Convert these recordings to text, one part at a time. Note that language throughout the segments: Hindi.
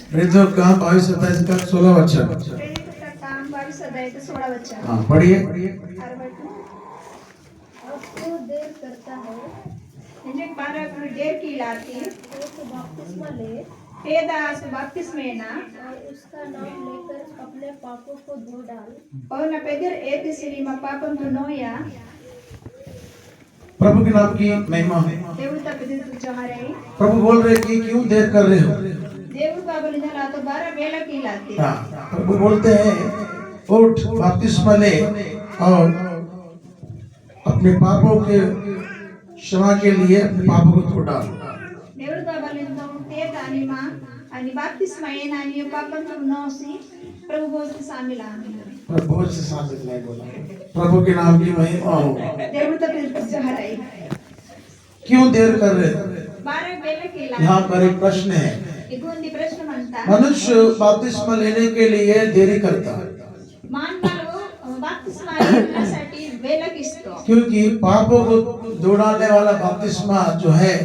प्रेरितों का 22-27 का 16 वचन। प्रेरितों का काम 22 अध्याय 16 वचन। हाँ पढ़िए। अब तो देर करता है म्हणजे 12 देर की लाती तो बपतिस्मा ले हे दास बपतिस्मेना और उसका नाम लेकर अपने पापों को धो डाल और न पेदर एति सिरिमा पापम तु नोया प्रभु के नाम की महिमा है। देवता पेदर तु जहारे प्रभु बोल रहे कि क्यों देर कर रहे हो। देव बाबा ने ना तो 12 बेला की लाती। हाँ प्रभु बोलते हैं उठ बपतिस्मा ले और अपने पापों के क्षमा के लिए अपने पापों को धो डाल। देव बाबा ने तो ते तानिमा आणि बपतिस्मा ये नानी पापम तु नोसी प्रभु बोलते शामिल आने। प्रभु से शामिल नहीं बोला। प्रभु के नाम की महिमा हो। देवता पेदर तु जहारे क्यों देर कर रहे हो। 12 बेला की यहाँ लाती। पर एक प्रश्न है। इगोंदी प्रश्न म्हणता मनुष्य बपतिस्मा लेने के लिए देरी करता है मानवालो बपतिस्मा घेण्यासाठी वेळ किसतो। क्योंकि पापों को धुलाने वाला बपतिस्मा जो है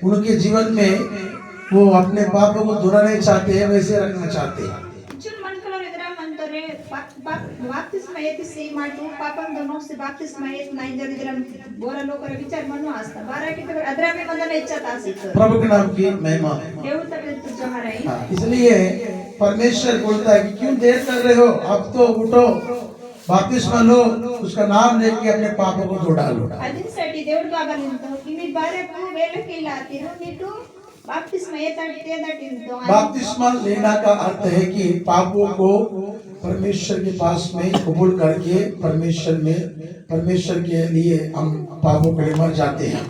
उनके जीवन में वो अपने पापों को धुला नहीं चाहते वैसे रखना चाहते हैं। चुन मनकलो इधर मंतरे बपतिस्मा येते सी माटू पापम दोनों से बपतिस्मा येत नाही जर इधर बोला लोकर विचार मनो असता 12 की तर अदरा में मदन इच्छा तासी तर प्रभु के नाम की महिमा है। देवता पे तुझ हराई। हाँ, इसलिए परमेश्वर बोलता है कि क्यों देर कर रहे हो अब तो उठो बपतिस्मा लो उसका नाम लेके अपने पापों को धो डालो। अदिनसाठी देवड बाबा निंतो की मी 12 को वेळ केला तिरो नीटू बपतिस्मा येतात ते दाटिंतो। बपतिस्मा लेना का अर्थ है कि पापों को परमेश्वर के पास में कबूल करके परमेश्वर के लिए हम पापों के लिए मर जाते हैं।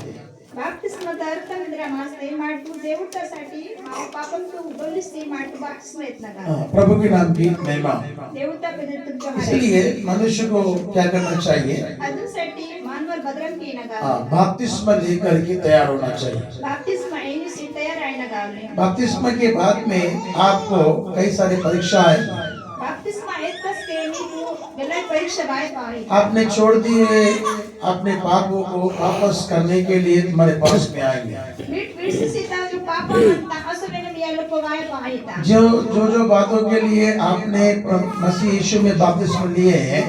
बपतिस्मा अर्थ मित्रा मास्ते माटू देवतासाठी पापम तो उगलिस्ती माटू बपतिस्मा येत नका। प्रभु के नाम की महिमा। देवता पे तुझ हराई। इसलिए मनुष्य को क्या करना चाहिए। अदिनसाठी मानवर बदरम की नगा। बपतिस्मा लेकर के तैयार होना चाहिए। बपतिस्मा येनी सी तयार आहे नगावले। बपतिस्मा के बाद में आपको कई सारी परीक्षाएं बपतिस्मा येतच के मी तू गलत परीक्षा बाय पाई। आपने छोड़ दिए अपने पापों को वापस करने के लिए तुम्हारे पास में आएंगे। मीट विश्वासिता जो पापा म्हणता असं वेगळं मी याला पवाय पाहिता। जो बातों के लिए आपने मसीह यीशु में बपतिस्मा लिए हैं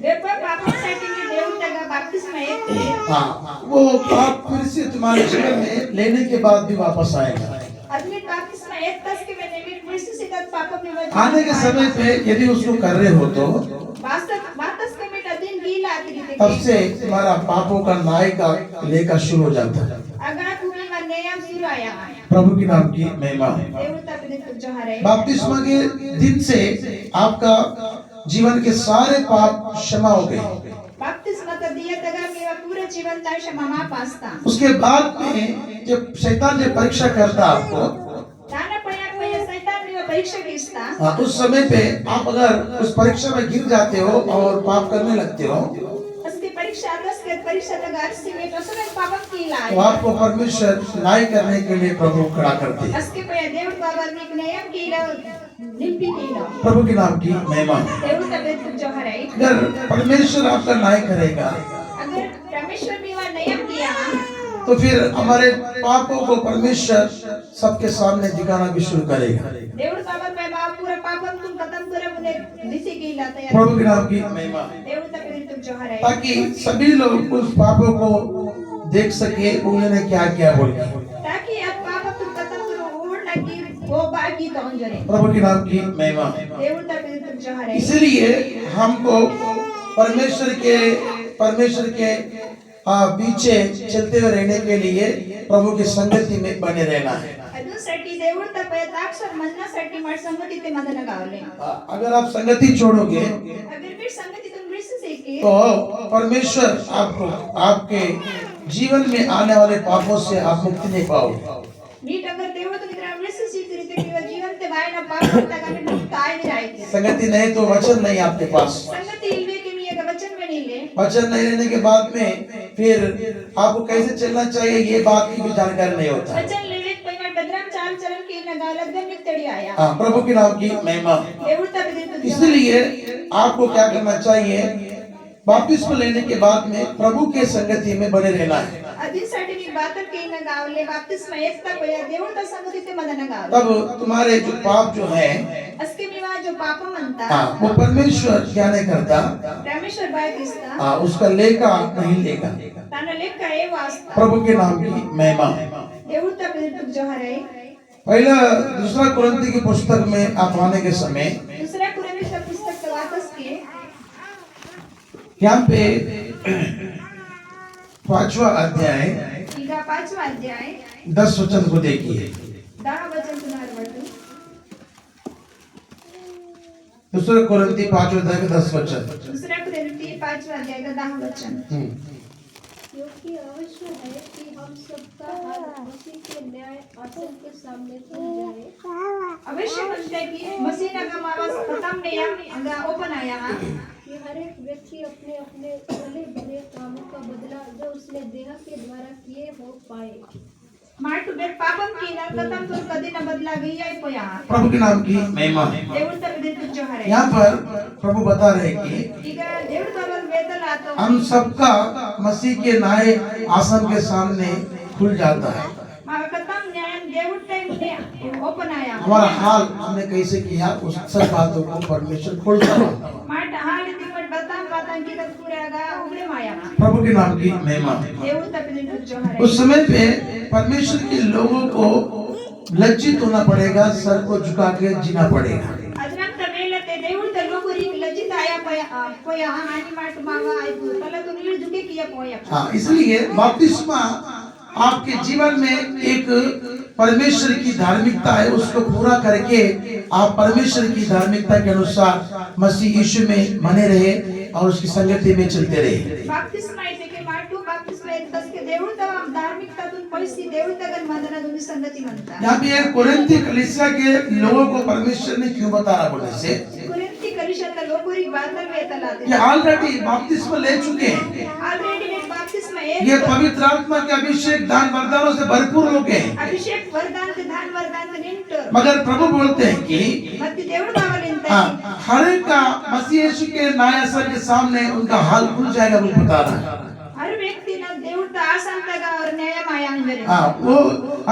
वेपर पापासाठी मी देवतागा बपतिस्मा येते। हाँ वो पाप फिर से तुम्हारे जीवन में लेने के बाद भी वापस आएगा। आदमी बपतिस्मा येतच के मैंने मीट विश्वासिता पापा में आने के समय पे यदि उसको कर रहे हो तो वास्तव के मीट अदिन गीला आती तब से तुम्हारा पापों का न्याय का लेकर शुरू हो जाता है। अगर तुम्ही मन्नेयम सुरू आया प्रभु की नाम की महिमा है। देवता पे तुझ हराई। बपतिस्मा के दिन से आपका जीवन के सारे पाप क्षमा हो गए। बपतिस्मा का दिया तगा मेरा पूरे जीवन ता क्षमा पास्ता। उसके बाद में जब शैतान जब परीक्षा करता आपको दाना पया पया शैतान ने परीक्षा किस्ता। हाँ, उस समय पे आप अगर उस परीक्षा में गिर जाते हो और पाप करने लगते हो उसकी परीक्षा दस के परीक्षा तगार सी में तो सुने पापम की लाए। तो आपको परमेश्वर न्याय करने के लिए प्रभु खड़ा करते हैं। उसके पे देव बाबा ने नियम की लो निपी की लो। प्रभु के नाम की महिमा। देव तबे तुझ हराई। अगर परमेश्वर आपका न्याय करेगा अगर परमेश्वर ने वह नियम किया तो फिर हमारे पापों को परमेश्वर सबके सामने दिखाना भी शुरू करेगा। देव बाबा पे बाप पूरा पापम तुम खत्म करे मुने दिसी की लाते हैं। प्रभु के नाम की महिमा देव तबे तुझ हराई। ताकि सभी लोग उस पापों को देख सके उन्होंने क्या क्या बोला ताकि अब पाप तुम खत्म करो ओढ़ लगी वो बाकी तो जरे। प्रभु के नाम की महिमा। देव तबे तुझ हराई। इसलिए हमको परमेश्वर के पीछे चलते हुए रहने के लिए प्रभु की संगति में बने रहना है। अदुसाठी देव तबे अक्षर मननासाठी मार संगती ते मदन गावले। अगर आप संगति छोड़ोगे अगर फिर संगति तुम रिश्ते से की तो परमेश्वर आपको आपके जीवन में आने वाले पापों से आप मुक्ति नहीं पाओगे। नीट अगर देव तो मित्रा रिश्ते से करते कि जीवन ते बाय ना पाप होता का मुक्त आए नहीं रायते। संगति नहीं तो वचन नहीं आपके पास। संगति इल्वे के मी एक वचन में नहीं ले। वचन नहीं लेने के बाद में फिर आपको कैसे चलना चाहिए ये बात की भी जानकारी नहीं होता। वचन लेवे पहिला बदराम चाल चलन के न गालत गन निकतड़ी आया। हाँ प्रभु के नाम की महिमा। देव तबे तुझ इसलिए आपको क्या करना चाहिए बपतिस्मा लेने के बाद में प्रभु के संगति में बने रहना है। अदिसाठी मी बातन के न गावले बपतिस्मा येता पया देवळता संगतीते मदन गावले तब तुम्हारे जो पाप जो है अस्के मिवा जो पाप म्हणता वो परमेश्वर क्या नहीं करता, परमेश्वर बाय दिसता उसका लेखा नहीं लेगा। ताना लेखा ए वास्ता प्रभु के नाम की महिमा। देवळता बिरतुक जोहरे पहला दूसरा कुरिन्थी की पुस्तक में आप आने के समय दुसऱ्या कुरिन्थीच्या पुस्तक वाचस के यहाँ पे 5वां अध्याय ಈಗ 5वा अध्याय 10 वचन को देखिए। 10 वचन तुम्हारे बटू दूसरा कुरिन्थी 5वां अध्याय का 10 वचन। दुसऱ्या कुरिन्थी 5वा अध्याय का 10 वचन क्योंकि अवश्य है कि हम सबका हाल मसीह के न्याय आसन के सामने खुल जाए अवश्य म्हणते की मसीना का मावस खत्म नहीं अंगा ओपन आया कि हर एक व्यक्ति अपने अपने भले भले कामों का बदला जो उसने देह के द्वारा किए हो पाए। माटू बेट पापम की ना खत्म तो कदी न बदला गई है पोया प्रभु के नाम की महिमा। देवता बिरतुक जोहरे यहाँ पर प्रभु बता रहे कि ಈಗ देवता बल वेदल आतो हम सबका मसीह के न्याय आसन के सामने खुल जाता है। माव खत्म न्याय देवता ने ओपन आया हमारा हाल हमने कैसे किया उस सब बातों को परमेश्वर खोलता है। माट हाल दिवट बताम बताम की तक पूरागा उगले माया प्रभु के नाम की महिमा। देवता बिरतुक जोहरे उस समय पे परमेश्वर के लोगों को लज्जित होना पड़ेगा, सर को झुका के जीना पड़ेगा। अजनंत वेलते देवता लोगोरी लज्जित आया पोया हानि माट मावा आयु पहले तो नील झुके किया पोया हाँ, इसलिए बपतिस्मा आपके जीवन में एक परमेश्वर की धार्मिकता है, उसको पूरा करके आप परमेश्वर की धार्मिकता के अनुसार मसीह यीशु में बने रहे और उसकी संगति में चलते रहे। बपतिस्मा इथे के माटू बपतिस्मा येतस के देवता धार्मिकतातून पैसी देवतागण मानना तुम्ही संगती म्हणता यहाँ पे कुरिन्थी कलीसिया के लोगों को परमेश्वर ने क्यों बता रहा बोलने से कुरिन्थी कलिशातल्या लोकोरी बातल वेतलाते ये ऑलरेडी बपतिस्मा ले चुके हैं। ऑलरेडी ने बपतिस्मा ये पवित्र आत्मा के अभिषेक दान वरदानों से भरपूर लोग हैं। अभिषेक वरदान ते दान वरदान ते निंटर मगर प्रभु बोलते हैं कि मत्ती देवड़ बावलिंता हर एक का मसीह यीशु के न्याय आसन के सामने उनका हाल खुल जाएगा, वो बता रहा है। हर व्यक्ति ना देवता आसन लगा और न्याय माया अंजरे वो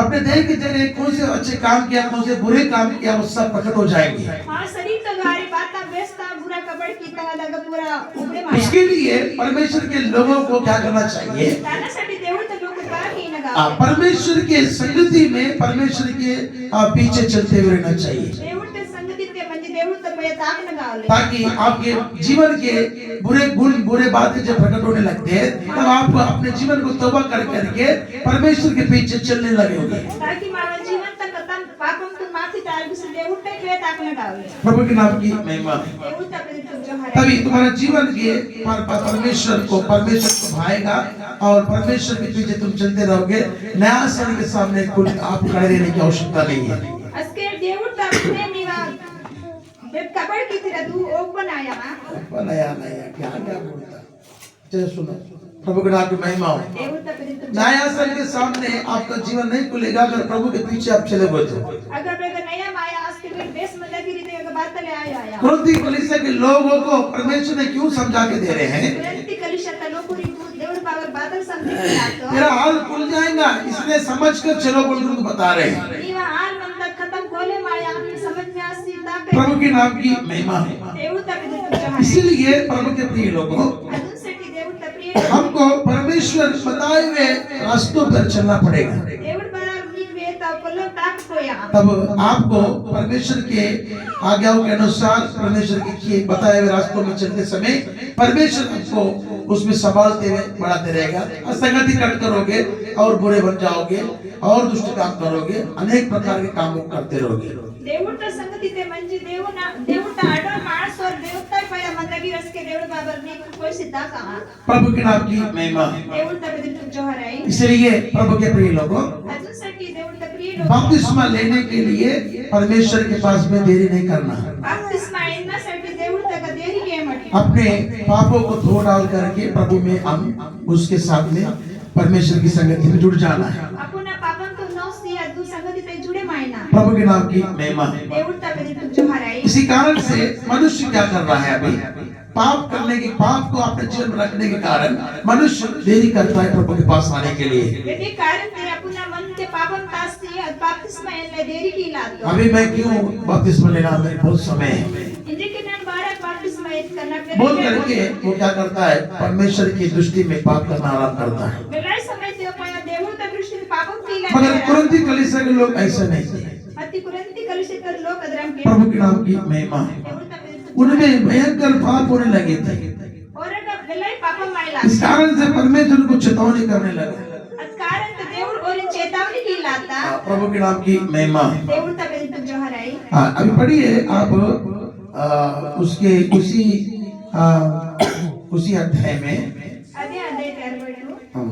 अपने देह के जरिए कौन से अच्छे काम किया, कौन से बुरे काम किया, वो सब प्रकट हो जाएंगे। हां शरीर तो गारी बाता व्यस्ता बुरा कपड़ की ता लगा पूरा उगले माया उसके लिए परमेश्वर के लोगों को क्या करना चाहिए, तानासाठी देवता लोक का की नगा परमेश्वर के संगति में परमेश्वर के पीछे चलते हुए रहना चाहिए, देवता संगती ते म्हणजे देवता पे ताक नगावले ताकि आपके जीवन के बुरे गुण बुरे बातें जब प्रकट होने लगते हैं तब आप अपने जीवन को तौबा कर करके परमेश्वर के पीछे चलने लगेंगे। ताकि मानव जीवन तक खत्म पापम तो माफी तारगी से देवता पे ताक नगावले प्रभु के नाम की महिमा। देवता पे जो हरे तभी तुम्हारा जीवन के परमेश्वर को भाएगा और परमेश्वर के पीछे तुम चलते रहोगे। नया सन के सामने कुछ आप खड़े रहने की आवश्यकता नहीं है। अस्के देवता पे मीवा बेब कपड़ की तरह तू ओपन आया नया नया क्या क्या बोलता, चलो सुनो। प्रभु के नाम की महिमा हो। देवता पे नया सन के सामने आपका जीवन नहीं खुलेगा अगर प्रभु के पीछे आप चले गए तो। अगर बेगा नया माया अस्के बेग देश में लगी रीते का बात ले आया कुरिन्थी कलीसिया के लोगों को परमेश्वर ने क्यों समझा के दे रहे हैं, कुरिन्थी कलिशता लोकोरी देवड़ पावर बादल समझे आतो मेरा हाल खुल जाएगा इसलिए समझ कर चलो बोल कर बता रहे हैं। नीवा हाल मंदा खत्म खोले माया समझ में आसी ताके प्रभु के नाम की महिमा है। देवता पे जो है इसीलिए प्रभु के प्रिय लोगों, अदुन सेठी देवता प्रिय हमको परमेश्वर बताए हुए रास्तों पर चलना पड़ेगा। देवड़ बड़ा नीक वेता कोलो ताक कोया तब आपको परमेश्वर के आज्ञाओं के अनुसार परमेश्वर के बताए हुए रास्तों में चलते समय परमेश्वर आपको उसमें संभालते हुए बढ़ाते रहेगा। असंगति कट करोगे और बुरे बन जाओगे और दुष्ट काम करोगे, अनेक प्रकार के काम करते रहोगे। देवता संगति ते म्हणजे देवता आडो माणस और देवता पया मंदगी रसके देवड़ बाबर ने कोई सिद्धा कहा प्रभु के नाम की महिमा। देवता पे जो हरे इसलिए प्रभु के प्रिय लोगों, अदुन सेठी देवता प्रिय लोग बपतिस्मा लेने के लिए परमेश्वर के पास में देरी नहीं करना। बपतिस्मा इतना सेठी देवता का देरी के मटी अपने पापों को धो डाल करके प्रभु में हम उसके साथ में परमेश्वर की संगति में जुड़ जाना है। अपना पापन तो नौ सी अदु संगति ते जुड़े मायना प्रभु के नाम की महिमा है। देवता पे जो हरे इसी कारण से मनुष्य क्या कर रहा है, अभी पाप करने की, पाप को अपने जीवन में रखने के कारण मनुष्य देरी करता है प्रभु के पास आने के लिए। यदि कारण तेरा पुनः मन ते पापम तास्ती है बपतिस्मा ले देरी की लात अभी मैं क्यों बपतिस्मा लेना, मेरे बहुत समय है। इंद्र के नाम बारह बपतिस्मा करना बोल करके वो क्या करता है, परमेश्वर की दृष्टि में पाप करना आराम करता है। बेलाई समय ते पाया देवो त दृष्टि पापम की लात मगर कुरिन्थी कलीसिया के लोग ऐसे नहीं थे। अति कुरंती कलुषित कर लोग अदरम के प्रभु के नाम की महिमा है। उनमें भयंकर पाप होने लगे थे। और अगर बेलाई पापम माइला इस कारण से परमेश्वर को चेतावनी करने लगा। कारण तो देवुर और चेतावनी की लाता प्रभु के नाम की महिमा है। देवुर तब तुम जो हराई। हाँ, अभी पढ़िए आप उसके उसी अध्याय में। अध्याय 13 हाँ।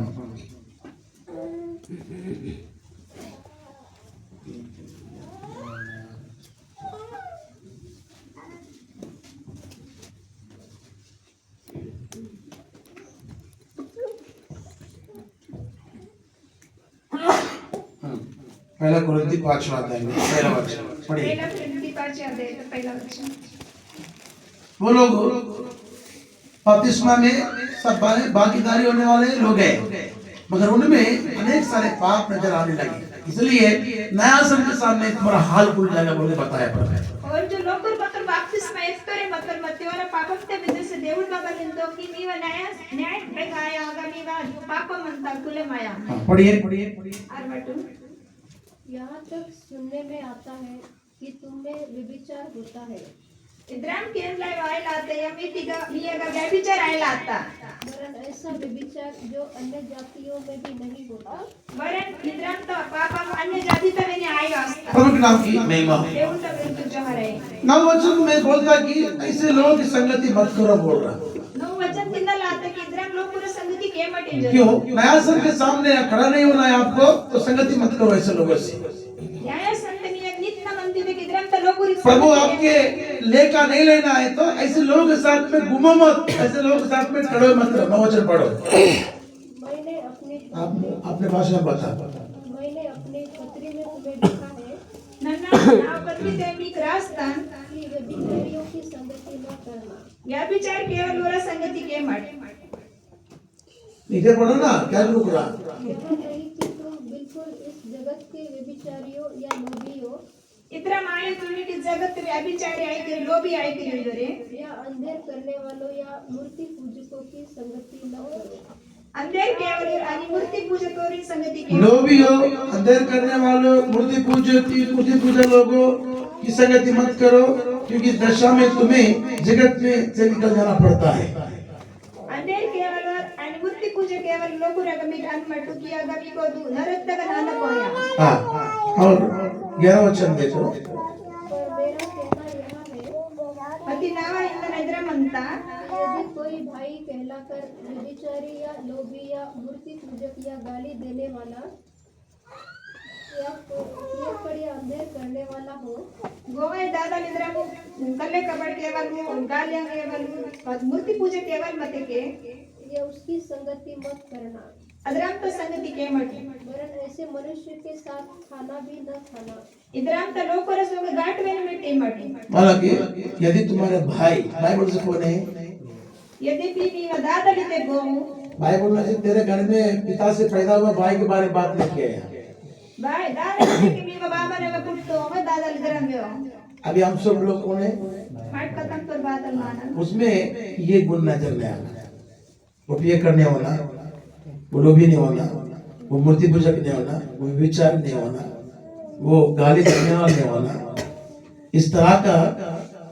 पहला कुरिन्थी 5वां अध्याय में पहला वचन पढ़िए। पहला कुरिन्थी 5 अध्याय का पहला वचन। वो लोग बपतिस्मा में सब भागीदारी होने वाले लोग हैं, मगर उनमें अनेक सारे पाप नजर आने लगे। इसलिए नया सन के सामने तुम्हारा हाल खुल जाएगा बोल के बताया प्रभु। और जो लोग मतलब बपतिस्मा इस्तरे मतलब मत्तेवारा पापम ते विजय से देवुर बाबा लिंदो की मीवा न्याय बेगाया आगामी वा जो पापम अंता कुले माया। पढ़िए। आरवटू यहाँ तक सुनने में आता है कि तुम में व्यभिचार होता है। इद्राम केन लाई वाई लाते या मितिगा मियागा व्यभिचार आए लाता। वरन ऐसा व्यभिचार जो अन्य जातियों में भी नहीं होता। वरन इद्राम तो पापम अन्य जाति तक नहीं आए वास्ता। प्रभु के नाम की महिमा। देवुर तब तुम जो हराई। नव वचन में बोलता कि ऐसे लोगों की संगति मत करो बोल रहा। नौ वचन किंदा लाते कि इद्राम लोग पूरा संगति के मटे जो। क्यों? नया सन के सामने खड़ा नहीं होना है आपको, तो संगति मत करो ऐसे लोगों से। न्याय संतनी एक नित्य मंदिर में इद्राम तो लोग पूरी प्रभु आपके लेका नहीं लेना है तो ऐसे लोगों के साथ में घूमो मत, ऐसे लोगों के साथ में खड़ो मत रहो। नौ वचन पढ़ो। मैंने अपने भाषा में बता। मैंने अपने पत्री में तुम्हें लिखा है नन्ना आपत्ति देवी रास्तान कि व्यभिचारियों की संगति न करना। व्यभिचार केवल लोरा संगति के मट। नीचे पढ़ो ना, क्या रुक रहा। यहाँ नहीं कि तुम बिल्कुल इस जगत के व्यभिचारियों या लोभियों इतना माये तुमने की जगत में व्यभिचारी आए के लोभी आए के जोरे या अंधेर करने वालों या मूर्ति पूजकों की संगति न करो। अंधेर केवल और मूर्ति पूजकों की संगति के लोभी हो, अंधेर करने वालों, मूर्ति पूजक लोगों की संगति मत करो, क्योंकि दशा में तुम्हें जगत में से निकल जाना पड़ता है। अंधेर केवल और मूर्ति पूजक केवल लोगों रगमी ढान मटू किया गमी को दू नरक तक नाना कोया। हाँ, और 11 वचन देखो। पर मेरा कहना यह है पति नावा इंद्र नजर मनता यदि कोई भाई कहलाकर व्यभिचारी या लोभी या मूर्ति पूजक या गाली देने वाला या पर या अंधेर करने वाला हो, गोवे दादा निद्रा को कल्ले कबड़ केवल वो गालियां केवल मूर्ति पूजक केवल मते के या उसकी संगति मत करना। अदराम तो संगति के मटे वरन ऐसे मनुष्य के साथ खाना भी न खाना। इदराम तो लोग परस लोग गांठ में मिट्टी मटे। हालांकि यदि तुम्हारे भाई, बाइबल से कौन है? यदि भी दादा लिते गो बाइबल में से तेरे घर में पिता से पैदा हुआ भाई के बारे में बात लिखी है। भाई दादा के भी बाबा ने पुट्टो हो दादा लिदरम गयो। अभी हम सब लोग कौन है? माट खत्म पर बात माना उसमें ये गुण नजर नहीं आना। वो ये करने वाला, वो लोभी नहीं होना, वो मूर्ति पूजक नहीं होना, वो विचार नहीं होना, वो गाली देने वाला नहीं होना। इस तरह का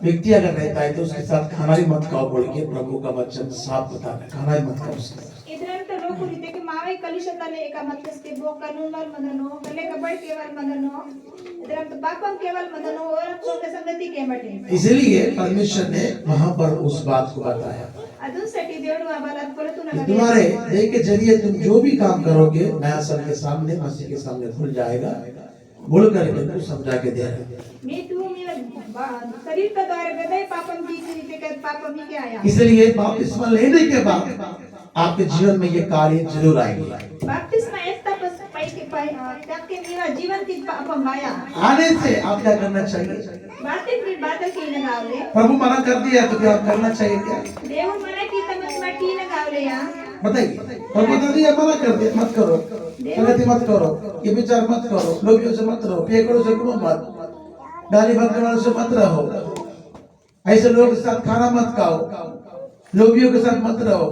व्यक्ति अगर रहता है तो उसके साथ खाना भी मत खाओ बोल के प्रभु का वचन साफ बताता है। खाना भी मत खाओ उसके साथ। इदराम तो लोग पुरीते के मावे कलिशताले एका मतलब के बो कानून वाल मदनो कले कबड़ केवल मदनो इदराम तो पापम केवल मदनो और तो के संगति के मटे। इसलिए परमेश्वर ने वहां पर उस बात को बताया। अदुसाठी देवड़ बाबालात परतु न तुम्हारे देह के जरिए तुम जो भी काम करोगे नया सन के सामने, मसीह के सामने खुल जाएगा बोल करके तुम समझा के दे रहे। मैं तू मेरा शरीर का द्वारा हृदय पापम की रीते के पापम ही के आया। इसलिए बपतिस्मा लेने के बाद आपके जीवन में ये कार्य जरूर आएंगे। बपतिस्मा ऐसा त्याके मीवा जीवन ती अपन माया आने से आप क्या करना चाहिए? बातें की बातें की न गावले प्रभु मना कर दिया तो क्या आप करना चाहिए क्या? देव मना की तमत में की न गावले या बताइए। प्रभु बता दिया, मना कर दिया, मत करो, संगति मत करो, ये विचार मत करो, लोभियों से मत रहो, पियकड़ों से घूमो मत, गाली बकने वालों से मत रहो, ऐसे लोगों के साथ खाना मत खाओ, लोभियों के साथ मत रहो।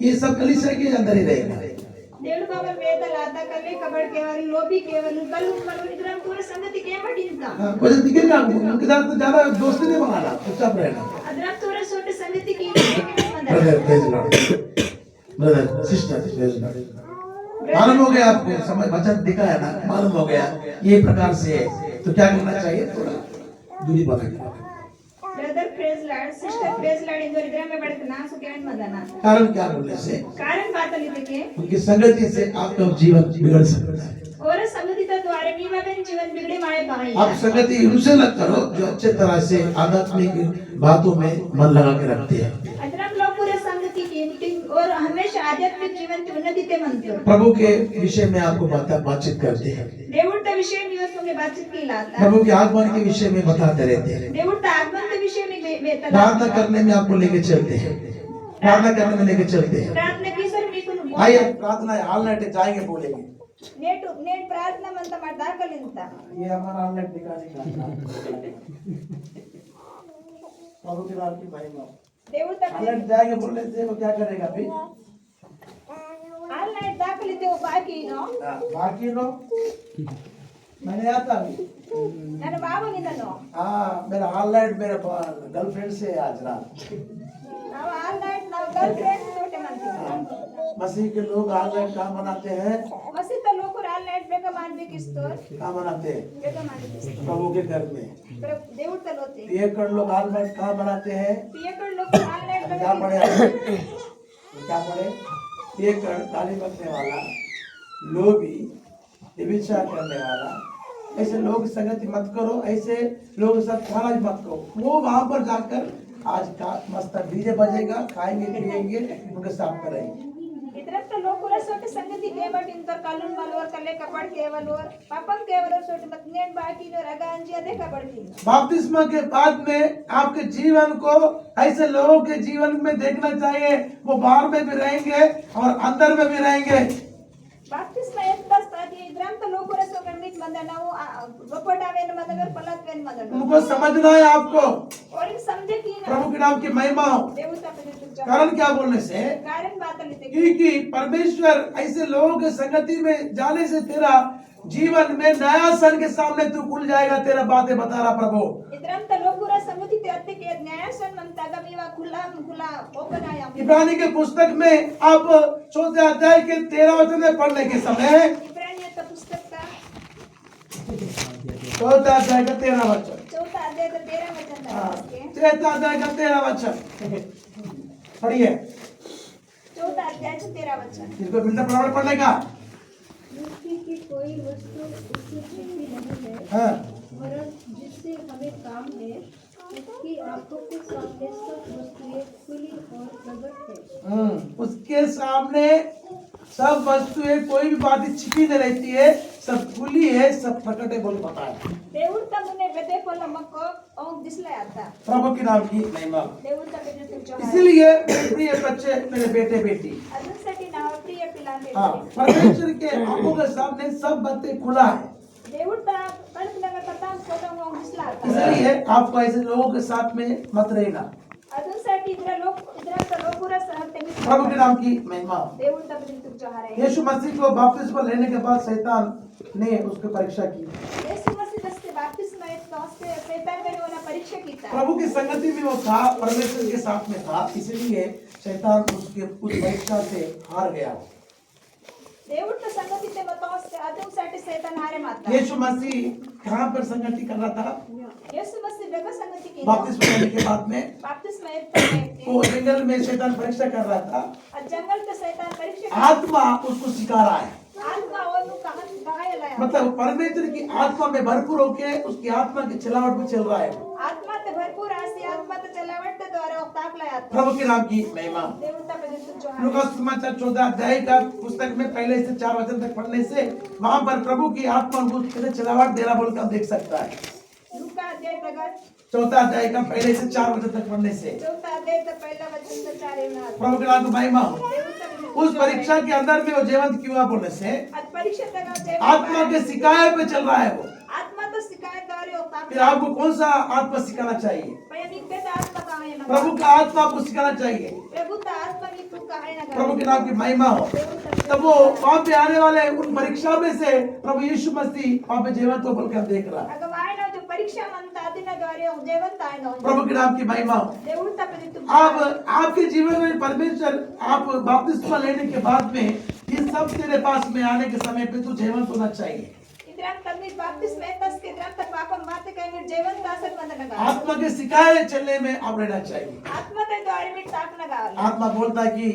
ये सब कलीसिया के अंदर ही रहेगा। देव बाबा वेद लाता कले कबड़ केवल लोभी केवल कल कल इधर पूरे संगति के मटिनता कुछ दिखेगा, उनके साथ तो ज्यादा दोस्ती नहीं बनाना, चुपचाप रहना। अदरक तोरे सोटे संगति की brother praise Lord, brother sister praise Lord. मालूम हो गया आपको, समझ वचन दिखा है ना, मालूम हो गया ये प्रकार से है, तो क्या करना चाहिए? थोड़ा दूरी बनाना। Brother praise lord sister praise lord इंदो इधर में बढ़तना सुकेवन मदना कारण क्या बोलने से? कारण बात लिते के उनकी संगति से आपका जीवन बिगड़ सकता है। और संगति तो द्वारे मीवा बेन जीवन बिगड़े मारे भाई आप संगति उनसे न करो जो अच्छे तरह से आध्यात्मिक बातों में मन लगा के रखते हैं। अदरक लोग पूरे संगति की मीटिंग और हमेशा आध्यात्मिक जीवन की उन्नति ते मनते प्रभु के विषय में आपको बातचीत करते हैं, देवुर्ता विषय में उसके बातचीत की लाता प्रभु के आगमन के विषय में बताते रहते हैं, देवुर्ता आगमन के विषय में बेहतर प्रार्थना करने में आपको लेके चलते हैं, प्रार्थना करने में लेके चलते हैं। प्रार्थना की सर मी कुन आइए प्रार्थना हाल नाइट जाएंगे, बोलेंगे नेट नेट प्रार्थना मंत दाखलिंता ये हमारा हाल नाइट दिखाने का प्रभु के नाम की महिमा। देवुर्ता हाल नाइट जाएंगे बोलने से वो क्या करेगा अभी? ऑनलाइन दाखलिते वो बाकी नो बाकी लोग मैंने आता अभी ನನ್ನ ಬಾವನಿದನು मेरा हाल नाइट मेरे गर्लफ्रेंड से आज रात। ನಾವು ಆನ್ಲೈನ್ ನಾವು ಗರ್ಲ್ಫ್ರೆಂಡ್ ತೋಟೆ ಮಾಡ್ತೀವಿ मसीह के लोग हाल नाइट कहाँ मनाते हैं? ಮಸಿತ ಲೋಕರು ಆನ್ಲೈನ್ ಬೇಗ ಮಾಡ್ಬೇಕಿತ್ತು कहाँ मनाते हैं? ಬೇಗ ಮಾಡ್ಬೇಕಿತ್ತು प्रभु के घर में। ದೇವ್ರ ತಲೋತೆ पियकड़ लोग हाल नाइट कहाँ मनाते हैं? पियकड़ लोग आनलाइन क्या पढ़े? क्या पढ़े? पियकड़ ताली बकने वाला, लोभी, व्यभिचार करने वाला, ऐसे लोग की संगति मत करो, ऐसे लोगों के साथ खाना भी मत करो। वो वहां पर जाकर आज का मस्त डीजे बजेगा, खाएंगे पिएंगे, उनके साथ करेंगे। इतरत लोकरा सोटे संगति केवट इंतर कालून मलवर कले कपड़ केवलवर पापन केवलवर सोटे मतनेन बाकी नो रगांजी अधे कपड़ती बपतिस्मा के बाद में आपके जीवन को ऐसे लोगों के जीवन में देखना चाहिए, वो बाहर में भी रहेंगे और अंदर में भी रहेंगे। बाप्तिस्मा एतदा स्तादी इद्रांत लोकरा सोगंडित मंदनाओ गोपटावेन मंदगर पलतवेन मंदन उनको समझना है आपको, और इन समझे की ना प्रभु के नाम की महिमा हो। देवता प्रतिष्ठा कारण क्या बोलने से? कारण बात लेते क्योंकि परमेश्वर ऐसे लोगों के संगति में जाने से तेरा जीवन में नया सन के सामने तू खुल जाएगा। तेरा बातें बता रहा प्रभु। इद्रांत लोकरा संगति ते अत्ते के न्यायसन मंता गमीवा खुला खुला ओपन आया इब्रानी के पुस्तक में आप 4 अध्याय के 13 वचन में पढ़ने के समय इब्रानियों का पुस्तक का 4 अध्याय का 13 वचन, चौथा अध्याय का 13 वचन हाँ, था 3 अध्याय का 13 वचन पढ़िए। चौथा अध्याय का 13 वचन इसको बिल्कुल बराबर पढ़ने का। मूर्ति की कोई वस्तु उसकी छुपी नहीं है, हाँ, वरन जिससे हमें काम है उसकी आंखों के सामने सब वस्तुएं खुली और प्रकट है। उसके सामने सब वस्तुएं, कोई भी बात छिपी नहीं रहती है, सब खुली है, सब प्रकट है बोल बताया। देवुर्ता मुने बेटे पोला मक्को औं दिसले आता प्रभु के नाम की महिमा। देवुर्ता बेटे तुझो इसीलिए मेरे प्रिय बच्चे, मेरे बेटे बेटी, अदुसाठी नाव प्रिय पिलाने हाँ, परमेश्वर के आंखों के सामने सब बातें खुला है। देवुर्ता कल्पना करता फोटो औं दिसला आता इसलिए आपको ऐसे लोगों के साथ में मत रहना। अदुसाठी इधर लोकुरा सहते प्रभु के नाम की महिमा। देवुर्ता बेटे तुझो हारे यीशु मसीह को बपतिस्मा लेने के बाद शैतान ने उसकी परीक्षा की। यीशु मसीह दस्ते बपतिस्मा एक दोस्ते शैतान ने उन्हें परीक्षा की था प्रभु की संगति में वो था, परमेश्वर के साथ में था, इसलिए शैतान उसके उस परीक्षा से हार गया। देवुर्ता संगति ते मतोस्ते अदुसाठी शैतान हारे माता यीशु मसीह कहाँ पर संगति कर रहा था? यीशु मसीह बेगा संगति की बपतिस्मा लेने के बाद में बपतिस्मा एक वो जंगल में शैतान परीक्षा कर रहा था। जंगल पे शैतान परीक्षा आत्मा उसको सिखा रहा है, आत्मा और कहां लाया मतलब परमेश्वर की आत्मा में भरपूर होके उसकी आत्मा की चलावट में चल रहा है। आत्मा ते भरपूर आसी आत्मा ते चलावट ते ద్వారా ఒక తాకలే ఆత్మ प्रभु के नाम की महिमा। దేవుడు తప్పని స్తుతించు लूका समाचार 14 अध्याय का पुस्तक में पहले से 4 वचन तक पढ़ने से वहां पर प्रभु की आत्मा उनको कैसे चलावट दे रहा बोलकर हम देख सकता है। लूका अध्याय प्रकार 14 अध्याय का पहले से 4 वचन तक पढ़ने से चौथा अध्याय का पहला वचन से 4 में प्रभु के नाम की महिमा। దేవుడు తప్పని उस परीक्षा के अंदर में वो जीवंत क्यों हुआ बोलने से అది పరీక్ష తగ్గ आत्मा के शिकायत पे चल रहा है वो। ఆత్మతో शिकायत ద్వారా ఒక फिर తాకలే आपको कौन सा आत्मा सिखाना चाहिए? పై మీకు పెద్ద ఆత్మ కాయన प्रभु का आत्मा आपको सिखाना चाहिए। ప్రభుత్వ ఆత్మ మీకు కాయన प्रभु के नाम की महिमा हो। तब वो वहां पे आने वाले उन परीक्षा में से प्रभु यीशु मसीह वहां पे जीवंत हो बोलकर हम देख रहा है। అగ ఆయన जो परीक्षा मंत अदिन ద్వారా ఒక జీవంత ఆయన प्रभु के नाम की महिमा हो। దేవుడు తప్పని अब आपके जीवन में परमेश्वर आप बपतिस्मा लेने के बाद में ये सब तेरे पास में आने के समय पे तू जीवंत होना चाहिए। इतराम तन्नी बपतिस्मा एतस के इतराम तक पापम माते कहीं में जीवंत आसन मंदनगा आत्मा के सिखाए चलने में आप रहना चाहिए। आत्मा ते द्वारे में ताकनगा आत्मा बोलता है कि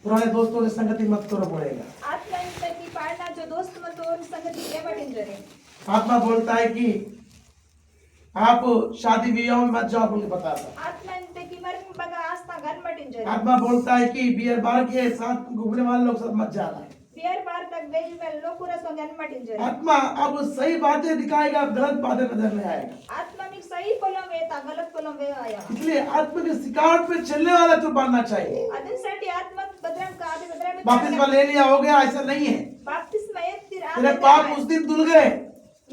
पुराने दोस्तों की संगति मत करो बोलेगा। आत्मा इंत की पाड़ना जो दोस्त मत और संगति के बटिंजरे आत्मा बोलता है कि आप शादी विवाह में मत जाओ बोल के बताता। आत्मा इंत की मर्म बगा आस्था घर मटिंजरे आत्मा बोलता है कि बियर बार के साथ घूमने वाले लोग सब मत जाना। बियर बार तक वेज में लोकुरा सो घर मटिंजरे आत्मा आपको सही बातें दिखाएगा, गलत बातें नजर नहीं आएगा। आत्मा में सही पोलम वेता गलत पोलम वे आया इसलिए आत्मा के सिखावट पे चलने वाला तो बनना चाहिए। अदिन साठी आत्मा बदरम का आदि बदरम में बपतिस्मा ले लिया हो गया ऐसा नहीं है। बपतिस्मा एक तेरे पाप उस दिन धुल गए।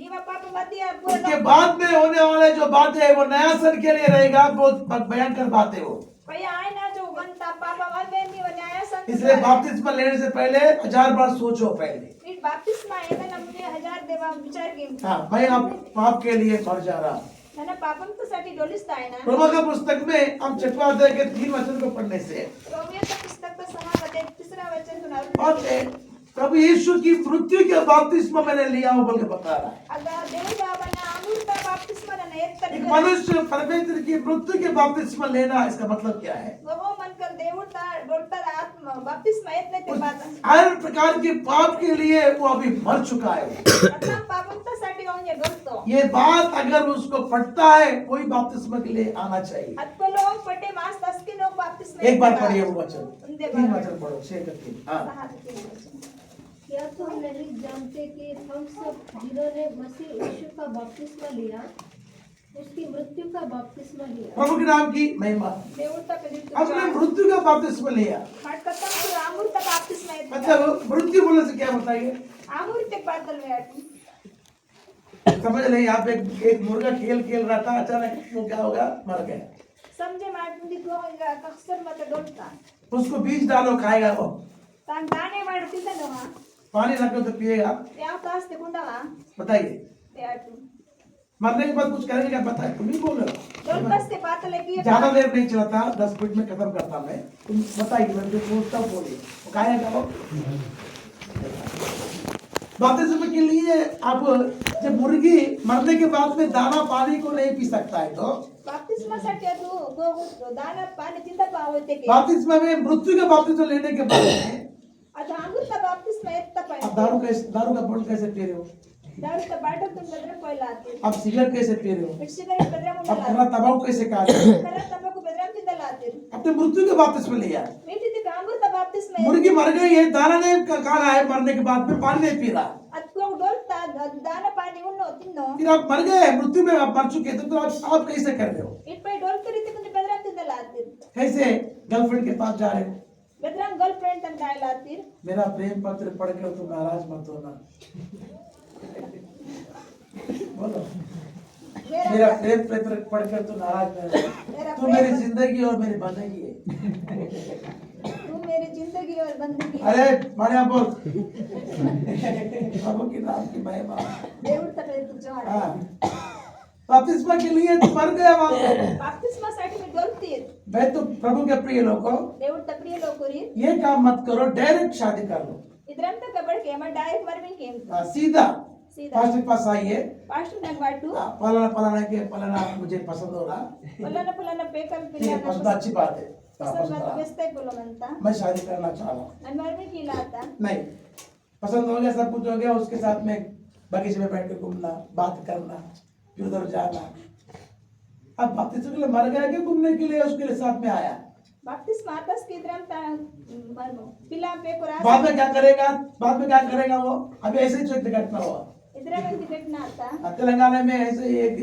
नीवा पाप मतिया उसके बाद में होने वाले जो बातें है वो नया सन के लिए रहेगा। बहुत भयंकर बातें हो। भैया आयना जो बनता पापा वाले नीवा न्याय संत इसलिए बपतिस्मा लेने से पहले 1000 बार सोचो पहले। फिर बपतिस्मा एदन हमने 1000 देवा विचार के हाँ, मैं अब पाप के लिए मर जा रहा हूँ। नना पापम तो साठी डोलिस्ता है ना रोमा का पुस्तक में हम 6वां अध्याय के 3 वचन को पढ़ने से रोमियो का पुस्तक का सहा का तीसरा वचन सुना और प्रभु यीशु की मृत्यु के बपतिस्मा मैंने लिया हूँ बोल के बता रहा है। अगर देवता बना अमृत बपतिस्मा ना एक एक तरीके मनुष्य परमेश्वर की मृत्यु के बपतिस्मा लेना इसका मतलब क्या है? वो मन कर देवता डोलता आत्मा बपतिस्मा इतने के बाद हर प्रकार के पाप के लिए वो अभी मर चुका है। अपना पापम तो साठी होंगे गलतो ये बात अगर उसको पढ़ता है कोई बपतिस्मा के लिए आना चाहिए। अतको लोग पटे मास 10 के लोग बपतिस्मा एक बार पढ़िए वो वचन, उनके 3 वचन पढ़ो, 6 करके। हाँ, सहा के वचन क्या तुम नहीं जानते कि हम सब जिन्होंने मसीह यीशु का बपतिस्मा लिया उसकी मृत्यु का बपतिस्मा लिया प्रभु के नाम की महिमा। देवता पे दिन हमने मृत्यु का बपतिस्मा लिया। मार खत्म पूरा अमृत बपतिस्मा इतना मतलब मृत्यु बोलने से क्या बताइए? अमृत के बादल में आती समझ नहीं, आप एक मुर्गा खेल रहा था, अचानक वो क्या होगा? मर गया। समझे मार्टिन दी तो अक्सर मत डोलता उसको बीज डालो, खाएगा वो। तान दाने मारती था ना पानी रखो तो पिएगा। या पास ते कुंडा बताइए, ते आटू मरने के बाद कुछ करेंगे क्या? बताए, तुम ही बोलो। डोलता से बात लगी ज्यादा देर नहीं चलाता, 10 मिनट में खत्म करता मैं। तुम बताइए, मैं जो पूछता हूँ बोलिए। वो खाएगा वो? बपतिस्मा के लिए अब जब मुर्गी मरने के बाद में दाना पानी को नहीं पी सकता है तो बपतिस्मा साठी तू गो दाना पानी चिंता पावते के बपतिस्मा में मृत्यु का बपतिस्मा लेने के बाद में अद अमृत बपतिस्मा इतना अब पाए दारू का बोतल कैसे पी रहे हो? दारू तो बाटल तुम बदर पहिला आते अब सिगरेट कैसे पी रहे हो? फिर सिगरेट बदर मुंडा अब खरा तंबाकू कैसे खा रहे हो? करा तंबाकू बदर चिंता लाते अपने मृत्यु के बपतिस्मा लिया। मीठी दी अमृत बपतिस्मा मुर्गी मर गई है, दाना नहीं खाना है, मरने के बाद में पानी नहीं पी रहा। अतको डोलता दाना पानी उन्नो तिन्नो फिर आप मर गए, मृत्यु में आप मर चुके, तो आप कैसे कर रहे हो? इट पे डोल करी ते बदर चिंता लाते कैसे गर्लफ्रेंड के पास जा रहे हो? बदर गर्लफ्रेंड तन काय लाते मेरा प्रेम पत्र पढ़कर तुम नाराज मत होना। बोलो, मेरा प्रेम पत्र पढ़कर तू नाराज मत होना। तू मेरी जिंदगी और मेरी बंदगी है। तू मेरी जिंदगी और बंदगी अरे बढ़िया बोल। प्रभु की नाम की महिमा। देवड़ तपे तुझो हाँ, बपतिस्मा के लिए तू मर गया वहाँ पे। बपतिस्मा साठी मी डोलती मैं तो प्रभु के प्रिय लोगों, देवड़ तप्रिय लोकोरी ये काम मत करो, डायरेक्ट शादी कर लो। इधरम तो कबड़ के मैं डायरेक्ट मरविन के सीधा सीधा पास्टर के पास आइए। पास्टर नग बाटू फलाना के फलाना मुझे पसंद हो रहा। पुलाना पेकम ठीक है, पिलाना पसंद अच्छी बात है। हाँ, पसंद पसंद रहा। बेस्ते बोलो मनता मैं शादी करना चाह रहा हूँ। नन मरविन की लाता नहीं, पसंद हो गया, सब कुछ हो गया, उसके साथ में बगीचे में बैठ के घूमना, बात करना, फिर उधर जाना, अब बपतिस्मा के लिए मर गया कि घूमने के लिए उसके लिए साथ में आया? बाप्तिस्मा atas के इधर पिला पे कुरान बाद में क्या करेगा? बाद में क्या करेगा वो? अभी ऐसे ही चोट घटना हुआ इधर में टिकट ना आता तेलंगाना में। ऐसे ही एक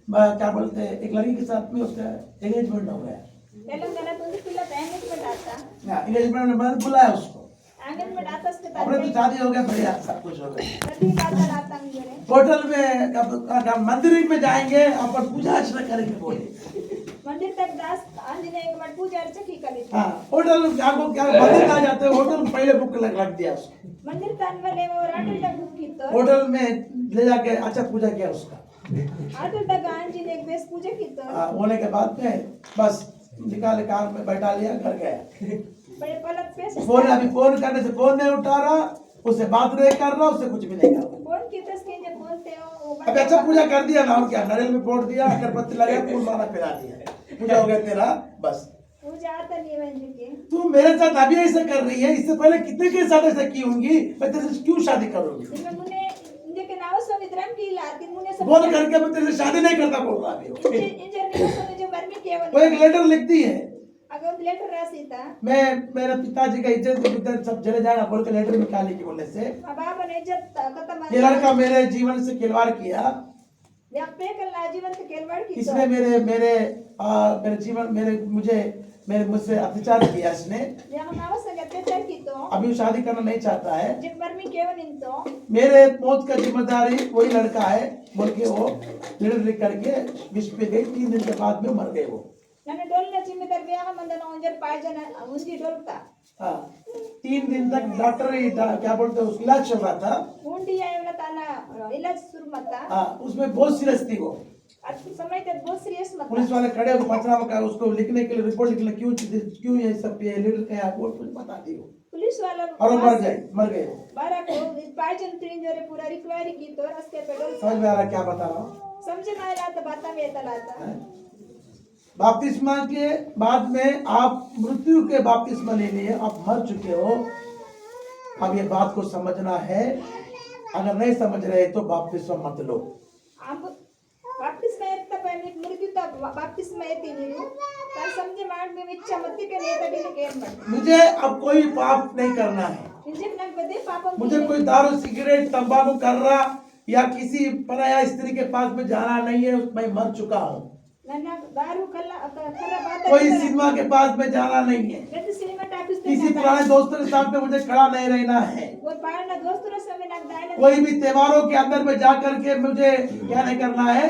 क्या बोलते हैं, एक लड़की के साथ में उसका एंगेजमेंट हो गया। तेलंगाना तो पिला एंगेजमेंट आता एंगेजमेंट में मैंने बुलाया उसको, एंगेजमेंट atas के अपने तो शादी हो गया, बढ़िया सब कुछ हो गया। तभी बात आता अंगरे होटल में मंदिर में जाएंगे अपन पूजा अर्चना करेंगे बोले। मंदिर तक दास आंजनेय के बाद पूजा अर्चना की करी हाँ, होटल आपको क्या मंदिर कहाँ जाते हैं? होटल में पहले बुक रख दिया उसको, मंदिर तन में ले वो राटल तक बुक की तो होटल में ले जाके अच्छा पूजा किया उसका। आटल तक आंजनेय एक बेस पूजा की तो होने के बाद में बस निकाले, कार में बैठा लिया, घर गया। बड़े पलक पे फोन अभी फोन करने से फोन नहीं उठा रहा, उससे बात नहीं कर रहा, उससे कुछ भी नहीं कर रहा। फोन की तस के जब बोलते हो अब अच्छा पूजा कर दिया ना, और क्या, नारियल में फोड़ दिया, अगरबत्ती लगाया, फूल माला पिला दिया, पूजा हो गया तेरा बस। पूजा आता नहीं बहन जी के तू मेरे साथ अभी ऐसा कर रही है, इससे पहले कितने के साथ ऐसा की होंगी? मैं तेरे से क्यों शादी करूंगी? जिसमें मुने इनके के नाव सो विद्राम की लाती मुने सब बोल करके मैं तेरे से शादी नहीं करता बोल रहा अभी। इंजर ने सो जो मरमी केवल वो एक लेटर लिखती है, अगर लेटर रासी था मैं मेरे पिताजी का इज्जत इधर सब चले जाएगा बोल के लेटर में क्या लिखी बोलने से, बाबा ने इज्जत खत्म ये लड़का मेरे जीवन से खिलवाड़ किया, व्यापे कल जीवन के केलवाड़ की इसने मेरे जीवन मेरे मुझसे अत्याचार किया इसने। यहाँ नाव से अत्याचार की तो अभी शादी करना नहीं चाहता है, जब मरमी केवल इन तो मेरे मौत का जिम्मेदारी वही लड़का है बोल के वो लेटर लिख करके विष पे गई। 3 दिन के बाद में मर गए वो। नन्ने डोलना जिम्मेदार व्याह मंदन उंजर पायजन उंजी डोलता हाँ, 3 दिन तक डॉक्टर क्या बोलते हैं उसका इलाज चल रहा था। मुंडी आयोला ताला इलाज शुरू मता हाँ, उसमें बहुत सीरियस थी वो। समय तक बहुत सीरियस मत पुलिस वाले खड़े होकर पचरा में कहा उसको लिखने के लिए, रिपोर्ट लिखने क्यों ये सब लेटर क्या है वो कुछ बता दी वो। पुलिस वाला और वो मर गए वो। बारह को पायजन तीन जोरे पूरा रिक्वायरी की तो रस्ते पे डोल समझ में आ रहा क्या बता रहा हूँ? समझे ना आया तो बाता में तलाता बपतिस्मा के बाद में आप मृत्यु के बपतिस्मा ले लिए, आप मर चुके हो। अब ये बात को समझना है, अगर नहीं समझ रहे तो बपतिस्मा मत लो। अब बाप्तिस्मा एत्ता पहले मृत्यु तब बाप्तिस्मा एती नहीं तर समझे मार में विच्चा मत्ती के नेता दिन केर मत मुझे अब कोई पाप नहीं करना है। इंजन नक बदे पापम मुझे कोई दारू सिगरेट तंबाकू कर रहा या किसी पराया स्त्री के पास में जाना नहीं है, मैं मर चुका हूँ। नन्ना दारू खरा बात कोई सिनेमा के पास में जाना नहीं है, मैं तो सिनेमा टाइपिस किसी पुराने दोस्तों के साथ में मुझे खड़ा नहीं रहना है। वो पारना दोस्तों से में नक दायना कोई भी त्योहारों के अंदर में जा करके मुझे क्या नहीं करना है,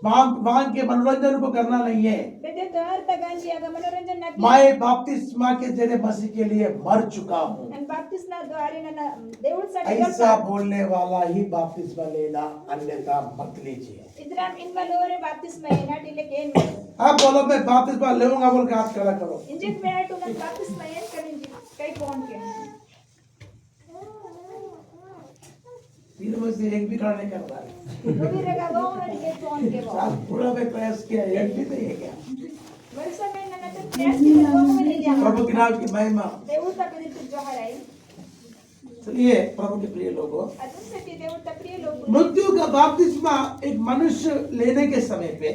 वहां के मनोरंजन को करना नहीं है। बेटे तो हर तगान जी अगर मनोरंजन नक मैं बपतिस्मा के जरिए मसीह के लिए मर चुका हूँ। नन बाप्तिस्मा द्वारे नन देवुल साठी ऐसा बोलने वाला ही बपतिस्मा लेना, अन्यथा मत लीजिए। इधर इन मलोरे बाप्तिस्मा एना डिले केन आप बोलो मैं बपतिस्मा लूंगा बोल के हाथ खड़ा करो। इंजन में तो नन बाप्तिस्मा एन करेंगे कई कौन के तीन में से एक भी खड़ा नहीं कर रहा है। वो भी रगा वो और ये कौन के वो साल पूरा में प्रयास किया, एक भी नहीं है क्या? वर्षा में नन तो प्रयास की वो में ले जा प्रभु के नाम की महिमा। देवुल तक दिन जो हराई चलिए प्रभु के प्रिय लोगों, अदन से देवुल तक प्रिय लोग मृत्यु का बपतिस्मा एक मनुष्य लेने के समय पे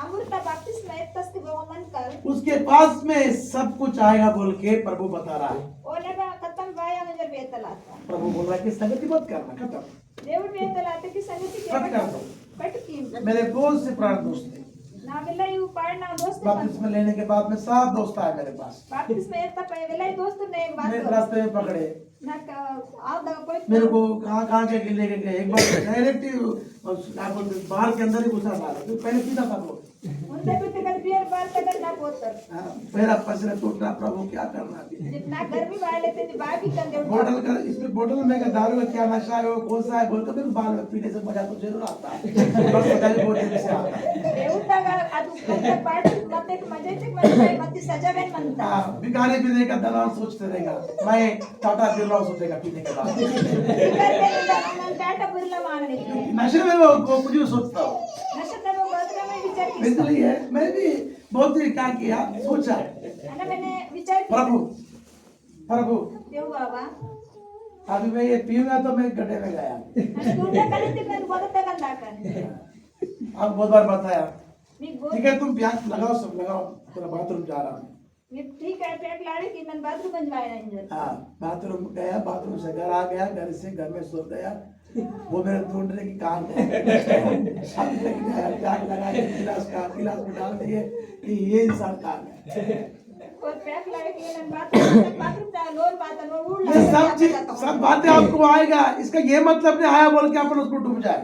अमृता बाप्तिस्मा एतस के वो मन कर उसके पास में सब कुछ आएगा बोल के प्रभु बता रहा है। ओ लगा खत्म वाया नजर बेतलाता प्रभु बोल रहा है कि संगति मत करना, खत्म देवुल बेतलाते की संगति मत के कर दो। कट की मेरे बहुत से प्राण दोस्त थे, ना वेला यू पाड़ना दोस्त बपतिस्मा लेने के बाद में 7 दोस्त आए मेरे पास। बाप्तिस्मा एता पे वेला दोस्त ने एक बात मेरे कर रास्ते में पकड़े, ना आओ दा कोई मेरे को कहाँ के लेके गए। एक बार डायरेक्ट बाहर के अंदर ही घुसा डाला, तो पहले पीता था लोग। उनसे भी तक बियर बार तक ना पोतर पहला पसरे टूटना, प्रभु क्या करना अभी। जितना गर्मी वाले थे जो बाकी कंदे बोतल का इसमें बोतल में का दारू का क्या नशा है वो कौन सा है बोलकर मेरे बाल में पीने से मजा तो जरूर आता है, बस मजा भी बहुत देर से आता है। देवता का अदु कंदे पार्ट मते के मजे तक मते मते सजावेन मनता हाँ, भिखारी पीने का दलाल सोचते रहेगा, मैं टाटा बिरला सोचेगा पीने के बाद। टाटा बिरला मानने नशे में वो कुछ भी सोचता हूँ, नशा वो बदला में विचार की बिल्कुल है। मैं भी बहुत ही क्या किया, सोचा है मैंने विचार किया प्रभु प्रभु देव बाबा अभी मैं ये पीऊंगा तो मैं गड्ढे में गया। दूसरा कल दिन में बहुत तक अंदा कर अब बहुत बार बताया మీకు గో ठीक है तुम प्याक लगाओ, सब लगाओ, पूरा बाथरूम जा रहा हूँ। మీకు ठीक है पैक लाड़े की नन बाथरूम बनवाया इंजर हाँ बाथरूम गया, बाथरूम से घर आ गया, घर से घर में सो गया। वो मेरे ढूंढने की काम है। अभी तक गया, प्याक लगा के गिलास में डाल दिए कि ये इंसान काम है। और पैक लाड़े की नन बाथरूम ता लोन बात नो उड़ ये सब बातें आपको आएगा, इसका ये मतलब नहीं आया बोल के अपन उसको डूब जाए।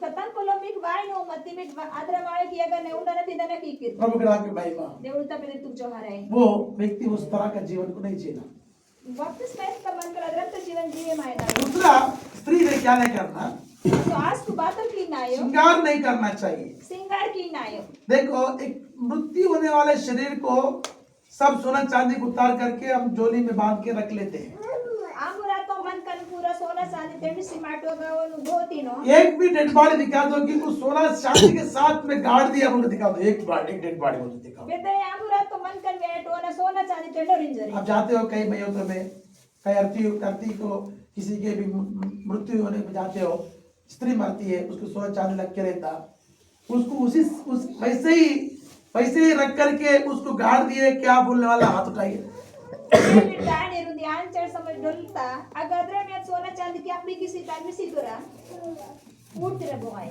कतन कोलो मिक वाई नो मती मिक आदरा माळे की अगर ने उंडा नती दना की की प्रभु के नाम की महिमा। देवड़ तपने तुक जो हराई वो व्यक्ति उस तरह का जीवन को नहीं जीना। वापस मैं इसका मन कर अदरम तो जीवन जिए मायना दूसरा, स्त्री ने क्या नहीं करना, तो आज तू बातों की नायो श्रृंगार नहीं करना चाहिए। सिंगार की नायो देखो एक मृत्यु होने वाले शरीर को सब सोना चांदी को उतार करके हम झोली में बांध के रख लेते हैं। आमुरा तो मन कन पूरा सोना चांदी तेंडी सिमाटो गाओ नु गोती नो एक भी डेड बॉडी दिखा दो कि उस सोना चांदी के साथ में गाड़ दिया मुझे दिखा दो, एक डेड बॉडी मुझे दिखाओ। बेटे आमुरा तो मन कन वेटो ना सोना चांदी तेंडो रिंजरी आप जाते हो कई मयों में, कई अर्थी को किसी के भी मृत्यु होने में जाते हो, स्त्री मरती है, उसको सोना चांदी लग के रहता, उसको वैसे ही रख करके उसको गाड़ दिए, क्या बोलने वाला हाथ उठाइए। डाने रुदी आंचर समझ डोलता अगर में सोना चांदी की अपनी किसी टाइम में सीतोरा उठ रे बोए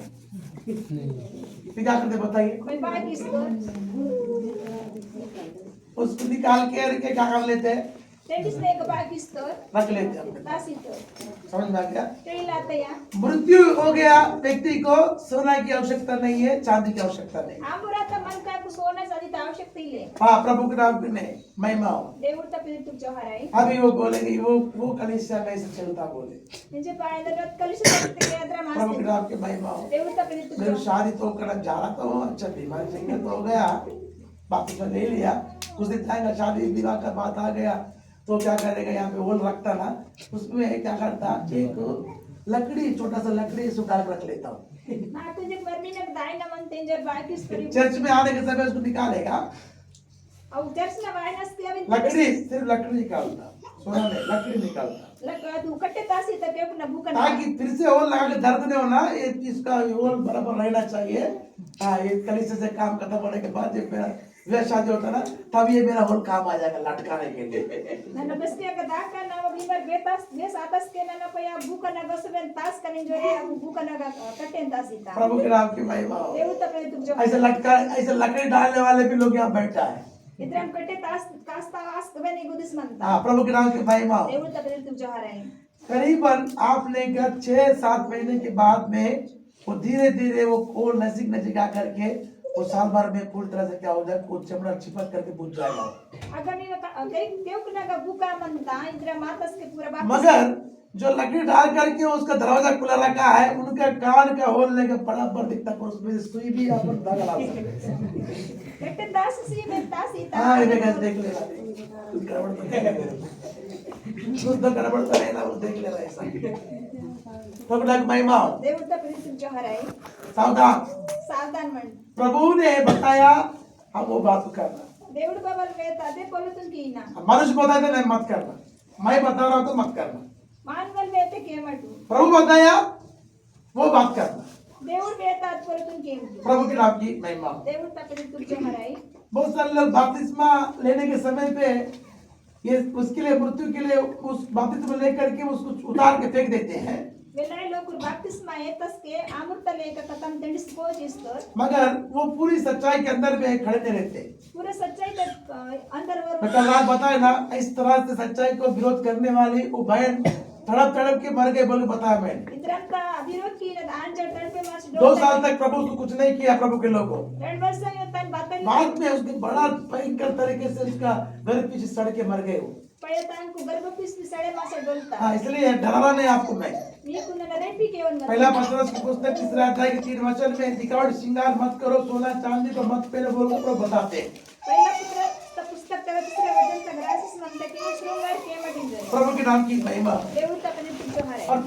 फिर क्या करते बताइए। मैं बात इसको उसको निकाल के क्या कर लेते हैं, तेंडी से एक बात इसको रख लेते हैं अपने। तासी तो समझ में आ गया। तेरी लाते या मृत्यु हो गया व्यक्ति को सोना की आवश्यकता नहीं है, चांदी की आवश्यकता नहीं। आमुरा तो मन का को सोना चांदी तो आवश्यकता ही ले हाँ प्रभु के नाम की नहीं महिमा हो। देवड़ तपने तुक जो हराई अभी वो बोलेंगे वो कलीसिया में से चलता बोले, निजे पाए दरत कलिश करते के अदरा प्रभु के मास्ते नाम की महिमा हो। देवड़ तपने तुक मेरी जो शादी तो करना जा रहा था, अच्छा बीमार चाहिए तो हो गया, वापस में ले लिया, कुछ दिन जाएगा शादी विवाह का बात आ गया तो क्या करेगा, यहाँ पे होल रखता ना, उसमें क्या करता, एक लकड़ी छोटा सा लकड़ी सुखा के रख लेता हूँ। ना तुझे मरनी न दाई न मन तेंजर बाकिस करी चर्च में आने के समय उसको निकालेगा, और चर्च न वायनस के अभी लकड़ी सिर्फ लकड़ी निकालता, सोना नहीं लकड़ी निकालता, लगा तू कट्टे तासी तक के न भूखा ना ताकि फिर से होल लगा के दर्द नहीं होना, ये इसका होल बराबर रहना चाहिए। हाँ ये कलीसिया से काम खत्म होने के बाद जब मेरा विवाह शादी होता ना, तब ये मेरा होल काम आ जाएगा लटकाने के लिए। ನನ್ನ ಬಸ್ತಿಯ ಕದಾಕ ನಾವು ಬಿಮರ್ ಬೇತಾಸ್ ಬೇಸ್ ಆತಸ್ के ನನ್ನ ಪಯ ಭೂಕನ ಗಸವೆನ್ ತಾಸ್ ಕನೆ ಜೋರಿ ಅವು ಭೂಕನ ಕಟ್ಟೆನ್ ತಾಸಿತಾ प्रभु के नाम की महिमा हो। ದೇವತ पे तुम जो ऐसे लकड़ी डालने वाले भी लोग यहाँ बैठा है। इतरम कट्टे तास कास्ता आस कबे गुदिस मनता हाँ प्रभु के नाम की महिमा हो। देवता पे तुम जो हराई करीबन आपने गत 6-7 महीने के बाद में वो धीरे धीरे वो खोल नजदीक आकर वो साल भर में पूरी तरह से क्या हो जाए, वो चमड़ा चिपक करके बुझ जाएगा। अगर नहीं कई केवकना का भूका मनता इतरा मातस के पूरा बात मगर जो लकड़ी डाल करके उसका दरवाजा खुला रखा है, उनका कान का होल लेके बराबर दिखता है, उसमें सुई भी अपन धागा डाल सकते हैं। कट्टे तास सी में तासीता हाँ ये देख ले रहा है, कुछ गड़बड़ तो है ना, वो देख ले रहा है ऐसा। प्रभु की महिमा हो। देवता पे तुम जो हराई सावधान, सावधान मन प्रभु ने बताया हम वो बात करना, దేవుడు బాబల్ వేత అదే పొలుతుంది ఈయన मनुष्य बताया तो नहीं मत करना, मैं बता रहा हूँ तो मत करना। మానవల్ వేత కేమటు प्रभु बताया वो बात करना। దేవుడు వేత అది పొలుతుంది కేమటు प्रभु के नाम की महिमा हो। దేవుడు తప్పని तुझे हराई बहुत सारे लोग बपतिस्मा लेने के समय पे ये उसके लिए मृत्यु के लिए उस बपतिस्मा लेकर के उसको उतार के फेंक देते हैं, వెళ్ళాయి లోకులు బాప్తిస్మా ఏతస్కే అమృత లేక కథం తెలిసిపోజిస్తారు मगर वो पूरी सच्चाई के अंदर में खड़े नहीं रहते। पूरे सच्चाई तक अंदर मैं कल रात बताया ना, इस तरह से सच्चाई को विरोध करने वाली वो बहन तड़प के मर गए बोले बताया मैंने। इतरंता विरोध की आंचर तड़पे मास 2 साल तक प्रभु उसको कुछ नहीं किया, प्रभु के लोगों। 2 वर्ष तन बातल बाद में उसके बड़ा भयंकर तरीके से उसका गर्भ पीछे सड़ के मर गए वो। पयतान को गर्भपिस सड़े मासे डोलता हाँ इसलिए डरा नहीं आपको मैं। नीकु न रेपी केवन पहला पत्रस की पुस्तक 3 अध्याय के 3 वचन में दिखावट श्रृंगार मत करो, सोना चांदी को मत पहने बोल के प्रभु बताते हैं। पहिला पुस्तक तेरा तीसरे वचन तक रासिस म्हणते की शृंगार केमटिंजर प्रभु के नाम की महिमा। देवता तपने तुझे हराई और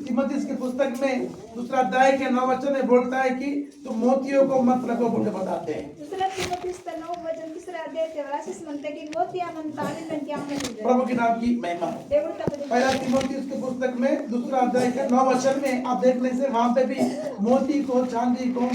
तिमोथी की पुस्तक में 2 अध्याय के 9 वचन में बोलता है कि तुम मोतियों को मत रखो बोल के बताते हैं। दूसरा तिमोथी 9 वचन तीसरा अध्याय ते रासिस म्हणते की मोतिया म्हणता आणि नंतर आम्ही प्रभु के नाम की महिमा हो। देवळ तपदे पहला तीमुथियुस के पुस्तक में दूसरा अध्याय के 9 वचन में आप देखने से वहां पे भी मोती को चांदी को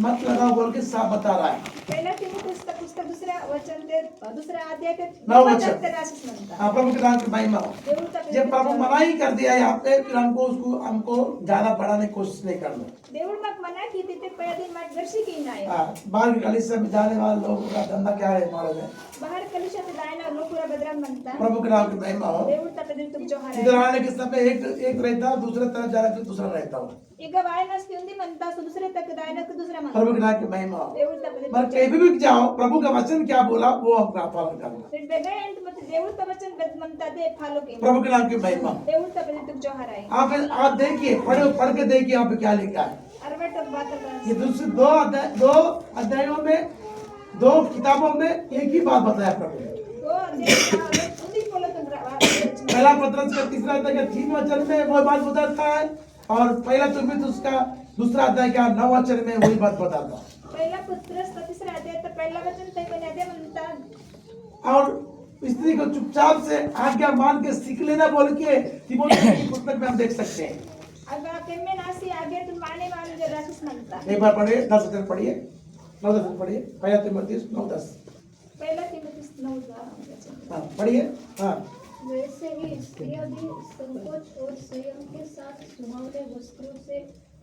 मत लगाओ बोल के साफ बता रहा है। पहिला तीमुथियुस पुस्तक दुसऱ्या वचन ते दुसऱ्या अध्याय ते नौ वचन। ते रासिस म्हणता हाँ, प्रभु के नाम की महिमा हो। देवळ तपदे जब प्रभु मना ही कर दिया यहाँ पे फिर हमको ज्यादा बढ़ाने की कोशिश नहीं करना। देवळ मग मना की तिथे पहिला दिन माट दर्शी की नाही हाँ, बाहर की कलीसिया में जाने वाले लोगों का धंधा क्या है मालूम है? बाहेर कलिशात जायला लोकुरा बदराम म्हणता प्रभु के नाम की महिमा हो। देवळ तपदे तुमच्या इधर हार आने के समय एक रहता है, दूसरे तरफ जाने के दूसरा रहता हो। ಈಗ ವಾಯನಸ್ತಿ ಉಂದಿ ಮಂತ दुसरे तक दायनक दूसरा मन प्रभु के नाम की महिमा हो। देवळ तपदे पर कहीं भी जाओ प्रभु का वचन क्या बोला वो अपना पालन करना। फिर बेगळे अंत मत देवळ तवचन बद म्हणता ते फॉलो की प्रभु के नाम की महिमा हो। देवळ तपदे तुमच्या हार आहे आप देखिए पढ़ के देखिए यहाँ पे क्या लिखा है। अरवट बात ये दूसरे दो अध्यायों में दो किताबों में एक ही बात बताया प्रभु ने। तो देवळ उंदी बोलत पहला पत्रस का तीसरा अध्याय का 3 वचन में वो बात बताता है और पहला तीमुथियुस का दूसरा अध्याय का 9 वचन में वही बात बताता है। पहिला पुत्रस तिसरा अध्याय तर पहिला वचन ते पण अध्याय म्हणतात और स्त्री को चुपचाप से आज्ञा मान के सीख लेना बोल के तीमुथियुस की पुस्तक में हम देख सकते हैं। अगा केम्मे नासी आगे तुम माने माने जे रासिस म्हणता एक बार पढ़िए 10 वचन पढ़िए 9 वचन पढ़िए पहला तीमुथियुस 9-10 पहिला तीमुथियुस 9:10 हाँ पढ़िए। हाँ वैसे ही स्त्रियां भी संकोच और संयम के साथ सुहावने वस्त्रों से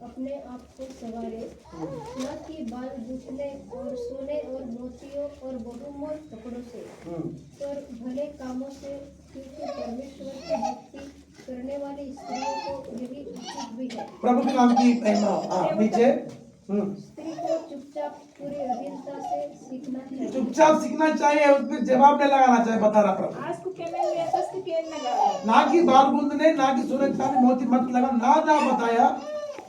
अपने आप को संवारे, न कि बाल जूटने और सोने और मोतियों और बहुमूल्य कपड़ों से, पर भले कामों से, क्योंकि परमेश्वर की भक्ति करने वाली स्त्रियों को यही उचित भी है। प्रभु के नाम की महिमा हो। हाँ नीचे स्त्री को चुपचाप पूरी अधीनता से सीखना चाहिए। चुपचाप सीखना चाहिए, उसमें जवाब नहीं लगाना चाहिए बता रहा प्रभु। आज को केम्मे येतस की केन नगा ना कि बाल गूंदने ना कि सोने चांदी मोती मत लगा ना बताया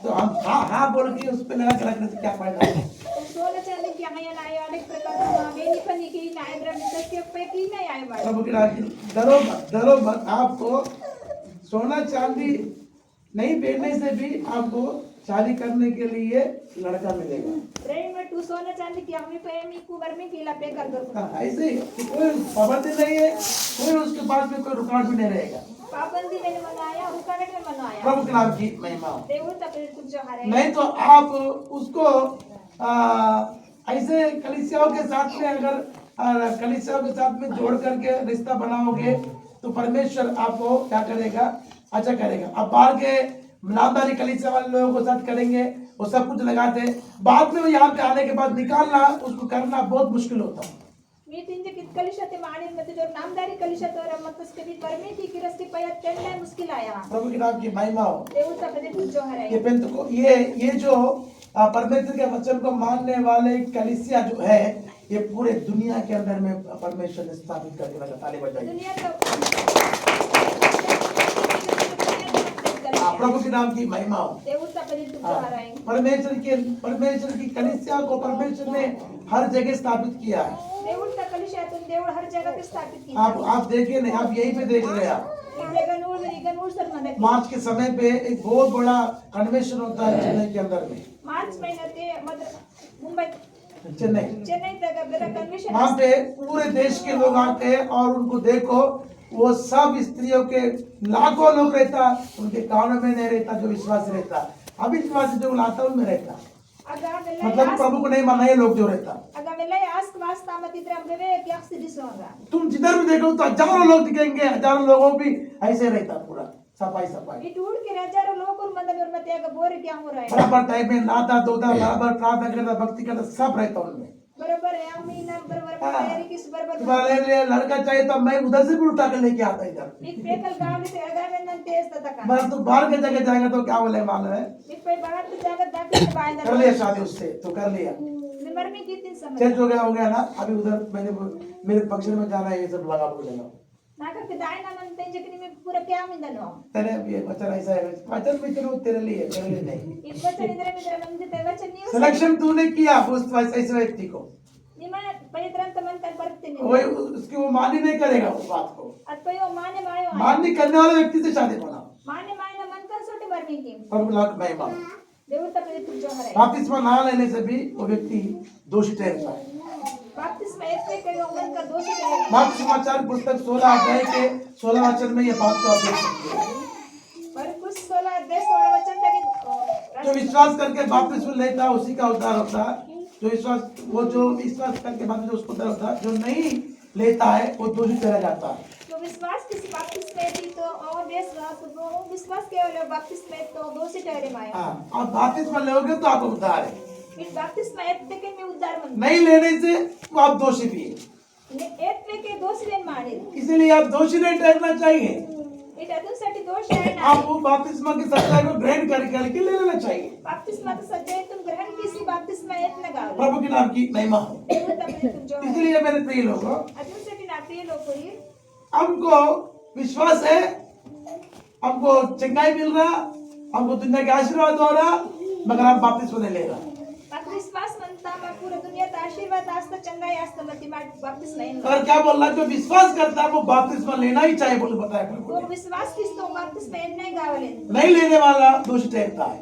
तो हम हाँ बोल के उस पे लगा के रखने से क्या फायदा है। सोने चांदी की हया नाही अनेक प्रकार वेनी पण की नाही द्रव्य सत्य पैकी नाही आहे बाळ प्रभु के नाम की डरो मत। आपको सोना चांदी नहीं पहनने से भी आपको शादी करने के लिए लड़का मिलेगा। प्रेम में तू सोना चांदी की हमी प्रेमी कुबर में पीला पे कर दो ऐसे ही कि कोई पाबंदी नहीं है, कोई उसके पास में कोई रुकावट भी नहीं रहेगा। पाबंदी मैंने मनाया रुकावट में मनाया प्रभु के नाम की महिमा हो। देवळ तपदे तुमच्या हार आहे नहीं तो आप उसको ऐसे कलीसियाओं के साथ में अगर कलीसियाओं के साथ में जोड़ करके रिश्ता बनाओगे तो परमेश्वर आपको क्या करेगा, अच्छा करेगा। आप बाहर के नामदारी कलीसिया वाले लोगों को साथ करेंगे, वो सब कुछ लगाते हैं, बाद में वो यहाँ पे आने के बाद निकालना उसको करना बहुत मुश्किल होता है। मी तिंजे कित कलिशाते माणिन मध्ये जो नामदारी कलिशात वर मतस कभी परमेती की रस्ती पयात त्यांना मुश्किल आया प्रभु के नाम की महिमा हो। देवळ तपदे तुमच्या हार आहे ये ये जो परमेश्वर के वचन को मानने वाले कलीसिया जो है ये पूरे दुनिया के अंदर में परमेश्वर ने स्थापित करके रखा। ताली बजाइए। दुनिया प्रभु के नाम की महिमा हो। देवळ तपदे तुमच्या हार आहे परमेश्वर की कलीसिया को परमेश्वर ने हर जगह स्थापित किया है। देवळ त्या कलिशातून देवळ हर जगह पे स्थापित की आप देखिए नहीं, आप यही पे देख रहे हैं। आप इगनूर सर मध्ये मार्च के समय पे एक बहुत बड़ा कन्वेंशन होता है चेन्नई के अंदर में। मार्च महिन्यात ते मुंबई चेन्नई तक बेरा कन्वेंशन वहाँ पे पूरे देश के लोग आते हैं और उनको देखो वो सब स्त्रियों के लाखों लोग रहता, उनके कानों में नहीं रहता जो विश्वास रहता, अविश्वासी जो लाता उनमें रहता। मतलब प्रभु को नहीं माना ये लोग जो रहता। तुम जिधर भी देखो तो हजारों लोग दिखेंगे, हजारों लोगों भी ऐसे रहता पूरा सफाई बराबर टाइम में नहाता धोता बराबर प्रार्थना करता भक्ति करता सब रहता उनमें। बरोबर है हम इन बरोबर तयारी किस बरोबर तुम्हारे लिए लड़का चाहिए तो मैं उधर से भी उठा कर लेके आता इधर। एक पेकल गांव से अगर मैं नंते तता का बस तू बाहर के जगह जाएगा तो क्या बोले मालूम है, एक पे बाहर तो जाकर दाखिल बांध कर लिया शादी उससे तो कर लिया, नंबर में कितने समय चेंज हो गया ना। अभी उधर मेरे फंक्शन में जाना है, ये सब लगा बोलेगा नाका के दायना मन तेजे कि में पूरा क्या में दनो तेरे ये वचन ऐसा है, वचन भी चलो तेरे लिए नहीं। इस वचन इधर मन ते वचन नहीं सिलेक्शन तूने किया उस ऐसे व्यक्ति को, निमा पवित्रंत मन कर परते नहीं वही उसकी वो मान्य नहीं करेगा उस बात को। अतपयो माने मायो मान्य करने वाले व्यक्ति से शादी होना। माने मायना मन कर सोटे मरमी की प्रभु लाख महिमा। దేవుడు తప్ప ఎత్తుకు జోహరే बपतिस्मा ना लेने से भी वो व्यक्ति दोषी ठहरता है। बाप्तिस्म एतने के उम्र का दोषी ठहरे मार्क समाचार पुस्तक 16 अध्याय के 16 वचन में ये बात को आप देख सकते हैं। मरकुस 16 अध्याय 16 वचन तक जो विश्वास करके बपतिस्मा लेता है उसी का उद्धार होता है। जो विश्वास करके बाद उसको उद्धार होता है, जो नहीं लेता है वो दोषी ठहरा जाता है। जो विश्वास किसी बाप्तिस्म लेती तो और वो विश्वास केवल बाप्तिस्म तो दोषी ठहरे माया हाँ, आप बपतिस्मा लोगे तो आप उद्धार है, इस बाप्तिस्म एतने के में उद्धार मन नहीं लेने से तो आप दोषी भी है। एतने के दोषी लेन मारे इसीलिए आप दोषी नहीं ठहरना चाहिए। इट अदुसाठी दोष आहे ना आप वो बपतिस्मा की सच्चाई को ग्रहण करके ले लेना चाहिए। बाप्तिस्मा तो सच्चाई तुम ग्रहण किसी बाप्तिस्म एतने गाव प्रभु के नाम की महिमा हो। देवता तपने तुम जो इसलिए मेरे प्रिय लोगों, अदुसाठी ना प्रिय लोकरी हमको विश्वास है, हमको चंगाई मिल रहा, हमको दुनिया के आशीर्वाद हो रहा, मगर हम बपतिस्मा नहीं ले रहा। विश्वास म्हणता मग पूर्ण दुनियात आशीर्वाद असतं चंगाई असतं मग ती बाप्तिस्म येईल और क्या बोल रहा है, जो विश्वास करता है वो बपतिस्मा लेना ही चाहिए बोले बताया प्रभु तो ने। विश्वास किसतो बाप्तिस्म येईल नाही गावले नहीं लेने वाला दोषी ठहरता है।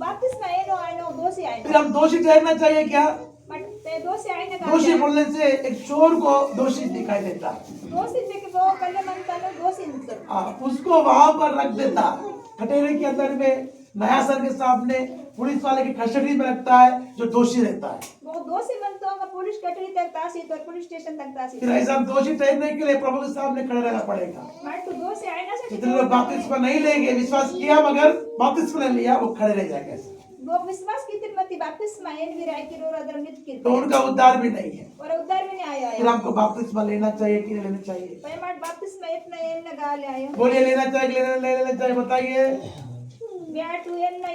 बाप्तिस्म येनो आयनो दोषी आहे फिर हम दोषी ठहरना चाहिए क्या? मग ते दोषी आहे ना दोषी बोलने से एक चोर को दोषी दिखाई देता है। दोषी ते की वो कल्ले म्हणताना दोषी नसतं उसको वहां पर रख देता, कटोरे के अंदर में न्यायासन के सामने पुलिस वाले की कस्टडी में रखता है जो दोषी रहता है। वो दोषी म्हणतो मग पोलीस कटरी तक तासी तर पोलीस स्टेशन तक तासी फिर ऐसा दोषी ठहरने के लिए प्रभु के सामने खड़े रहना पड़ेगा। मग तू दोषी आहे ना जितने लोग बपतिस्मा नहीं लेंगे, विश्वास किया मगर बपतिस्मा नहीं लिया, वो खड़े रह जाएंगे ऐसे। वो विश्वास किती मती बाप्तिस्म येईल विराय की रोर अदर मित की तो उनका उद्धार भी नहीं है। और उद्धार भी नहीं आया फिर हमको बपतिस्मा लेना चाहिए कि नहीं लेना चाहिए? पैमाट बाप्तिस्म येत नाही येईल ना गावले आयो बोलिए, लेना चाहिए कि नहीं लेना चाहिए बताइए। ब्याटू येईल ना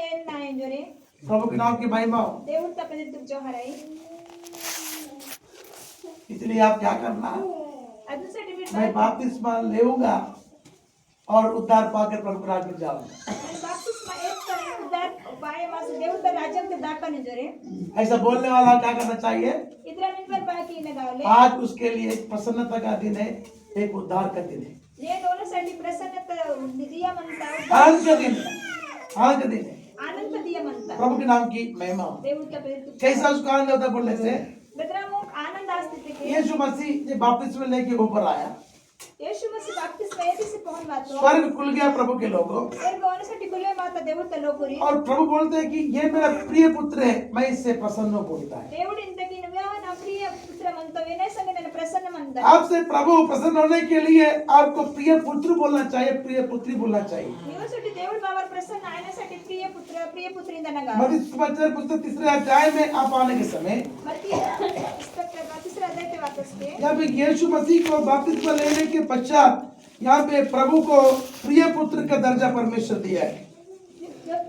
जोरे प्रभु के नाम की महिमा हो। देवता तपने तुम जो हराई इसलिए आप क्या करना, अदुसाठी मी मैं बपतिस्मा लेऊंगा और उद्धार पाकर प्रभु के राज्य में जाऊंगा। बाप्तिस्म येत करे उद्धार पाय मास देवता राज्य के दाखवणे जोरे ऐसा बोलने वाला क्या करना चाहिए? इतरा मिनवर बाकी न गावले आज उसके लिए एक प्रसन्नता का दिन है, एक उद्धार का दिन है, ने दोनोंसाठी प्रसन्नता दिया म्हणता आनंद का दिन है, आनंद का दिन है। आनंद दिया म्हणता प्रभु के नाम की महिमा हो। देवता तपने तुम कैसा उसका आनंद होता है बोलने से? मित्रांनो आनंद असते ते यीशु मसीह जब बपतिस्मा लेके ऊपर आया, येशू मसीह बाप्तिस्म येतीसे पोहन वाचो स्वर्ग खुल गया प्रभु के लोगों, स्वर्ग होण्यासाठी खुले माता देवता लोकरी और प्रभु बोलते हैं कि ये मेरा प्रिय पुत्र है, मैं इससे प्रसन्न हूं बोलता है। దేవుడు ఇంతకి నువ్వే నా ప్రియ పుత్ర మనతో వినయ సంగ నేను ప్రసన్న మంద आपसे प्रभु प्रसन्न होने के लिए आपको प्रिय पुत्र बोलना चाहिए, प्रिय पुत्री बोलना चाहिए। నీవసటి దేవుడు బావర్ ప్రసన్న ఆయనసటి ప్రియ पुत्र प्रिय पुत्री ఇందనగా मत्ती सुसमाचार पुस्तक 3 अध्याय में आप आने के समय मत्ती पुस्तक का 3 अध्याय पे वाचते यहाँ पे यीशु मसीह को बपतिस्मा लेने के पश्चात यहाँ पे प्रभु को प्रिय पुत्र का दर्जा परमेश्वर दिया है।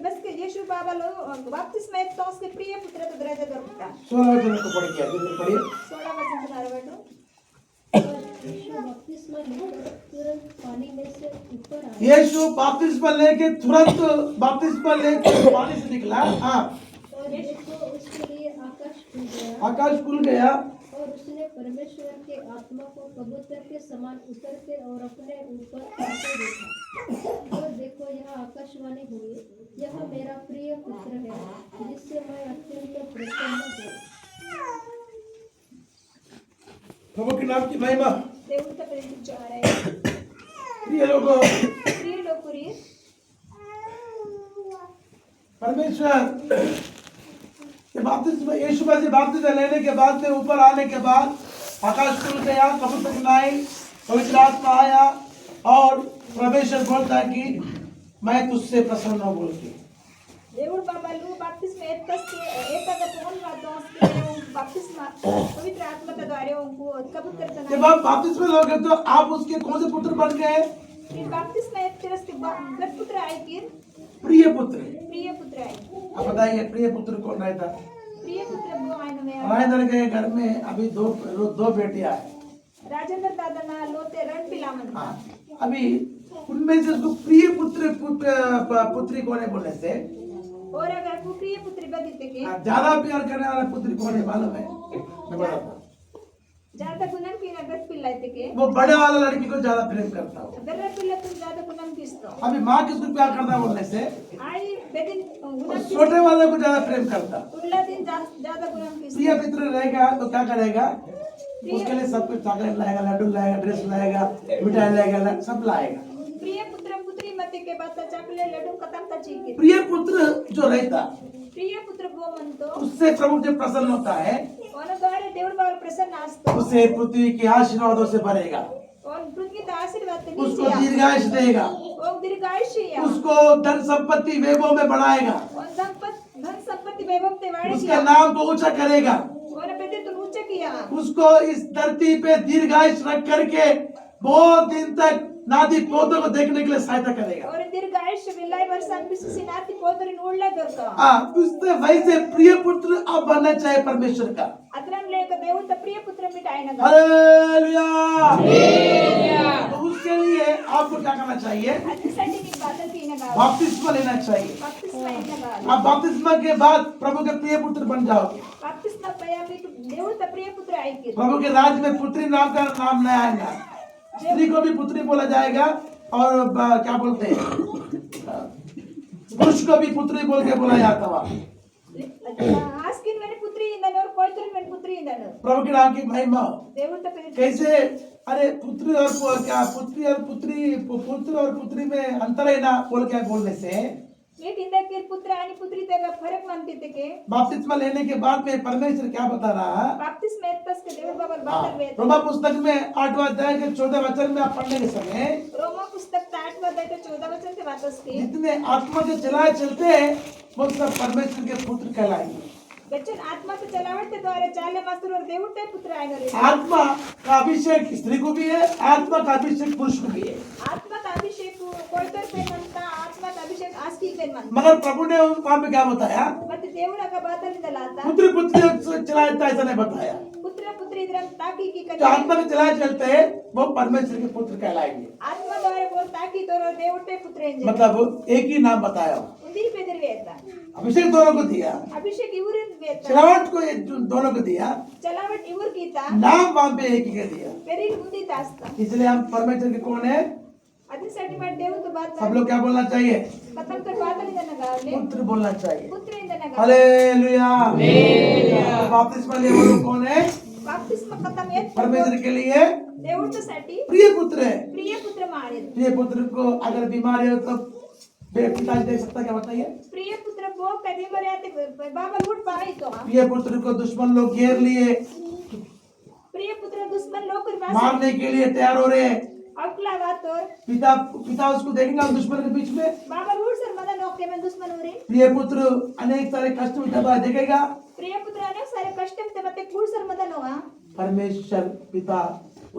बस के यीशु बाबा लो बाप्तिस्म एक तो उसके प्रिय पुत्र तो दर्जा दొరుకుతా 16 वचन को पढ़ गया, जल्दी पढ़िए। 16 वचन मारवाटो यीशु बपतिस्मा लेकर तुरंत पानी में से ऊपर आया यीशु बपतिस्मा लेके तुरंत बपतिस्मा लेके पानी से निकला। हाँ, और देखो उसके लिए आकाश खुल गया आकाश खुल गया और उसने परमेश्वर के आत्मा को कबूतर के समान उतरते और अपने ऊपर आते देखा। और देखो यह आकाशवाणी हुई, यह मेरा प्रिय पुत्र है जिससे मैं अत्यंत प्रसन्न हूँ। प्रभु के नाम की महिमा। देवता प्रिय तुझ्या हराय प्रिय लोगों, प्रिय लोकरी परमेश्वर ये बपतिस्मा यीशु मसीह बपतिस्मा लेने के बाद में ऊपर आने के बाद आकाश खुल गया, कबूतर नाई पवित्र आत्मा आया और परमेश्वर बोलता है कि मैं तुझसे प्रसन्न हूं बोल के। దేవుడు బాబాలు బాప్తిస్మ ఏతక పోన్ వాదోస్కే బాప్తిస్మ पवित्र आत्मा के द्वारा उनको कबूतर जब तना आप बपतिस्मा लोगे तो आप उसके कौन से पुत्र बन गए? फिर बाप्तिस्म एक तरह से गट पुत्र आए कि प्रिय पुत्र। प्रिय पुत्र आए आप बताइए प्रिय पुत्र कौन रहता? प्रिय पुत्र वो आए में राजेंद्र के घर में अभी दो बेटियां हैं। राजेंद्र दादा ना लोते रण पिलामन हाँ, अभी उनमें से उसको प्रिय पुत्री कौन है बोलने से और अगर वो प्रिय पुत्री बदिते के ज्यादा प्यार करने वाला पुत्री कौन है मालूम है? मैं बताता हूँ। జాత గుణం కి నగత్ పిల్లైతే वो बड़े वाला लड़की को ज्यादा प्रेम करता हो। బెర్ర పిల్లకు జాత గుణం కిస్తాం अभी माँ किसको प्यार करता है बोलने से आई बेदिन वो गुणम छोटे वाले को ज्यादा प्रेम करता। उल्ला दिन जात गुणम किస్తాం प्रिय मित्र रहेगा तो क्या करेगा, उसके लिए सब कुछ चॉकलेट लाएगा, लड्डू लाएगा, ड्रेस लाएगा, मिठाई लाएगा, सब लाएगा। प्रिय पुत्र पुत्री मते के बात चॉकलेट लड्डू खत्म था चीज प्रिय पुत्र जो रहता प्रिय पुत्र वो म्हणतो उससे प्रभु जो प्रसन्न होता है वनद्वारे దేవుడు బాగా ప్రసన్న असतो उसे पृथ्वी के आशीर्वादों से भरेगा, और पृथ्वी का आशीर्वाद उसको दीर्घायुष देगा, वो दीर्घायुष्य उसको धन संपत्ति वैभव में बढ़ाएगा, और धन संपत्ति वैभव ते वाढी उसके नाम को ऊंचा करेगा, और पेते तो ऊंचा किया उसको इस धरती पे दीर्घायुष रख करके बहुत दिन तक नादी पौधों को देखने के लिए सहायता करेगा। और दीर्घायुष्य विलाई वर्षान बिसी नाती पोतरी नोडला दొరక उससे वैसे प्रिय पुत्र आप बनना चाहिए परमेश्वर का। अतरम लेक దేవుడు త प्रिय पुत्र मिटायना हालेलुया। तो उसके लिए आपको क्या करना चाहिए, अतिसाठी नी बादल कीना गा बपतिस्मा लेना चाहिए। बपतिस्मा लेना गा आप बपतिस्मा के बाद प्रभु के प्रिय पुत्र बन जाओगे। बपतिस्मा पया मी దేవుడు త प्रिय पुत्र आएगी प्रभु के राज्य में पुत्री नाम का नाम नहीं आएगा, स्त्री को भी पुत्री बोला जाएगा और क्या बोलते हैं पुरुष को भी पुत्री बोल के बोला जाता हुआ। आस्किन मैंने पुत्री इंदन और कोयतरी मैंने पुत्री इंदन प्रभु के नाम की महिमा हो। దేవుడు త प्रिय कैसे, अरे पुत्री और क्या पुत्री और पुत्र और पुत्री में अंतर है ना बोल के बोलने से एक इंदन के पुत्र आणि पुत्री तेगा फरक मानते थे के बपतिस्मा लेने के बाद में परमेश्वर क्या बता रहा है, बपतिस्मा एतस के దేవుడు बाबा बादल वेद रोमा पुस्तक में 8वां अध्याय के 14 वचन में आप पढ़ने के समय रोमा पुस्तक 8वां अध्याय के 14 वचन से वापस के जितने आत्मा के चलाए चलते हैं वो सब परमेश्वर के पुत्र कहलाएंगे। बच्चन आत्मा के चलावट के द्वारा चाले मास्टर और దేవుడు ते पुत्र आएगा रे आत्मा का अभिषेक स्त्री को भी है, आत्मा का अभिषेक पुरुष को भी है, आत्मा का अभिषेक कोयतर पे मनता आत्मा का अभिषेक आस्की पे मनता मगर प्रभु ने वहां पे क्या बताया, मत దేవుడు का बादल दलाता पुत्र पुत्री चलाए ऐसा नहीं बताया। पुत्र पुत्री इधर ताकी की जो कन्या आत्मा के चलाए चलते हैं वो परमेश्वर के पुत्र कहलाएंगे। आत्मा द्वारा बोल ताकी तो దేవుడు ते पुत्र एंजे मतलब एक ही नाम बताया, उंदी पे दरवेता अभिषेक दोनों को दिया, अभिषेक इवर वेता चलावट को दोनों को दिया, चलावट इवर कीता नाम वहां पे एक ही का दिया। पेरी उंदी तास्ता इसलिए हम परमेश्वर के कौन है, अदिसाठी मार దేవుడు तो बात सब लोग क्या बोलना चाहिए, खत्म कर बादल इंदन गावले पुत्र बोलना चाहिए। पुत्र इंदन गावले हालेलुया। बपतिस्मा लिए वो लोग कौन है, बपतिस्मा खत्म येत परमेश्वर के लिए దేవుడిसाठी प्रिय पुत्र है। प्रिय पुत्र मारे प्रिय पुत्र को अगर बीमारी हो तो पिताजी देख सकता, क्या बताइए, प्रिय पुत्र वो कधी बरे आते बाबा लूट पाई तो प्रिय पुत्र को दुश्मन लोग घेर लिए, प्रिय पुत्र दुश्मन लोग कर पास मारने के लिए तैयार हो रहे हैं। अकला वातोर पिता उसको देखेंगे दुश्मन के बीच में। बाबा लूट सर मदन ओके में दुश्मन हो रहे प्रिय पुत्र अनेक सारे कष्ट में दबा देखेगा, प्रिय पुत्र अनेक सारे कष्ट में मते कूड़ सर मदन हुआ परमेश्वर पिता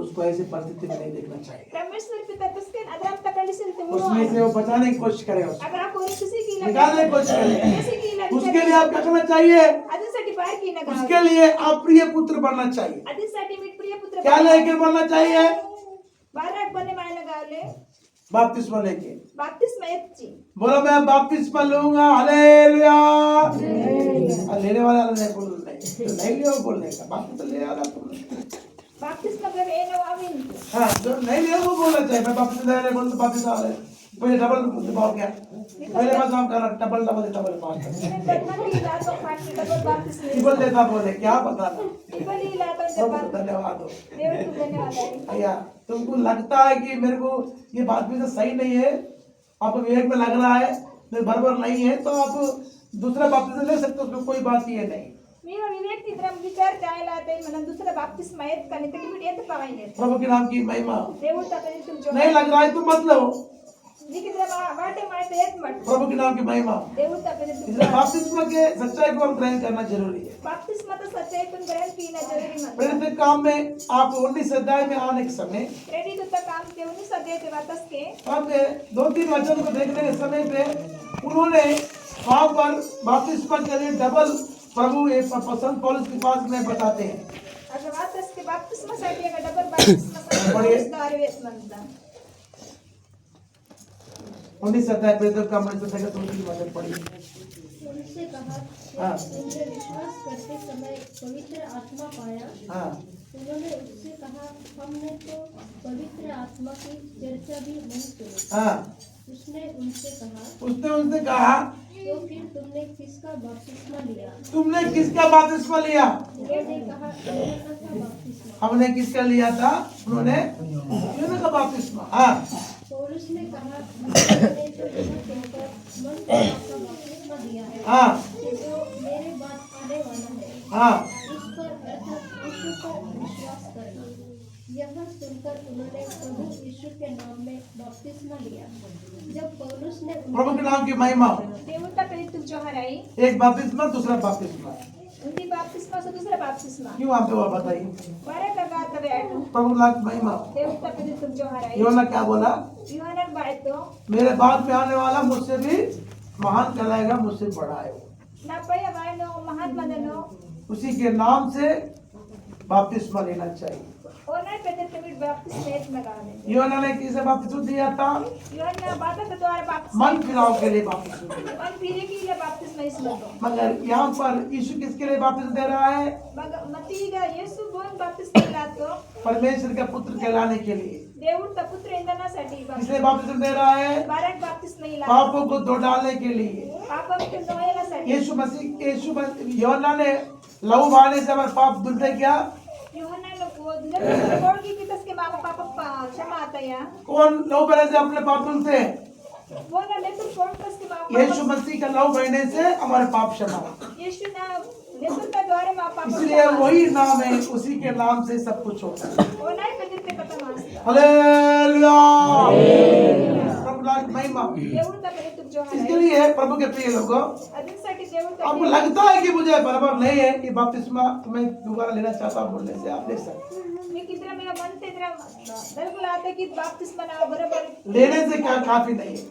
उसको ऐसी परिस्थिति में नहीं देखना चाहिए। परमेश्वर पिता पुस्के अदराम तकड़ी से वो उसमें से वो बचाने की कोशिश करेगा, अगर आप कोई किसी की निकालने की कोशिश करेगा। किसी की उसके लिए आप क्या करना चाहिए, अदिसाठी बाहेर की नका उसके लिए आप प्रिय पुत्र बनना चाहिए। अदिसाठी मी प्रिय पुत्र क्या लेकर बनना चाहिए, बाराक बने मायना गावले बपतिस्मा लेके बपतिस्मा येतची बोलो मैं बपतिस्मा लूंगा। हालेलुया। लेने वाला नहीं बोल नहीं लिया वो बोलने का, बपतिस्मा लेने वाला बपतिस्मा कर एनो आविन हाँ जो नहीं लिया वो बोलना चाहिए। मैं बपतिस्मा लेने बोल तो बपतिस्मा ले पहले डबल दबाव क्या, पहले बात काम कर रहा डबल पास डबल देता बोले क्या पता धन्यवाद हो भैया। तुमको लगता है कि मेरे को ये बात भी तो सही नहीं है, आपको विवेक में लग रहा है बराबर नहीं है तो आप दूसरा बपतिस्मा ले सकते हो, उसमें कोई बात ये नहीं। మీరు వివేక్ నిద్రం విచార కాయలాతే మనం दूसरा बपतिस्मा येत కానీ तकलीफ येत पावायने प्रभु के नाम की महिमा। దేవుడు తపని तुम जो नहीं लग रहा है तो मत लो, निकिद्र वाटे माटे येत मत प्रभु के नाम की महिमा। దేవుడు తపని इसलिए बपतिस्मा के सच्चाई को हम ग्रहण करना जरूरी है। बपतिस्मा तो सच्चाई तुम ग्रहण कीना जरूरी मत प्रेरित काम में आप 19 अध्याय में आने के समय रेडी तो काम के 19 अध्याय के वापस के हम 2-3 वचन को देखने के समय पे उन्होंने वहां पर बपतिस्मा के लिए डबल प्रभु एक पसंद पौलुस के पास में बताते हैं। अगर वापस के बपतिस्मा साठी एक डबल बपतिस्मा पौलुस द्वारे वेत म्हणता 19 अध्याय प्रेरित काम में से 2-3 वचन पढ़िए। उनसे कहा हाँ। तुमने विश्वास करते समय पवित्र आत्मा पाया हाँ उन्होंने उससे कहा, हमने तो पवित्र आत्मा की चर्चा भी नहीं सुनी। हाँ, उसने उनसे कहा, उसने उनसे कहा, तो फिर तुमने किसका बपतिस्मा लिया? तुमने किसका बपतिस्मा लिया? उन्होंने कहा, यूहन्ना का बपतिस्मा। हमने किसका लिया था? उन्होंने यूहन्ना का बपतिस्मा। हाँ, पौलुस ने कहा, मैंने जो यह कहकर मन को आपका बपतिस्मा दिया है, हाँ, कि जो मेरे बाद आने वाला है, हाँ, उस पर अर्थात यीशु पर विश्वास करना। यह सुनकर उन्होंने प्रभु यीशु के नाम में बपतिस्मा लिया। जब पौलुस ने प्रभु के नाम की महिमा हो। దేవుడితో ప్రేరితులు జోహారాయి एक बपतिस्मा, दूसरा बपतिस्मा। उनकी बाप्तिस्मा से दूसरा बाप्तिस्मा क्यों आप वो बताइए? बारे का गात वेटू प्रभु के नाम की महिमा हो। దేవుడితో ప్రేరితులు జోహారాయి यूहन्ना क्या बोला? యోహాను బాయతో मेरे बाद में आने वाला मुझसे भी महान कहलाएगा, मुझसे बड़ा है वो। నా పై ఆయన మహాత్మదను उसी के नाम से बपतिस्मा लेना चाहिए। ఓనర్ పెద్దకి వీడి బాప్తిస్మా ఏత్మగానే यूहन्ना ने किसे बपतिस्मा दिया था? యోహాను బాత ద్వారా బాప్తిస్మా मन फिराव के लिए बपतिस्मा दिया। మన పీరికి ఇలా బాప్తిస్మా ఇస్తున్నాడు मगर यहाँ पर यीशु किसके लिए बपतिस्मा दे रहा है? మగ మతీగా యేసు బోన్ బాప్తిస్మా ఇలాతో परमेश्वर का पुत्र कहलाने के लिए। దేవుడు పుత్ర ఇందనसाठी इसलिए बपतिस्मा दे रहा है బారక్ బాప్తిస్మా ఇలా पापों को धो डालने के लिए। పాపంకి నోయలसाठी यूहन्ना ने लहू बहाने से हमारे पाप धुलते क्या? యోహాను దిలకి కోడికి కితస్కి మామ పాప క్షమా ఆతయా कौन लहू बहाने से अपने पाप धुलते हैं? बोल लेतुर कोण कसके माम यीशु मसीह का लहू बहने से हमारे पाप क्षमा। यीशु ना लेतुर का द्वारे मा पाप इसलिए वही नाम है, उसी के नाम से सब कुछ होता है। ओ नाही कदिते कथा मास्ता हालेलुया। प्रभु का महिमा। దేవుడు ता परे तुम जो इसके है लिए प्रभु के प्रिय लोगों, अदिनसाठी దేవుడు ता आपको लगता है कि मुझे बराबर नहीं है कि बपतिस्मा मैं दोबारा लेना चाहता हूँ, बोलने से आप ले सकते हैं। మీకు ఇద్దర మీద మనతే ఇద్దర దల్గుల ఆతే కి బాప్తిస్మా నా बराबर लेने से क्या काफी नहीं है,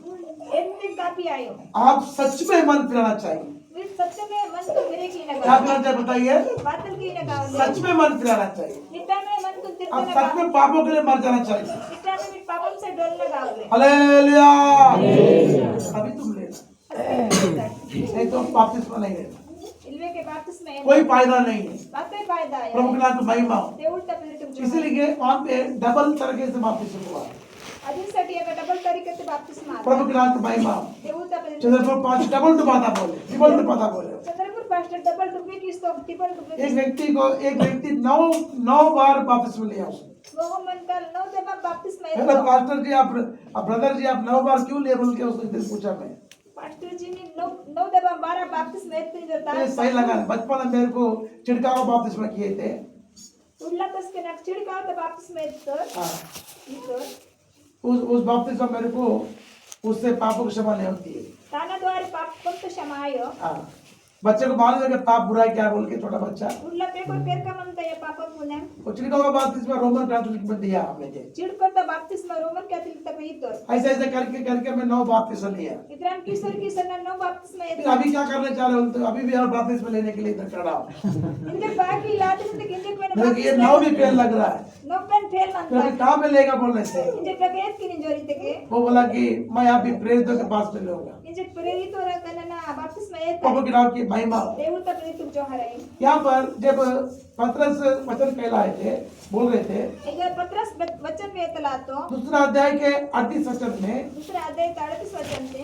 एंते काफी आयो आप सच में मन फिराना चाहिए। మీరు सत्य में मन को मेरे की ना क्या फिराना चाहिए बताइए? बातल की ना गावले सच में मन फिराना चाहिए। नित्ता में मन को आप तिरते सच में पापों के लिए मर जाना चाहिए। नित्ता में पापम से डोल ना गावले हालेलुया। अभी तुम लेना, नहीं तो बपतिस्मा नहीं लेना, इल्वे के बाप्तिस्मा कोई फायदा नहीं है। बाते फायदा है प्रभु के नाम की महिमा हो। దేవుడు ता परे तुम जो इसीलिए वहाँ पे डबल तरीके से बपतिस्मा हुआ। अदिनसाठी एक डबल तरीके से बाप्तिस्मा प्रभु के नाम की महिमा हो। దేవుడు ता परे चंद्रपुर पांच डबल डुबाता बोले, डबल डुबाता बोले। चंद्रपुर पास्टर डबल डुबे की तो ट्रिपल डुबे एक व्यक्ति नौ बार बपतिस्मा लिया उसने। वो मन का नौ देवा बाप्तिस्मा कहता पास्टर जी आप ब्रदर जी आप 9 बार क्यों लिए बोल के उसने दिल पूछा मैं। पास्टर जी ने नौ देवा 12 बाप्तिस्मा इतनी देता ये सही लगा। बचपन में मेरे को छिड़काव बपतिस्मा किए थे। उल्ला तस के नक छिड़काव तो बाप्तिस्मा इतर हाँ, इतर उस बपतिस्मा मेरे को उससे पापों की क्षमा नहीं होती है। ताना द्वारे पाप पंत क्षमायो हाँ, बच्चे को मालूम है कि पाप बुरा है क्या बोल के, छोटा बच्चा उल्ला पेपर पेर का मनता है पाप पुण्य वो छिड़काव बपतिस्मा रोमन कैथोलिक में दिया हमने जे। छिड़कता बाप्तिस्मा रोमन कैथोलिक तक इतर ऐसे ऐसे करके करके मैं 9 बपतिस्मा लिया। इतराम किशोर ना नौ बाप्तिस्मा फिर इतर अभी क्या करने चाह रहे हो? तो अभी भी और बपतिस्मा लेने के लिए इधर खड़ा हूँ। इनके बाकी लाते तो किंजे को मेरे को ये 9 भी फेल लग रहा है। नौ पेन फेल फिर मनता अभी कहाँ में लेगा बोलने से? इंजे प्रगेत की निजोरी तके वो बोला कि मैं अभी प्रेरितों के पास में लूंगा। इंजे प्रेरित हो रहा ना बाप्तिस्मा इतर प्रभु के नाम की महिमा हो। దేవుడు ता परे तुम जो है यहाँ पर जब पतरस वचन कहलाए थे, बोल रहे थे, ಈಗ ಪತ್ರಸ್ ವಚನ ವೇತಲಾतो दूसरा अध्याय के 38 वचन में दूसरा अध्याय 38 वचन से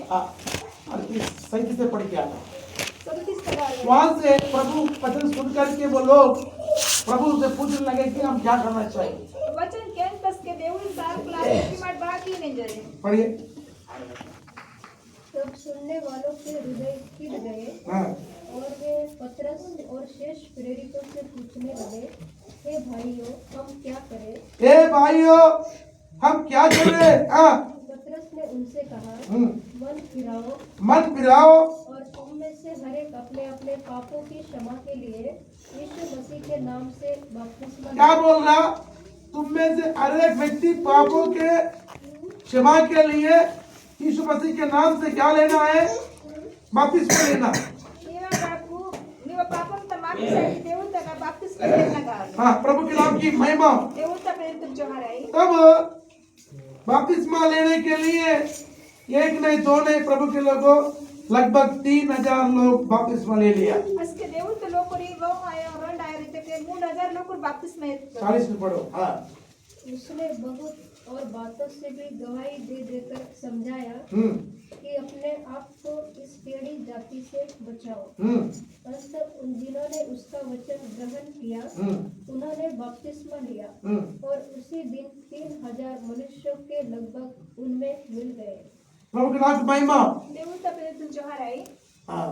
37 से पढ़ के आना। 37 का वहां से प्रभु वचन सुन करके वो लोग प्रभु से पूछने लगे कि हम क्या करना चाहिए। वचन केन तस के దేవుడు సార్ క్లాస్ की माट बाकी नहीं जरे पढ़िए। तब सुनने वालों के हृदय खिड़ गए हाँ, और वे पतरस और शेष प्रेरितों से पूछने लगे, हे भाइयों, हम क्या करें? ए भाइयों हम क्या करें? हाँ, पतरस ने उनसे कहा, मन फिराओ मन फिराओ और तुम में से हर एक अपने अपने पापों की क्षमा के लिए यीशु मसीह के नाम से बपतिस्मा क्या लें। बोल रहा? तुम में से हर एक व्यक्ति पापों के क्षमा के लिए यीशु मसीह के नाम से क्या लेना है? बपतिस्मा लेना। ನೀವ ಬಾಪು ನೀವ ಪಾಪಂ ತ ಮಾಫಿಸಾಗಿ దేవుడు ತ ಬಾಪ್ತಿಸ್ಮ लेना हाँ, प्रभु के नाम की महिमा हो। దేవుడు త परे तुम जो है तब बपतिस्मा लेने के लिए एक नहीं दो नहीं प्रभु के लोगों लगभग 3000 लोग बपतिस्मा ले लिया। ಅಸ್ಕೆ దేవుడు ತ ಲೋಕರಿ ಗೋ ಆಯ ರಂಡ ಆಯ ರೀತಿ में 3000 लोग बपतिस्मा एत्तर 40 में पढ़ो। हाँ। उसने बहुत और बातों से भी गवाही दे देकर समझाया कि अपने आप को इस टेढ़ी जाति से बचाओ। अंत उन जिन्होंने उसका वचन ग्रहण किया उन्होंने बपतिस्मा लिया और उसी दिन 3000 मनुष्यों के लगभग उनमें मिल गए। प्रभु के नाम की महिमा। देवूत अपने तुमच्या हराई हाँ।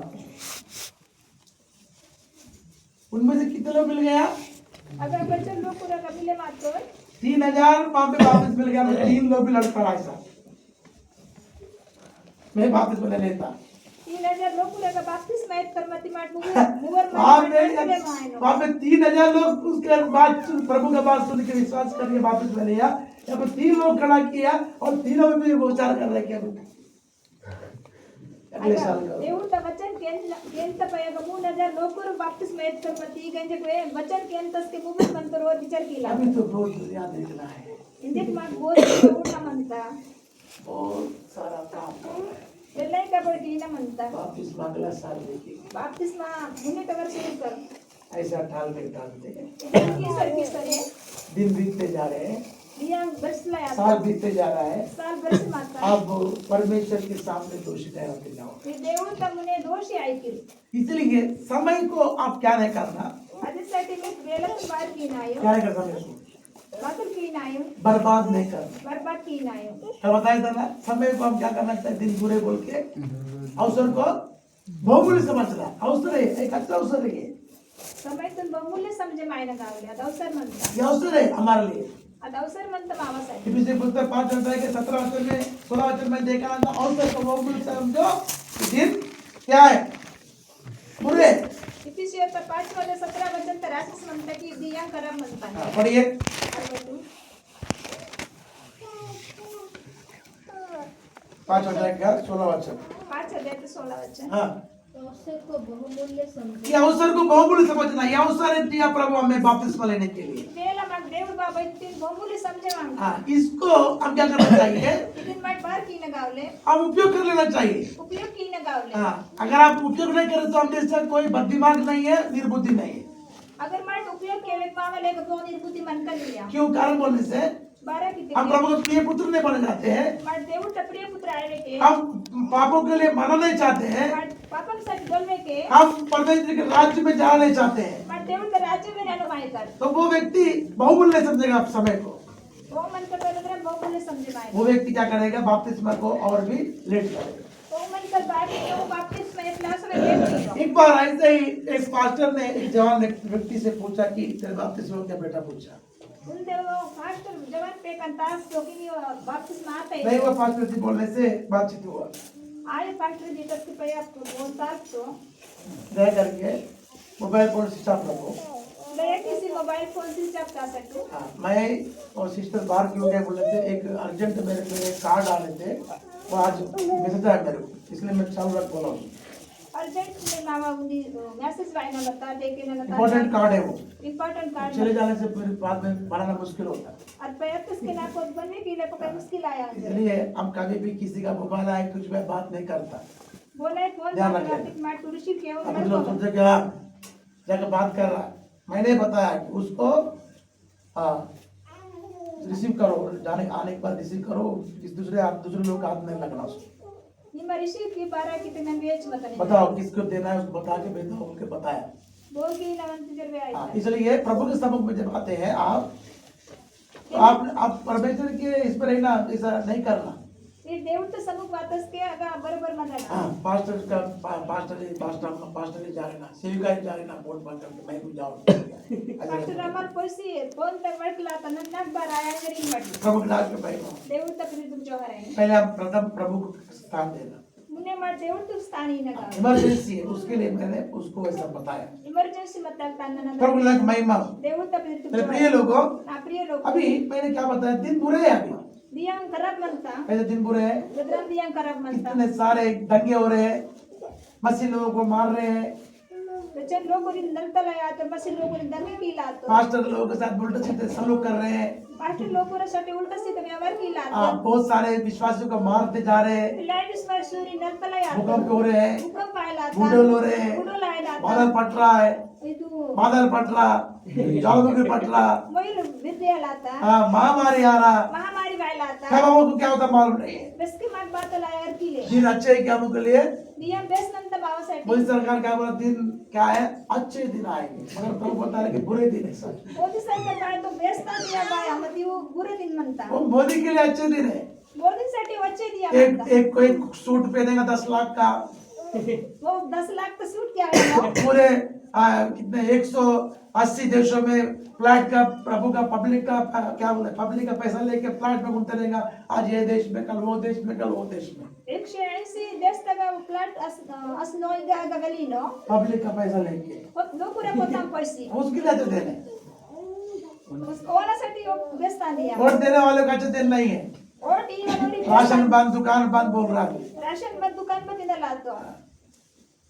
उनमें से कितने लोग मिल गया? अगर वचन लोग पूरा कबीले मात्र 3000 वहां पे वापस मिल गया। मैं 3 लोग भी लड़ पड़ा ऐसा। मैं वापस मिलने लेता। 3000 लोग पूरा का बपतिस्मा एत्तर मती माट मुवर वहां पे 3000 लोग उसके बाद प्रभु का बात सुन के विश्वास करके वापस मिल गया। यहाँ पर 3 लोग खड़ा किया और तीनों में भी वो विचार कर रहे क्या अगले साल का देवूत वचन केंत पयग 3000 लोग बपतिस्मा एत्तर मती गंजे को वचन केंतस के मूवमेंट मंतर और विचार केला अभी तो बहुत दुनिया देखना है। इंजेक माट बहुत उठा म्हणता बहुत सारा काम वेल्लाई का बड़ी ना म्हणता वापस अगला साल देखिए बपतिस्मा मुने कवर शुरू कर ऐसा ठाल में डालते हैं। की सर है दिन बीतते जा रहे हैं। दियांग बरसला या साल बीतते जा रहा है। साल बरस माता अब परमेश्वर के सामने दोषी ठहराते जाओ। ये देवूत मुने दोषी ऐकिल इसलिए समय को आप क्या नहीं करना, अधिसाठी मी वेळेला बाहेर की नाही क्या नहीं करना मेरे को मात्र की नाही बर्बाद नहीं करना। बर्बाद की नाही क्या बताया था ना, समय को हम क्या करना चाहिए, दिन बुरे बोल के अवसर को बहुमूल्य समझना। अवसर है, एक अच्छा अवसर है ये समय तुम बहुमूल्य समझे मायना गावले आता अवसर म्हणता ये अवसर है हमारे लिए। आता अवसर म्हणता मावासाठी इफिसी पुस्तक 5 अध्याय के 17 वचन में 16 वचन में देखा ना, अवसर को बहुमूल्य समझो। दिन क्या है, बुरे। इफिसियोचा 5 मध्ये 17 वचन तर असंच म्हणतं की दियांग करा म्हणता पढ़िए 5 अध्याय का 16 वचन। 5 अध्याय ते 16 वचन हाँ, अवसर को बहुमूल्य समझो। ये अवसर को बहुमूल्य समझना। ये अवसर है दिया प्रभु हमें बपतिस्मा लेने के लिए। वेळेला मग देव बाबा तीन बहुमूल्य समझे मांग हाँ, इसको हम क्या करना चाहिए, इदिन माट बार की न गावले हम उपयोग कर लेना चाहिए। उपयोग की न गावले हाँ, अगर आप उपयोग नहीं करें तो हम जैसा कोई बद्दिमाग नहीं है, निर्बुद्धि नहीं है। अगर माट उपयोग केले मावले को दोन निर्बुद्धि मन कर लिया क्यों? कारण बोलने से 12 की हम प्रभु के प्रिय पुत्र नहीं बन जाते हैं। माट देव प्रिय पुत्र आए के हम पापों के लिए मरना नहीं चाहते हैं। माट पापन साठी बोलवे के हम परमेश्वर के राज्य में जाना नहीं चाहते हैं। माट देव तर राज्य में रहनो माय कर तो वो व्यक्ति बहुमूल्य समझेगा आप समय को। वो मन कर बरोबर बहुमूल्य समझे माय वो व्यक्ति क्या करेगा, बपतिस्मा को और भी लेट करेगा। वो मन कर बात को वापस में क्लास में लेट एक बार ऐसे ही एक पास्टर ने एक जवान व्यक्ति से पूछा कि तेरे बपतिस्मा क्या बेटा पूछा। उन देव फास्ट जवान पे कंतास तो कि वापस में आता नहीं, है वो पास्टर जी बोलने से बातचीत हुआ। आए फास्ट जी तक के पे आपको बोलता तो दया करके मोबाइल फोन स्विच ऑफ रखो। मैं किसी मोबाइल फोन से स्विच ऑफ कर सकूं हाँ, मैं और सिस्टर बाहर क्यों गए बोले थे, एक अर्जेंट मेरे कार्ड आने थे, वो आज मैसेज आया मेरे को, इसलिए मैं चालू रख बोला हूँ। अर्जेंट में मामा उन्हें मैसेज वाइना लता देके ना लता इम्पोर्टेंट कार्ड है वो, इंपॉर्टेंट कार्ड चले जाने से फिर बाद में बनाना मुश्किल होता है। और पैर किसके ना को बनने के लिए पकड़ मुश्किल आया मुझे इसलिए हम कभी भी किसी का मोबाइल आए कुछ भी बात नहीं करता। बोले फोन ध्यान पर रखें। ट्रैफिक मार टूरिस्ट के और अभी लोग सोचे क्या जाकर बात कर रहा है, मैंने बताया कि उसको रिसीव करो, जाने आने के बाद रिसीव करो, किस दूसरे लोग का हाथ नहीं लगना उसको। निम्न ऋषि की 12 की तंगन वेच मतने बताओ किसको देना है उसको बता के भेजा, उनके बताया। बोल के नवंत जर वे हाँ, आया इसलिए प्रभु के सम्मुख में जब आते हैं आप, तो आप परमेश्वर के इस पर रहना, ऐसा नहीं करना। ये देवता समुख वातस के अगर बरोबर मत हाँ, पास्टर जा रहे ना, सेविका जा रहे ना, बोल बंद करके मैं भी पास्टर जाऊँ। अमर पैसे फोन तर म्हटला तर नक बार आया जरी म्हटलं प्रभु के नाम में मैं हूँ। देवता फिर तुमच्या हर आहे पहले आप प्रथम प्रभु को स्थान देना। मुने मर देवता स्थान ही न गाव इमरजेंसी है, उसके लिए मैंने उसको ऐसा बताया। इमर्जन्सी मत ताना ना प्रभु के महिमा। देवता फिर मेरे तुमच्या प्रिय लोगों, प्रिय लोक अभी मैंने क्या बताया, दिन बुरे हैं। अभी दियांग खराब म्हणता ऐसे दिन बुरे हैं, रुद्राम दियांग खराब म्हणता इतने सारे दंगे हो रहे हैं, मसीह लोगों को मार रहे हैं, बच्चे लोगों ने नलतला या तो मसीह लोगों ने दंगे की लातो पास्टर लोगों के साथ उल्टे सीधे सलूक कर रहे हैं। पास्टर लोगों ने सटे उल्टा सीधा व्यवहार की लातो बहुत सारे विश्वासियों को मारते जा रहे हैं। लाइट स्मार सूरी नलतला या भूकंप हो रहे हैं, भूकंप आए लाता बूढ़े हो रहे हैं, बुडो लाए लाता बादल फट रहा है, itu बादल फट रहा, ज्वालामुखी फट रहा, moil विद्या लाता महामारी आ रहा। महामारी वाला लाता कब हमको क्या होता मालूम नहीं है। बेसके माग बात लायर की ले दिन अच्छे है क्या हमको लिए? दिया बेस नंत बावसाठी मोदी सरकार क्या बोला, दिन क्या है, अच्छे दिन आएंगे, मगर प्रभु बता रहे कि बुरे दिन है सर। मोदी सरकार काय तो बेस ना दिया बाय हमती वो बुरे दिन म्हणता वो मोदी के लिए अच्छे दिन है। मोदी साठी वच्चे दिया एक म्हणता एक एक सूट पहनेगा 10 लाख का, वो 10 लाख का सूट क्या है पूरे कितने 180 देशों में फ्लैट का प्रभु का पब्लिक का क्या बोले, पब्लिक का पैसा लेके फ्लैट में घूमते रहेगा। आज ये देश में, कल वो देश में, कल वो देश में 180 देश तगा फ्लॅट अस नोय गा गवलीनो पब्लिक का पैसा लेके, लोकुरे पोताम पैसे उसके लिए तो देने। कोणासाठी बेस ना दिया वोट देने वाले का अच्छे दिन नहीं है। और टी वाली राशन बंद, दुकान बंद बोल रहा है, राशन मत दुकान पर दिना लातो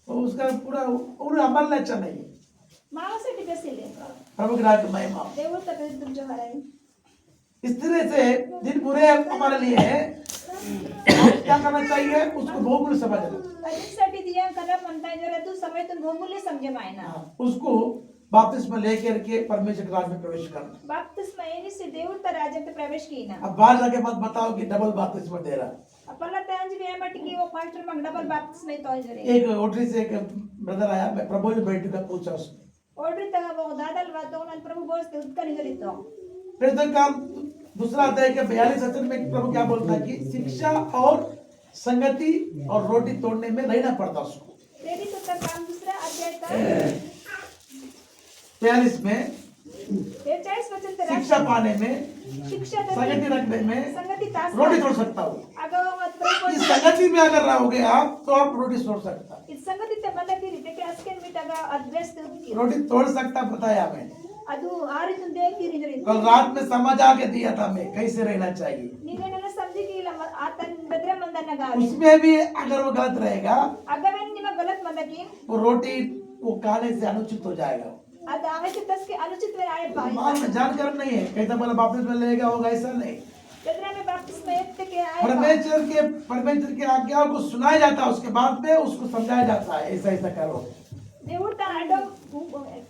तो उसका पूरा अमल अच्छा नहीं है। मावासाठी बेसिले प्रभु की राज की महिमा। देवळ तक तुमच्या हराई इस तरह से दिन बुरे हमारे लिए है, क्या करना चाहिए, उसको भोगुल समझना, कधीसाठी दिया करा म्हणता जरा तू समयतून भोगुले समजे मायना उसको बपतिस्मा लेकर के परमेश्वर के राज्य में प्रवेश करना। बाप्तिस्मा येणे से देवता राज्यात प्रवेश कीना अब बाहर जाके मत बताओ कि डबल बपतिस्मा दे रहा। आपल्याला त्यांची वेळामध्ये की वो पास्टर मग डबल बाप्तिस्मा येतो जरे एक ओटरी से एक ब्रदर आया, मैं प्रभु जी बैठ कर पूछा उसने, ऑर्डर तगा वो दादाल वातो नंतर प्रभु बोलते उत्तर गरितो फिर तो काम दूसरा आता है कि 42 वचन में प्रभु क्या बोलता है कि शिक्षा और संगति और रोटी तोड़ने में रहना पड़ता उसको। तेरी तो काम दूसरा अध्याय का 42 में 43 वचन ते शिक्षा पाने में, शिक्षा संगति रखने में संगति तास रोटी तोड़ सकता हूँ। अगं मत प्रभु इस संगति में अगर रहोगे आप तो आप रोटी तोड़ सकता। इस संगति ते मला की रीते के अस्केन मिटागा अड्रेस ते रोटी तोड़ सकता बताया मैंने। ಅದು ಆ ರೀತಿ ದೇವತಿ ರೀತಿ कल रात में समझ आके दिया था मैं कैसे रहना चाहिए। ನೀನೆ ನನ್ನ ಸಮಜಿಗೆ ಇಲ್ಲ ಆತನ ಬೆದ್ರೆ ಮಂದನಗ उसमें भी अगर वो गलत रहेगा, अगर ನಿಮ್ಮ गलत मंदकी वो रोटी वो खाने से अनुचित हो जाएगा। ಅದು ಆಮೇಲೆ ತಸ್ಕೆ अनुचित में आए पाए मान में जानकर नहीं है, कहता बोला वापस में लेगा होगा, ऐसा नहीं। बेदरा में बपतिस्मा लेते के आए परमेश्वर के आज्ञाओं को सुनाया जाता है, उसके बाद में उसको समझाया जाता है ऐसा ऐसा करो। देवता आडो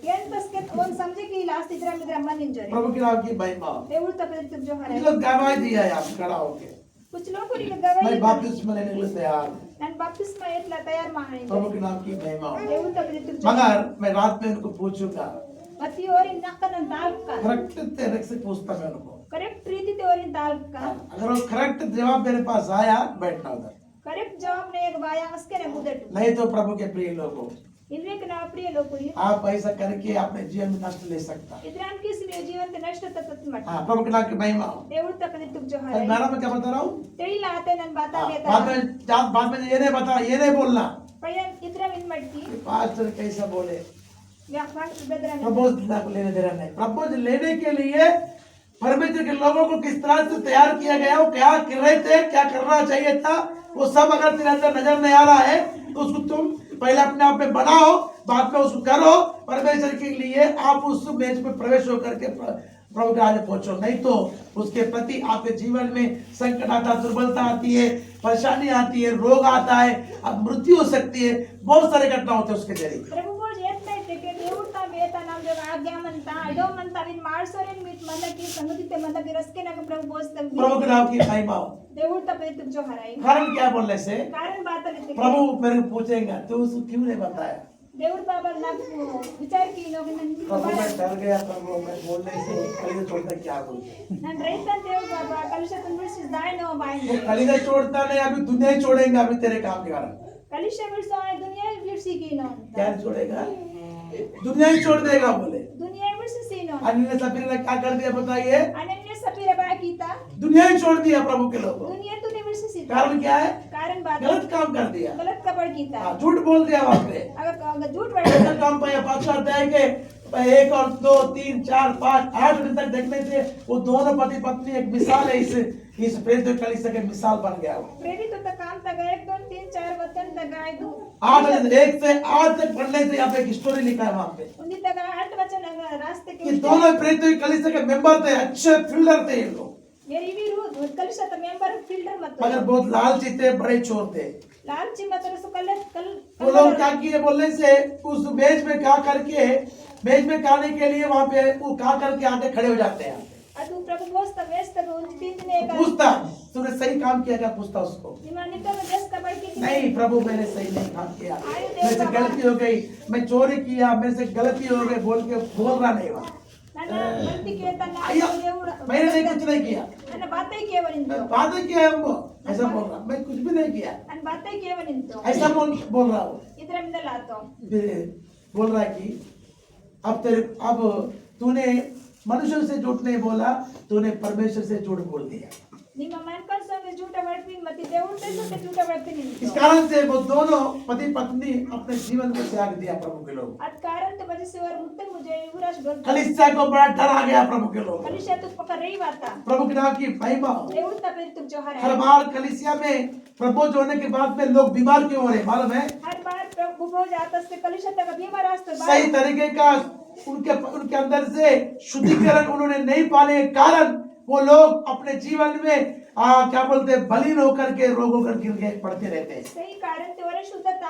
केन तस्के ओन समझे की लास्ट इधर में इधर मन इंजरी प्रभु की नाम की महिमा। देवता पे तुम जो हरे कुछ लोग गवाही दिया है, आप खड़ा होके, कुछ लोग को गवाही मैं बपतिस्मा लेने के लिए तैयार हूं। ನಾನು बपतिस्मा एतला तैयार माने प्रभु की नाम की महिमा। देवता पे तुम जो मगर मैं रात में उनको पूछूंगा, मती ओरी नक्कन दालका करेक्ट तरीके से पूछता मैं उनको। करेक्ट रीति ते ओरी दालका अगर वो करेक्ट जवाब मेरे पास आया, बैठना उधर, करेक्ट जवाब ने एक बाया अस्के ने मुदट नहीं तो प्रभु के प्रिय लोगों, इनके ना प्रिय लोग आप ऐसा करके अपने जीवन में नष्ट ले सकता। इतरान किस लिए जीवन ते नष्ट तत्त मट हाँ, प्रभु के नाम की महिमा। देवता पे तुम जो और हरे मैडम मैं क्या बता रहा हूँ, तेरी लाते नन बाता हाँ, लेता बाद में ये नहीं बता, ये नहीं बोलना पयन इतरा मिन मटकी कि पास्टर कैसा बोले। व्यापार बेदरा में प्रपोज को लेने देना नहीं। प्रपोज लेने के लिए परमेश्वर के लोगों को किस तरह से तैयार किया गया, वो क्या कर रहे थे, क्या करना चाहिए था, वो सब अगर तेरे अंदर नजर नहीं आ रहा है तो उसको तुम पहले अपने आप में बनाओ, बाद में उसको करो। परमेश्वर के लिए आप उस मेज में प्रवेश होकर के प्रभु के आगे पहुंचो, नहीं तो उसके प्रति आपके जीवन में संकट आता, दुर्बलता आती है, परेशानी आती है, रोग आता है, अब मृत्यु हो सकती है, बहुत सारे घटना होते हैं उसके जरिए। प्रभु बोल येत नाही ते के देवता बेता नाम जो आज्ञा म्हणता अडो म्हणता विन माळसोरेन मीट म्हणता की संगती ते म्हणता की रस्के ना प्रभु बोलते प्रभु के नाम की महिमा हो। देवता पे तुम जो हराई कारण क्या बोलने से, कारण बात लेते प्रभु मेरे को पूछेंगे तो उसको क्यों नहीं बताया। देवड़ बाबा ना विचार की लोग प्रभु मैं डर गया, प्रभु मैं बोलने से कलीजा छोड़ता क्या बोलते। नन रैतन देवड़ बाबा कलिशतन बिरसिस दाय नो बाय वो कलीजा छोड़ता नहीं, अभी दुनिया ही छोड़ेंगे अभी तेरे काम के कारण। कलिश बिरसोने दुनिया बिरसी की नो क्या छोड़ेगा, दुनिया ही छोड़ देगा बोले। दुनिया बिरसी नो अन्य सफीर ने क्या कर दिया बताइए, अनन्य सफीर बा कीता दुनिया ही छोड़ दिया प्रभु के लोगों। दुनिया तूने बिरसी कारण क्या है, कारण बात गलत काम कर दिया, गलत कपड़ कीता हाँ, झूठ बोल दिया वहां पे। अगर झूठ ऐसा काम पाया पांचवा अध्याय के 1 और 2 3 4 5 8 दिन तक देखने से वो दोनों पति पत्नी एक मिसाल है, इस प्रेरित कलीसिया के मिसाल बन गया वो। प्रेरित होता काम तक 1 2 3 4 वचन तक 2 1 से 8 तक पढ़ने से यहाँ पे एक स्टोरी लिखा है वहां पे उन्हीं तक 8 वचन रास्ते कि के दोनों प्रेरितों की कलीसिया के मेंबर थे, अच्छे फील्डर थे ये लोग, मेरी भी रू कलिशा तो मेंबर फील्डर मत मगर बहुत लालची थे, बड़े चोर थे। लालची मत रसो कल वो लोग क्या किए बोलने से उस मेज में खा करके, मेज में खाने के लिए वहां पे वो खा करके आके खड़े हो जाते हैं। अदु प्रभु दोस्त व्यस्त उन 3 दिन एक पूछता तूने सही काम किया क्या, पूछता उसको, निमानित में व्यस्त का बढ़ के नहीं प्रभु मैंने सही नहीं काम किया, मेरे से गलती हो गई, मैं चोरी किया, मेरे से गलती हो गई बोल के बोल रहा नहीं वहाँ। ನನ್ನ ಗಂತಿ ಕೇಳ್ತಾನ अय्या, ದೇವರ मैंने नहीं कुछ नहीं किया, ನನ್ನ ಬಾತೈ ಕೇವನಿಂತು बातें किया है वो, ऐसा बोल रहा, मैं कुछ भी नहीं किया, ನನ್ನ ಬಾತೈ ಕೇವನಿಂತು ऐसा बोल रहा हूँ। ಇದರ ಮಿಂದಲಾತೋ फिर बोल रहा है कि अब तूने मनुष्यों से झूठ नहीं बोला, तूने परमेश्वर से झूठ बोल दिया। ನಿಮ್ಮ ಮನಕಲ್ ಸಂಗ झूठ ಬಡ್ತೀನಿ ಮತ್ತೆ ದೇವರ से झूठ बड़ತೀನಿ इस कारण से वो दोनों पति पत्नी अपने जीवन को त्याग दिया प्रभु के लोग। ಅದ ಕಾರಣ वजह से और मुत्ते मुझे युवराज बोल कलीसिया को बड़ा डर आ गया प्रभु के लोग। कलिशा तो पकड़ रही बाता प्रभु के नाम की महिमा हो। देवुर तपेर तुम जोहर हर है बार कलीसिया में प्रपोज होने के बाद में लोग बीमार क्यों हो रहे मालूम है? हर बार प्रभु भोज आता से कलिशा तक बीमार रास्ते सही तरीके का उनके अंदर से शुद्धिकरण उन्होंने नहीं पाने के कारण वो लोग अपने जीवन में क्या बोलते हैं बलीन होकर के रोग होकर गिर के पड़ते रहते हैं। सही कारण ते वरे शुद्धता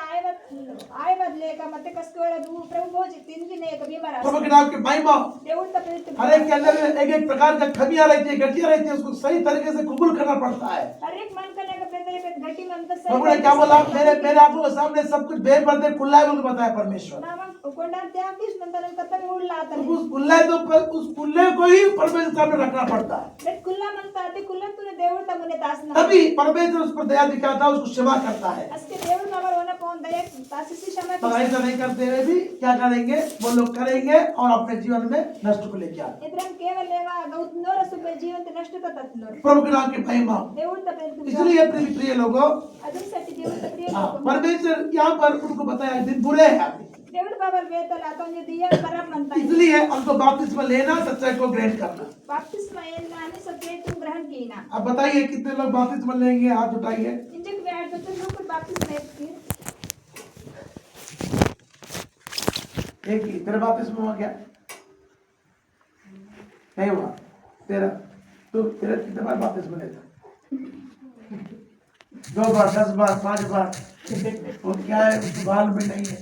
आय बदलेगा मते कसके वाला दू प्रभु भोज 3 दिन एक बीमार प्रभु के नाम की महिमा हो। देवुर तपेर तुम हर एक के अंदर में एक प्रकार का खमियां रहती है, गठिया रहती है, उसको सही तरीके से कबूल करना पड़ता है। हर एक मन करने का प्रयत्न एक घटी मन का प्रभु ने क्या बोला, मेरे आंखों के सामने सब कुछ बेपर्दे खुला है बोल के बताया परमेश्वर। नामक कोंडा त्यागीस नंतर कत्तर उडला आता तो उस खुला है तो उस खुले को ही परमेश्वर के सामने रखना पड़ता है, ते कुल्ला म्हणता ते कुल्ला तूने देवुर ता मने दास ना तभी परमेश्वर उस पर दया दिखाता है, उसको सेवा करता है। असके देवुर नवर होना पौन दया तासिसी समय तो ऐसा नहीं करते हुए भी क्या करेंगे वो लोग करेंगे और अपने जीवन में नष्ट को लेके आते। इद्रम केवल लेवा गौत नोर सुबे जीवन ते नष्ट तत नोर प्रभु के नाम की महिमा हो। देवुर ता प्रेम तुम इसलिए प्रिय लोगों, अदुम सटी देवुर ता प्रिय परमेश्वर यहाँ पर उनको बताया दिन बुरे हैं अभी, देवुर बाबर वेतल आता ने दिया खराब मनता इसलिए हमको बपतिस्मा लेना, सच्चाई को ग्रहण करना। बपतिस्मा येना आणि सत्य तुम ग्रहण कीना अब बताइए कितने लोग बपतिस्मा लेंगे, हाथ उठाइए। इंजक व्याड तो तुम लोग बपतिस्मा की एक ही तेरा बपतिस्मा हो गया? नहीं हुआ तेरा? तो तेरा कितने बार बपतिस्मा लेता? 2 बार, 10 बार, 5 बार, वो क्या है बाल में नहीं है।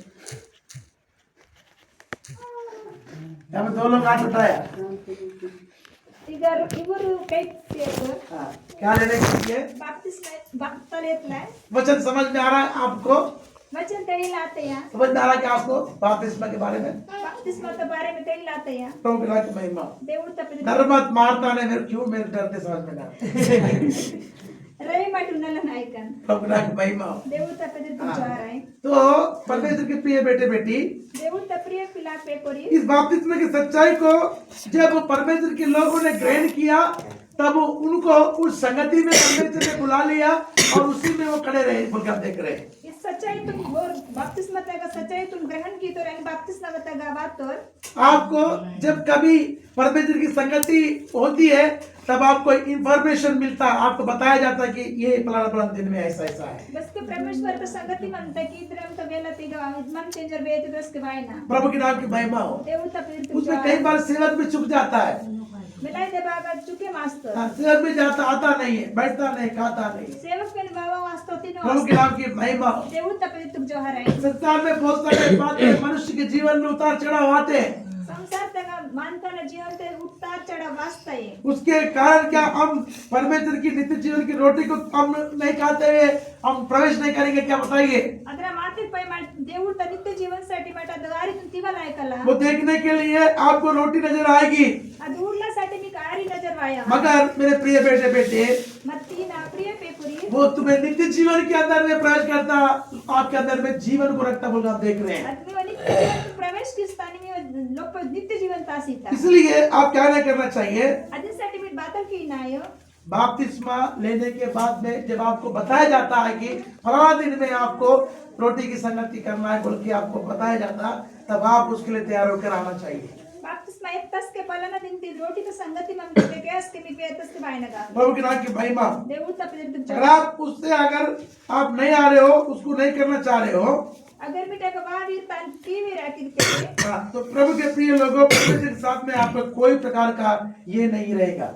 यहाँ पे 2 लोग हाथ उठाया। इधर इवरू कई सेवर हाँ, क्या लेने के लिए? बपतिस्मा बक्ता लेतला वचन समझ में आ रहा है आपको? वचन तेरी लाते हैं समझ में आ रहा है कि आपको बपतिस्मा के बारे में? बपतिस्मा के बारे में तेरी लाते हैं प्रभु के नाम की महिमा। देवुर ता प्रेम डर मत, मारता नहीं मेरे, क्यों मेरे डरते समझ में ना आया। रवि माटुनला नायकन प्रभु के नाम की महिमा हो। देवुर ता प्रेम तुम जा रहे हैं तो परमेश्वर के प्रिय बेटे बेटी, देवुर ता प्रिय पिला पे कोरी इस बपतिस्मा की सच्चाई को जब परमेश्वर के लोगों ने ग्रहण किया तब उनको उस संगति में परमेश्वर ने बुला लिया और उसी में वो खड़े रहे बोल के आप देख रहे हैं। इस सच्चाई तुम और बपतिस्मा का सच्चाई तुम ग्रहण की तो रंग बपतिस्मा का बात तो आपको जब कभी परमेश्वर की संगति होती है तब आपको इंफॉर्मेशन मिलता है, आपको बताया जाता है कि ये फलाना फलाना दिन में ऐसा ऐसा है। बस के परमेश्वर का संगति मानता की इधर हम तो वेला तीगा मन चेंजर बेत बस के भाई ना प्रभु के नाम की महिमा हो। देवुर ता प्रेम तुम उसमें कई बार सेवक भी चुक जाता है, मिलाई दे बाबा चुके मास्टर सेवक भी जाता आता नहीं है, बैठता नहीं, खाता नहीं। सेवक के बाबा वास्तव तीनों प्रभु के नाम की महिमा हो। देवुर ता प्रेम तुम जो हराए संसार में बहुत सारे बातें मनुष्य के जीवन में उतार चढ़ाव आते हैं, संसार तक मानता न जीवन ते उतार चढ़ाव वास्ता है उसके कारण क्या हम परमेश्वर की नित्य जीवन की रोटी को हम नहीं खाते हुए हम प्रवेश नहीं करेंगे क्या बताइए? अदरा माते पै देवुर ता नित्य जीवन साठी माटा दगारी तुम तिवा लायकला वो देखने के लिए आपको रोटी नजर आएगी, अदूरला साठी मी कारी नजर वाया मगर मेरे प्रिय बेटे बेटे मत्ती ना प्रिय पेपुरी वो तुम्हें नित्य जीवन के अंदर में प्रवेश करता, आपके अंदर में जीवन को रखता बोल आप देख रहे हैं। अदमी नित्य जीवन प्रवेश की स्थानी में लोक नित्य जीवन तासीता इसलिए आप क्या नहीं करना चाहिए, अदिन साठी मी बातल की नायो बपतिस्मा लेने के बाद में जब आपको बताया जाता है कि फलाना दिन में आपको रोटी की संगति करना है बोल के आपको बताया जाता, तब आप उसके लिए तैयार होकर आना चाहिए। बाप्तिस्मा येताच के पहिल्यांदा दिनती रोटी तर संगती मग ते काय असते मी येताच के बायना का प्रभु के नाम की महिमा। देऊळ तपले तुमच्या अगर आप उससे अगर आप नहीं आ रहे हो, उसको नहीं करना चाह रहे हो, अगर मी त्याका बावीर तान टीवी राखील के हाँ, तो प्रभु के प्रिय लोगों, परमेश्वर के साथ में आपका कोई प्रकार का ये नहीं रहेगा।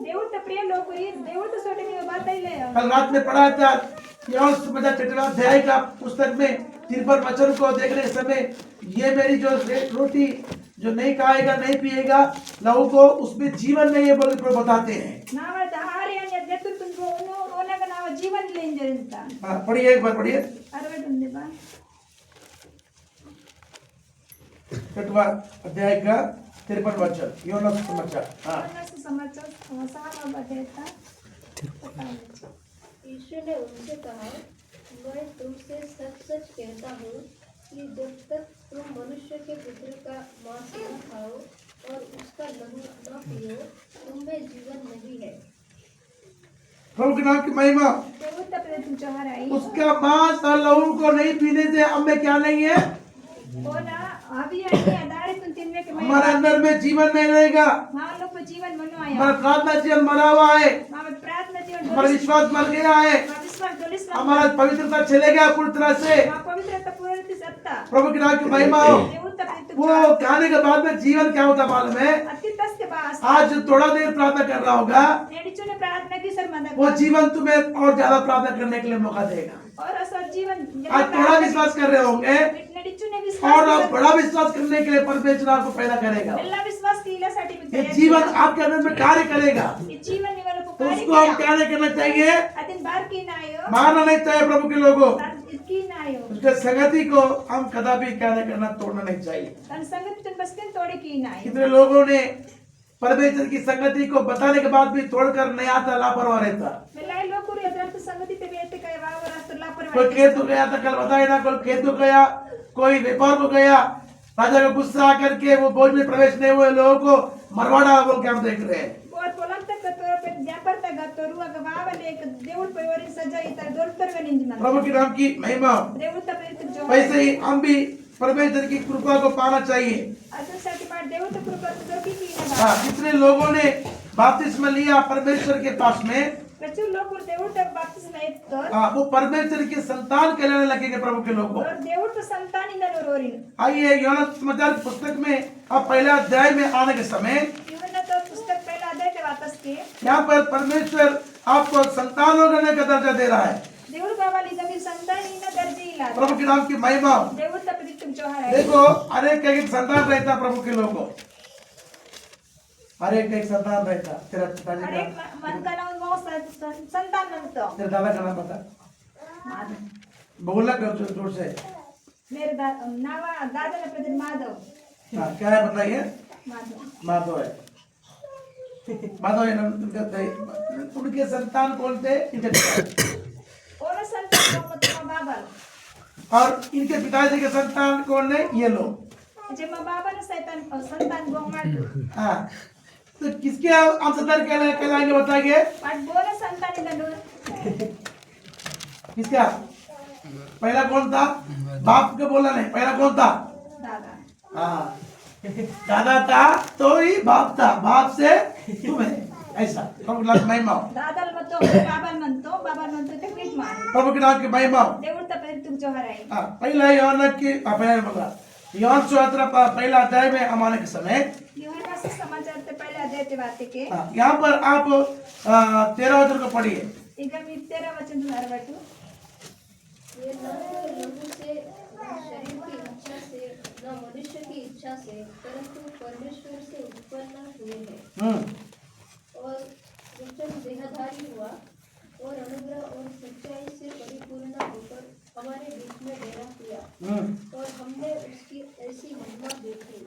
देऊळ तर प्रिय लोक देऊळ तर सोटे मी बताइले कल रात में पढ़ा था यूहन्ना सुसमाचार 6वां अध्याय का पुस्तक में 53 वचन को देखने के समय ये मेरी जो रोटी जो नहीं खाएगा नहीं पिएगा लहू को उसमें जीवन नहीं है बोल प्रभु बताते हैं। नाव आहारी आणि नेतृत्व तुमको ओनगा नाव जीवन लेन जरंता हाँ, पढ़िए एक बार पढ़िए। 60 ఉంది बा 6वां अध्याय का 53 वचन यूहन्ना सुसमाचार। हाँ, कोणाचं समाचार सहा बटेता यीशु ने उनसे कहा, मैं तुमसे सच सच कहता हूँ कि जब तक तुम मनुष्य के पुत्र का मांस न खाओ और उसका लहू न पियो, तुम में जीवन नहीं है। प्रभु के नाम की महिमा। देऊळ तपले तुमच्या हाराई उसका मांस और लहू को नहीं पीने से हम में क्या नहीं है, ओना अभी आणि आधारितून तिनमे के हमारे अंदर में जीवन नहीं रहेगा। मा लोक जीवन म्हणू आया हमारा प्रार्थना जीवन मरा हुआ है, मा प्रार्थना जीवन हमारा विश्वास मर गया है, मा विश्वास दोलिस हमारा पवित्रता चले गया पूरी तरह से। मा पवित्रता पूर्णती सत्ता प्रभु के नाम की महिमा हो। देऊळ तपले वो तुमच्या खाने के बाद में जीवन क्या होता मालूम है? अतितस के पास आज जो थोड़ा देर प्रार्थना कर रहा होगा नेडीचोने प्रार्थना की सर मदद वो जीवन तुम्हें और ज्यादा प्रार्थना करने के लिए मौका देगा। और असर जीवन आज थोड़ा विश्वास कर रहे होंगे नेडीचोने और विश्वास आप बड़ा विश्वास करने के लिए परमेश्वर आपको पैदा करेगा। एल्ला विश्वास केल्यासाठी मी ये तयार जीवन केला. आपके अंदर में कार्य करेगा, ये जीवन निवल तो पुकारी उसको हम क्या नहीं करना चाहिए, अतिन बार की नायो मारना नहीं चाहिए प्रभु के लोगों। की नायो उसके संगति को हम कदापि क्या नहीं करना, तोड़ना नहीं चाहिए। तन संगत तन बसकन तोड़े की नायो कितने लोगों ने परमेश्वर की संगति को बताने के बाद भी तोड़कर नहीं आता, लापरवाह रहता। मेलाई लोग कुरी अदरत संगति ते बेते काय वावर असतो कोई लापरवाही खेत को गया था, कल बताया ना, कोई खेत को गया, कोई व्यापार को गया, राजा का गुस्सा आकर के वो बोझ में प्रवेश नहीं हुए लोगों को मरवाड़ा बोल के हम देख रहे हैं। और पोलम तक तो पे व्यापार तक तोरु अग वावले एक देऊळ पैवरी सजा इतर दोलतर गनिंज मन प्रभु के नाम की महिमा। देऊळ तपे जो वैसे ही हम भी परमेश्वर की कृपा को पाना चाहिए। अजूनसाठी पाठ देऊळ तर कृपा जोकी की ना हाँ, कितने लोगों ने बपतिस्मा लिया परमेश्वर के पास में, प्रचुर लोग देऊळ तर बपतिस्मा येत कर हाँ, वो परमेश्वर के संतान कहलाने लगेंगे प्रभु के लोगों। और देऊळ तर संतानी नरोरील आइए यूहन्ना सुसमाचार पुस्तक में अब पहला अध्याय में आने के समय जीवन तो पुस्तक पहला अध्याय के वापस के यहाँ पर परमेश्वर आपको संतान होने का दर्जा दे रहा है। देऊळ बाबाली जमीन संतानी न दर्जे इला प्रभु के नाम की महिमा। देऊळ तपे तुमच्या हाराई देखो अनेक एक संतान रहता प्रभु के लोगों, हर एक संतान रहता। तेरा पिताजी अरे का, मन का नाव मौस संतान म्हणतो तेरे दादा का नाम बता, बोलना कर जोर से। मेरे नावा दादा प्रदीप माधव हाँ, क्या है बताइए? माधव माधव है। माधव है नाम उनके संतान कौन थे? इनके पिता। और संतान को मतलब बाबा और इनके पिताजी के संतान कौन है? ये लोग। जे मग बाबा ने शैतान संतान गो मारतो हाँ, तो किसके अंशधर कहलाएंगे बताइए? पाठ बोल संतानी नडून किसका? पहला कौन था? बाप के बोला नहीं, पहला कौन था? दादा हाँ, दादा था तो ही बाप था, बाप से तुम्हें, ऐसा। प्रभु के नाम की महिमा हो। दादाला म्हणतो बाबा म्हणतो ते पीठ मार प्रभु के नाम की महिमा हो। देऊळ तपे तुमच्या हाराई हाँ, पहला यूहन्ना की पहला बोला यूहन्ना सुसमाचार पहला अध्याय में हम आने के समय यूहन्ना से समाचार ते पहले अध्याय ते बात के हाँ, यहाँ पर आप 13 वचन को पढ़िए। ಈಗ मी 13 वचन तुम्हारे बाटू ये न तो लहू से न शरीर की इच्छा से न मनुष्य की इच्छा से परंतु परमेश्वर से उत्पन्न हुए हैं। और वचन देहधारी हुआ और अनुग्रह और सच्चाई से परिपूर्ण होकर हमारे बीच में डेरा किया और हमने उसकी ऐसी महिमा देखी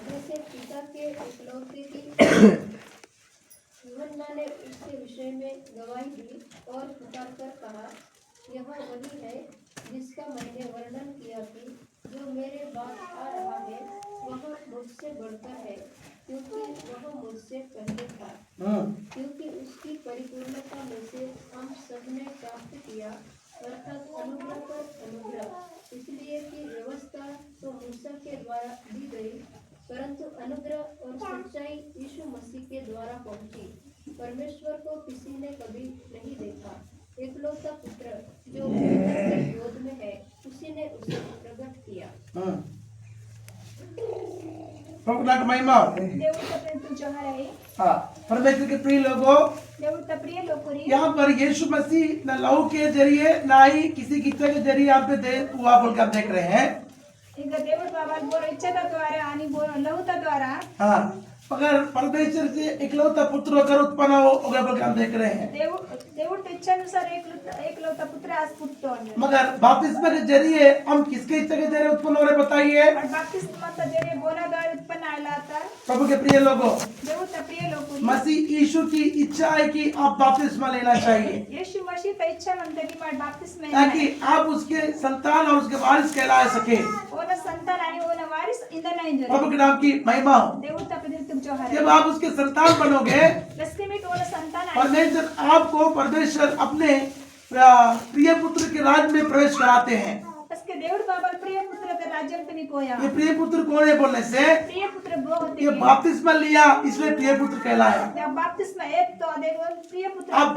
जैसे पिता के इकलौते की। यूहन्ना ने उसके विषय में गवाही दी और पुकार कर कहा, यह वही है जिसका मैंने वर्णन किया कि जो मेरे बाद आ रहा है वह मुझसे बढ़कर है, क्योंकि वह मुझसे पहले था। क्योंकि उसकी परिपूर्णता में से हम सबने प्राप्त किया, अर्थात अनुग्रह पर अनुग्रह। इसलिए कि व्यवस्था तो मूसा के द्वारा दी गई, परंतु अनुग्रह और सच्चाई यीशु मसीह के द्वारा पहुंची। परमेश्वर को किसी ने कभी नहीं देखा। एकलौता पुत्र जो पिता के गोद में है, उसी ने उसे प्रकट किया। प्रभु का महिमा हो। దేవుడితో ప్రేమ तुझ्यावर आहे हाँ, परमेश्वर के प्रिय लोगों, దేవుడితో ప్రియ లోకురి यहाँ पर यीशु मसीह न लहू के जरिए ना ही किसी की इच्छा के जरिए आप पे दे हुआ बोल के आप देख रहे हैं। ఇంకా దేవుడు బాబా बोल इच्छा द्वारा आणि बोल लहुता द्वारा हाँ, मगर परमेश्वर से इकलौता पुत्र होकर उत्पन्न हो गया बोल के हम देख रहे हैं। దేవుడి इच्छानुसार एकलौता पुत्र आज पुटतो मगर बपतिस्मा के जरिए हम किसके इच्छा के जरिए उत्पन्न हो रहे बताइए। पण बाप्तिस्माचा जरिए बोलाद्वारे उत्पन्न आला आता प्रभु के प्रिय लोगों, దేవుడితో ప్రియ లోకురి मसीह यीशु की इच्छा है कि आप बपतिस्मा लेना चाहिए येशू मसीह की इच्छा म्हणते की मला बाप्तिस्मा ताकि आप उसके संतान और उसके वारिस कहला सके। ओना संतान आणि ओना वारिस इंदा नाही जर प्रभु के नाम की महिमा हो। దేవుడితో ప్రియ तुझ्यावर जब आप उसके संतान बनोगे, लक्ष्मी ओना संतान आहे परमेश्वर आपको परमेश्वर अपने प्रिय पुत्र के राज्य में प्रवेश कराते हैं। उसके దేవుడు बाबा प्रिय पुत्र के राज्य में निकोया ये प्रिय पुत्र कौन है बोलने से प्रिय पुत्र वो होते ये बपतिस्मा लिया इसलिए प्रिय पुत्र कहलाया। जब बाप्तिस्मा एक तो देखो प्रिय पुत्र आप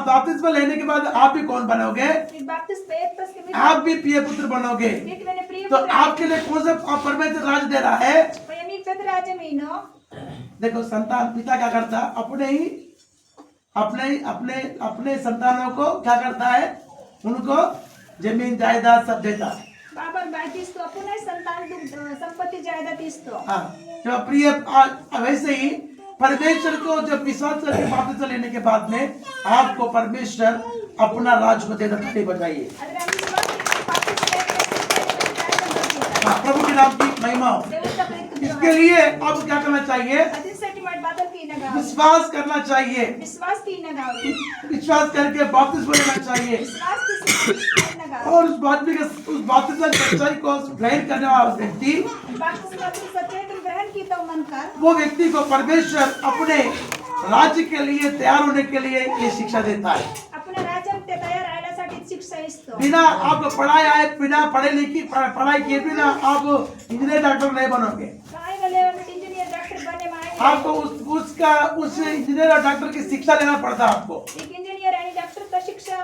बपतिस्मा लेने के बाद आप भी कौन बनोगे? बाप्तिस्मा एक तस के आप भी प्रिय पुत्र बनोगे। एक मैंने प्रिय तो पुत्र आपके लिए कौन सा परमेश्वर राज दे रहा है? प्रेमी पद राज्य में नो देखो, संतान पिता क्या करता है? अपने संतानों को क्या करता है? उनको जमीन जायदाद सब देता है। बाबा बाकीस तो अपने संतान संपत्ति जायदाद इस्तो हाँ, जब प्रिय वैसे ही परमेश्वर को जब विश्वास करके वापस लेने के बाद में आपको परमेश्वर अपना राज्य को देना ताली बजाइए। अगर हम हाँ, प्रभु के नाम की महिमा हो। इसके लिए आपको क्या करना चाहिए? विश्वास करना चाहिए। विश्वास की नगाव विश्वास करके बपतिस्मा लेना चाहिए विश्वास की नगाव और उस बपतिस्मा की सच्चाई को ग्रहण करने वाला व्यक्ति, बाप्तिस्मा की सच्चाई तुम ग्रहण की तो मन कर वो व्यक्ति को परमेश्वर अपने राज्य के लिए तैयार होने के लिए ये शिक्षा देता है। अपने राज्य में तैयार राहण्यासाठी शिक्षा इस्तो बिना आपको बिना पढ़ाई किए बिना आप इंजीनियर डॉक्टर नहीं बनोगे। काय गले इंजीनियर डॉक्टर बने माय आपको उस इंजीनियर और डॉक्टर की शिक्षा लेना पड़ता है आपको। एक इंजीनियर आणि डॉक्टर का शिक्षा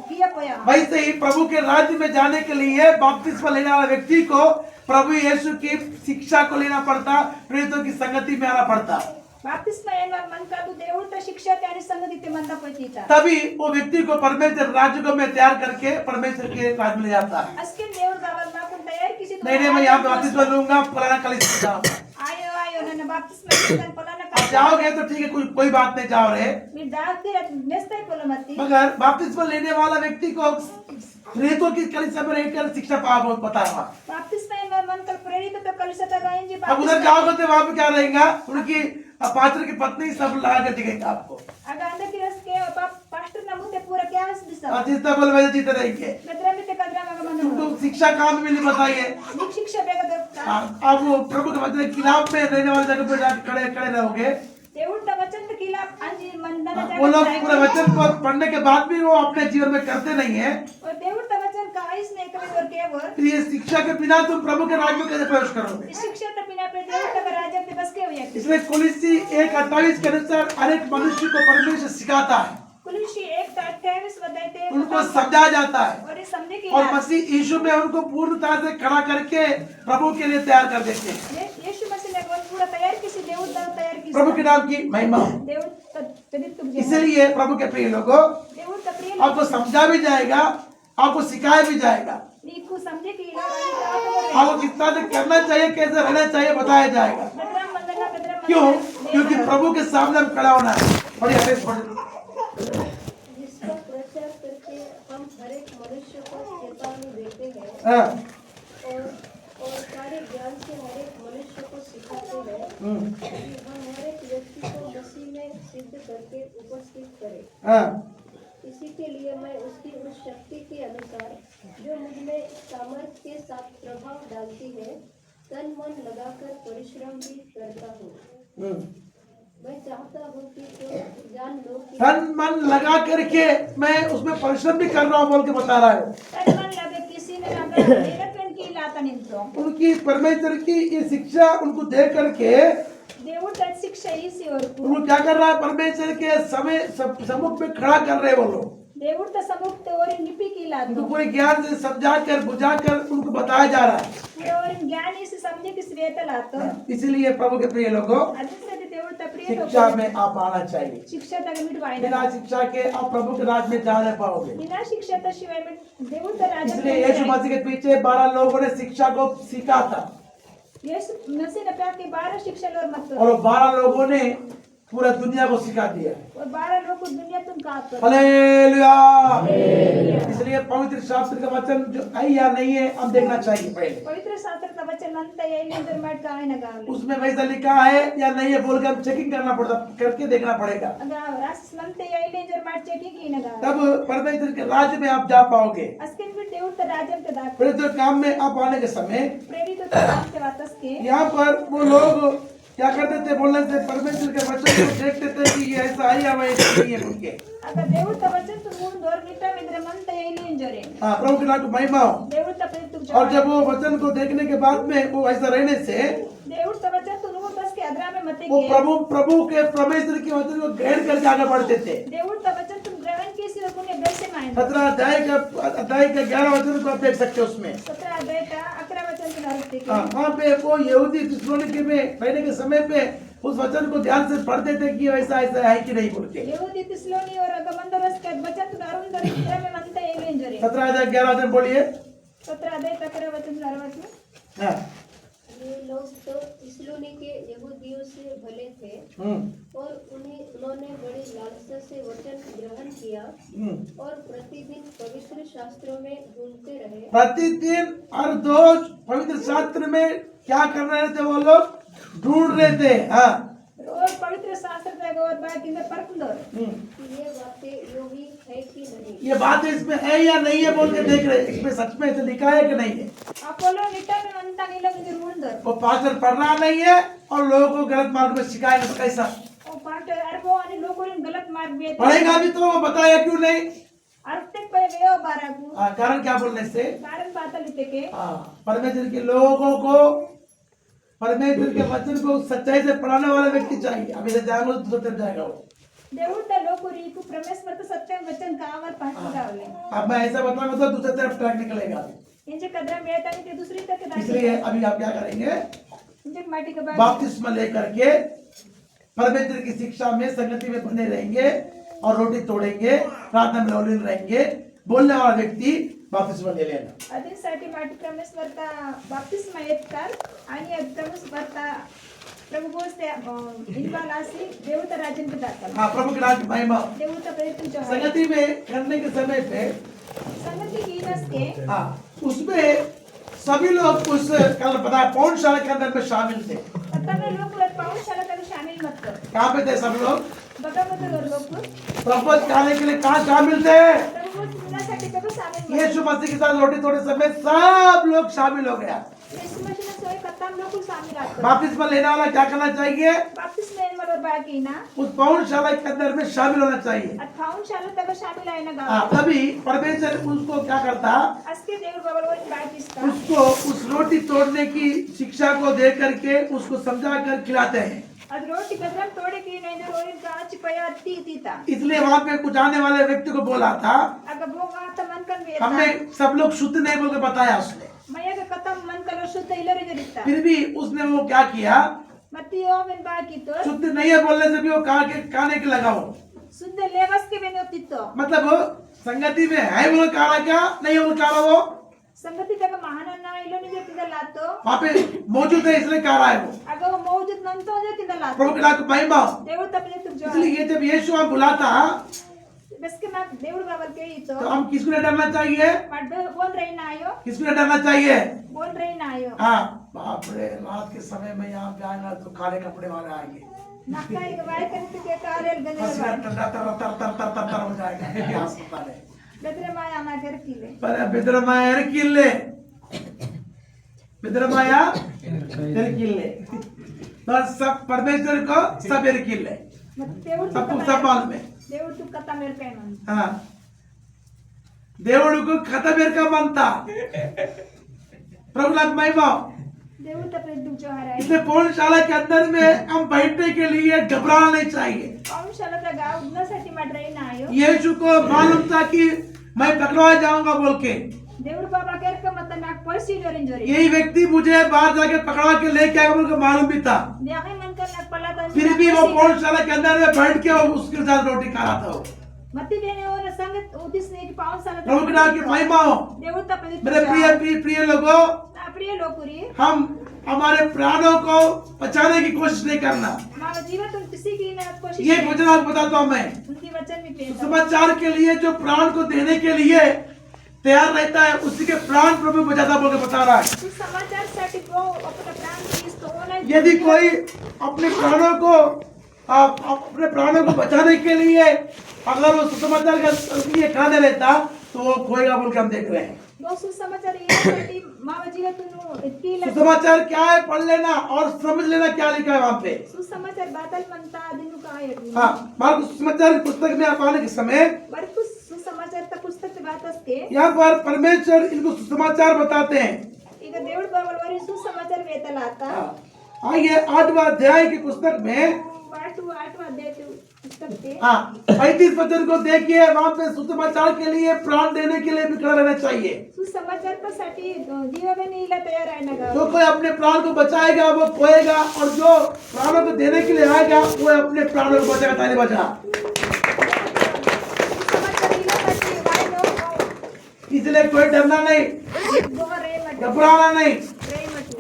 किया पोया वैसे ही प्रभु के राज्य में जाने के लिए बपतिस्मा लेने वाला व्यक्ति को प्रभु यीशु की शिक्षा को लेना पड़ता, प्रेरितों की संगति में आना पड़ता। बाप्तिस्मा येणार मन का तू देवता शिक्षा त्याने संगती ते म्हणता पतीचा तभी वो व्यक्ति को परमेश्वर राज्य को में तैयार करके परमेश्वर के राज्य में ले जाता है। असके देव गावात ना पण तयार किसी नहीं, मैं यहाँ पे बपतिस्मा लूंगा, फलाना कलीसिया जाऊंगा। आयो ना बाप्तिस्मा घेताना पलाना आप जाओगे तो ठीक है, कोई बात नहीं, जाओ रे। मी दाखते नेस्ताय पोलमती मगर बपतिस्मा लेने वाला व्यक्ति को प्रेरितों की कलीसिया में रहकर शिक्षा बहुत पता है। बाप्तिस्मा येणार मन कर प्रेरित तो कलिसता गायन जी अब उधर जाओगे तो वहां पे क्या रहेगा? उनकी पास्टर की पत्नी सब लगा के दिखेगा आपको। अगर अंदर की रस के पास्टर ना मुते पूरा क्या हस दिसा जीता बोल वैसे जीते रहेंगे। कदरा में ते कदरा मग मन तुमको शिक्षा काम में नहीं बताइए। निक शिक्षा बेगा दो आप वो प्रभु के वचन के खिलाफ में रहने वाले जगह पे जाकर खड़े रहोगे। देवता वचन के खिलाफ अंजी मंदना वो लोग पूरे वचन को पढ़ने के बाद भी वो अपने जीवन में करते नहीं है। और देवता वचन का इसने एक और केवर फिर ये शिक्षा के बिना तुम प्रभु के राज्य में कैसे प्रवेश करोगे? शिक्षा तो बिना पे देवता का राज्य पे बस के हुए इसलिए कुलिसी 1:28 के अनुसार अनेक मनुष्य को परमेश्वर सिखाता है, कुलिशी 1:28 बताते हैं उनको समझाया जाता है और ये समझने की और मसीह यीशु में उनको पूर्णता से खड़ा करके प्रभु के लिए तैयार कर देते हैं। यीशु मसीह ने पूरा तैयार किसी देवता तैयार किसी प्रभु के नाम की महिमा। देवता तदित तुम इसलिए प्रभु के प्रिय लोगों, देवता प्रिय आपको समझा भी जाएगा, आपको सिखाया भी जाएगा, नीकु समझे की इलाज आपको किस तरह से करना चाहिए, कैसे रहना चाहिए बताया जाएगा। क्यों? क्योंकि प्रभु के सामने हम खड़ा होना है। जिसका प्रचार करके हम हर एक मनुष्य को चेतावनी देते हैं हाँ। और सारे ज्ञान से हर एक मनुष्य को सिखाते हैं कि हम हर एक व्यक्ति को मसीह में सिद्ध करके उपस्थित करें। हाँ। इसी के लिए मैं उसकी उस शक्ति के अनुसार जो मुझ में सामर्थ्य के साथ प्रभाव डालती है तन मन लगाकर परिश्रम भी करता हूँ। मैं चाहता हूँ कि तुम जान लो कि तन मन लगा करके मैं उसमें परिश्रम भी कर रहा हूँ बोल के बता रहा है। तन मन लगे किसी ने मेहनत की लाता ನಿಂತು उनकी परमेश्वर की ये शिक्षा उनको दे करके దేవుడు తన శిక్ష ఇసి వరకు उनको क्या कर रहा है, परमेश्वर के समय सम्मुख में खड़ा कर रहे हैं वो लोग। దేవుడు త సముక్త और निपी की लातो उनको पूरे ज्ञान से समझा कर बुझा कर उनको बताया जा रहा है। और ज्ञान इस समझे कि श्वेत लातो इसीलिए प्रभु के प्रिय लोगों, అదిసే దేవుడు త ప్రియ शिक्षा में आप आना चाहिए। शिक्षा तक मिट वायना बिना शिक्षा के आप प्रभु के राज में जा नहीं पाओगे। बिना शिक्षा त शिवाय में దేవుడు త రాజ इसलिए यीशु मसीह के पीछे 12 लोगों ने शिक्षा को सीखा था यीशु मसीह ने प्यार के 12 शिक्षा और मत और 12 लोगों ने पूरा दुनिया को सिखा दिया। और 12 लोग को दुनिया तुम का कर हालेलुया। इसलिए पवित्र शास्त्र का वचन जो है या नहीं है हम देखना चाहिए पहले, पवित्र शास्त्र का वचन अंत है इंदर मट का है ना गावले उसमें वैसा लिखा है या नहीं है बोलकर हम चेकिंग करना पड़ता, करके देखना पड़ेगा, अगर रास मंत है इंदर मट चेकिंग की ना गावले तब परमेश्वर के राज्य में आप जा पाओगे। अस्किन भी देवड़ त राजम के दाख पवित्र काम में आप आने के समय प्रेरित तो काम के वातस के यहाँ पर वो लोग क्या करते थे, बोलने से परमेश्वर के वचन को देखते थे कि ये ऐसा है या वैसा नहीं है उनके। अगर देवड़ त वचन तो मूल दौर निटा इंदर मंत है इंजरे हाँ, प्रभु के नाम को महिमा हो। देवड़ त प्रेरित तुम और जब वो वचन को देखने के बाद में वो ऐसा रहने से देवड़ त वचन तो नुगो बस के अदरा में मते वो के प्रभु के परमेश्वर के वचन को ग्रहण करके आगे बढ़ते थे। देवड़ त वचन तुम ग्रहण के सिर को ने बैसे मायने 17 अध्याय का 11 वचन को आप देख सकते हो उसमें। 17 अध्याय का 11 वचन के नाम के हाँ, वहाँ पे वो यहूदी थिस्सलुनीके में रहने के समय पे उस वचन को ध्यान से पढ़ते थे कि ऐसा ऐसा है कि नहीं बोल के। यहूदी थिस्सलुनी और अगमंदरस के वचन तो अरुण दर इंद्र में मंत है इंजरे 17 अध्याय 11 वचन बोलिए। 17 अध्याय का 11 वचन 11 वचन हाँ, ये लोग तो थिस्सलुनी के यहूदियों से भले थे और उन्होंने बड़ी लालसा से वचन ग्रहण किया और प्रतिदिन पवित्र शास्त्रों में ढूंढते रहे। प्रतिदिन हर रोज पवित्र शास्त्र में क्या कर रहे थे वो लोग, ढूंढ रहे थे। हाँ, और पवित्र शास्त्र तक और बाकी में परखंदर कि ये बातें योगी है कि नहीं। ये बात इसमें है या नहीं है बोल के देख रहे हैं, इसमें सच में ऐसे लिखा है कि नहीं है। अपोलो निटा में अंता नीलम के रूंदर वो पास्टर पढ़ रहा नहीं है और लोगों को गलत मार्ग में सिखाएगा तो कैसा और पार्ट अरबो आणि लोगों ने गलत मार्ग में पढ़ेगा भी तो वो बताया क्यों नहीं। अर्थे पे वेओ बाराकू कारण क्या बोलने से, कारण पाता लिते के परमेश्वर के लोगों को परमेश्वर के वचन को सच्चाई से पढ़ाने वाला व्यक्ति चाहिए। अभी से जाएंगे तो दूसरे तरफ जाएगा वो। देवड़ त लोग रीकु परमेश्वर तो सत्य वचन कावर पाठ गावले अब मैं ऐसा बताऊंगा तो दूसरे तरफ ट्रैक निकलेगा। इंजे कदरा मेटा नहीं दूसरी तक के इसलिए अभी आप क्या करेंगे, इंजे माटी के बाद बपतिस्मा लेकर के परमेश्वर की शिक्षा में संगति में बने रहेंगे और रोटी तोड़ेंगे, प्रार्थना में लौलीन रहेंगे। बोलने वाला व्यक्ति बपतिस्मा ले लेना। आधीसाठी माटी परमेश्वरता बाप्तिस्मा येत कर आणि परमेश्वरता प्रभु बोलते इनबालासी देवता राजन के दाता हाँ, प्रभु के राज्य महिमा देवता प्रेरित जो है संगति में करने के समय पे संगति की नस के हाँ, उसमें सभी लोग उस कल बताया पौनशाला के अंदर में शामिल थे। तने लोग पाऊशाला तक शामिल मत कर कहाँ पे थे सब लोग, बगा मत कर लोग प्रपोज खाने के लिए कहाँ शामिल थे, प्रभु सुनासाठी तक शामिल मत यीशु मसीह के साथ रोटी तोड़े समय सब लोग शामिल हो गया। यीशु मसीह ने सोए कत्ताम लोग को शामिल आते बपतिस्मा लेने वाला क्या करना चाहिए, बाप्तिस्मा इन मरोर बाकी ना उस पौनशाला के अंदर में शामिल होना चाहिए। पाऊशाला तक शामिल आए ना हाँ, गाव तभी परमेश्वर उसको क्या करता, अस्के देव बाबा वो बाप्तिस्मा उसको उस रोटी तोड़ने की शिक्षा को दे करके उसको समझा कर खिलाते हैं। अद रोटी कदम तोड़े की नहीं जो रोइन कांच पया तीता इसलिए वहां पे कुछ आने वाले व्यक्ति को बोला था, अगर वो बात मन कर में हमें सब लोग शुद्ध नहीं बोल के बताया उसने। मया का कतम मन कर शुद्ध इलरे जरिता फिर भी उसने वो क्या किया, मतियो में बाकी तो शुद्ध नहीं है बोलने से भी वो कहा के काने के लगा वो, शुद्ध लेवस के बेनो तितो मतलब वो संगति में है वो काला क्या नहीं वो काला वो संगति तक महान ना इलो निजे तिंदा लातो वहाँ पे मौजूद है इसलिए काला है वो। अगर वो मौजूद नन तो जे तिंदा लातो प्रभु के नाम को महिमा हो। देव तपले तुम जो इसलिए ये जब यीशु हम बुलाता बस के मैं देव बाबा के ही तो तो हम किसको नहीं डरना चाहिए, मत बोल रही ना आयो किसको नहीं डरना चाहिए। बोल रही ना आयो हाँ, बाप रे, रात के समय में यहाँ पे आएगा तो काले कपड़े वाले आएंगे, नक्का एक वाय करते के कार्य गने पसीना तर तर तर तर तर तर तर हो जाएगा। यहाँ से पहले गदरे माया ना कर किले पर बिद्रमायर किल्ले बिद्रमाया किल्ले बस सब परमेश्वर को सब किल्ले मत देव सबको सब मालूम है। देव तू कथा मेरे पे मन हाँ, దేవుడుకు కథ బెరక మంత प्रभु नाम महिमा। దేవుడు తప్ప तुमच्या हाराय इसलिए पौर्णशाला के अंदर में हम बैठने के लिए घबराना नहीं चाहिए। पाऊशाला गाव उडण्यासाठी मात्र नाही हो यीशु को मालूम था कि मैं पकड़वा जाऊंगा बोल के। దేవుడు బాబా కేర్క మత నాకు पैसे जोरी जोरी यही व्यक्ति मुझे बाहर जाके पकड़वा के लेके आएगा बोल के मालूम भी था। देखे मन कर నాకు पलाता फिर भी वो पौर्णशाला के अंदर में बैठ के उसके साथ रोटी खा रहा था वो। मती देने और संगत उदिसने की पाऊशाला प्रभु के नाम की महिमा हो। దేవుడు తప్ప मेरे प्रिय लोगों, प्रिय लोकुरी हम हमारे प्राणों को बचाने की कोशिश नहीं करना। మా జీవితం किसी की ना कोशिश ये वचन आपको बताता हूँ मैं। उनकी वचन में पेश समाचार के लिए जो प्राण को देने के लिए तैयार रहता है, उसी के प्राण प्रभु बचाता बोल के बता रहा है। समाचार साठी वो अपना प्राण की तो होना यदि कोई अपने प्राणों को अपने प्राणों को बचाने के लिए अगर वो सुसमाचार के लिए खाने रहता तो वो खोएगा बोल के हम देख रहे हैं। वो सुसमाचार येण्यासाठी माव जीवतून इतकी सुसमाचार क्या है पढ़ लेना और समझ लेना क्या लिखा है वहाँ पे। सुसमाचार बातल म्हणता दिनु काय हाँ, मार्क सुसमाचार की पुस्तक में आप आने के समय बरकु सुसमाचार ता पुस्तक बात असते यहाँ पर परमेश्वर इनको सुसमाचार बताते हैं। ಈಗ దేవుడు బాబలవారి सुसमाचार वेतला आता आइए 8वां अध्याय की पुस्तक में पाठ 8वां अध्याय पुस्तक ते 35 वचन को देखिए। वहाँ पे सुसमाचार के लिए प्राण देने के लिए भी खड़ा रहना चाहिए। सुसमाचार साठी जीवबेनीला तयार आहे ना जो कोई अपने प्राण को बचाएगा वो खोएगा, और जो प्राणों को देने के लिए आएगा वो अपने प्राणों को बचाएगा। ताली बजा। इसलिए कोई डरना नहीं, घबराना नहीं।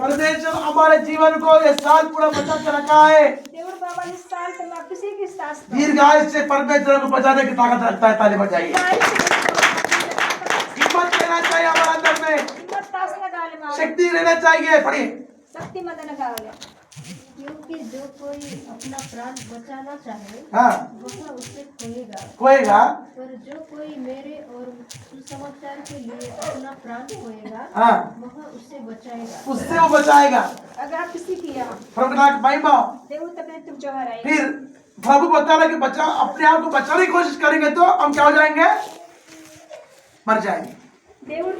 परमेश्वर हमारे जीवन को ये साल पूरा बचा के रखा है। దేవుడు బాబాని సాల్ తమ किसी की सास दीर्घायु से परमेश्वर को बचाने की ताकत रखता है। ताली बजाइए। हिम्मत रहना चाहिए हमारे अंदर में, हिम्मत तासना गाले मा शक्ति रहना चाहिए। पढ़िए। शक्ति मदन गाले क्योंकि जो कोई अपना प्राण बचाना चाहे हाँ, वह उसे खोएगा, खोएगा। पर जो कोई मेरे और सुसमाचार के लिए अपना प्राण खोएगा हाँ, वह उसे बचाएगा। उससे वो बचाएगा। अगर आप किसी किया प्रभु का महिमा। देवू तब तुम जो हराए फिर प्रभु बता रहा है कि बचा अपने आप को बचाने की कोशिश करेंगे तो हम क्या हो जाएंगे? मर जाएंगे। देवू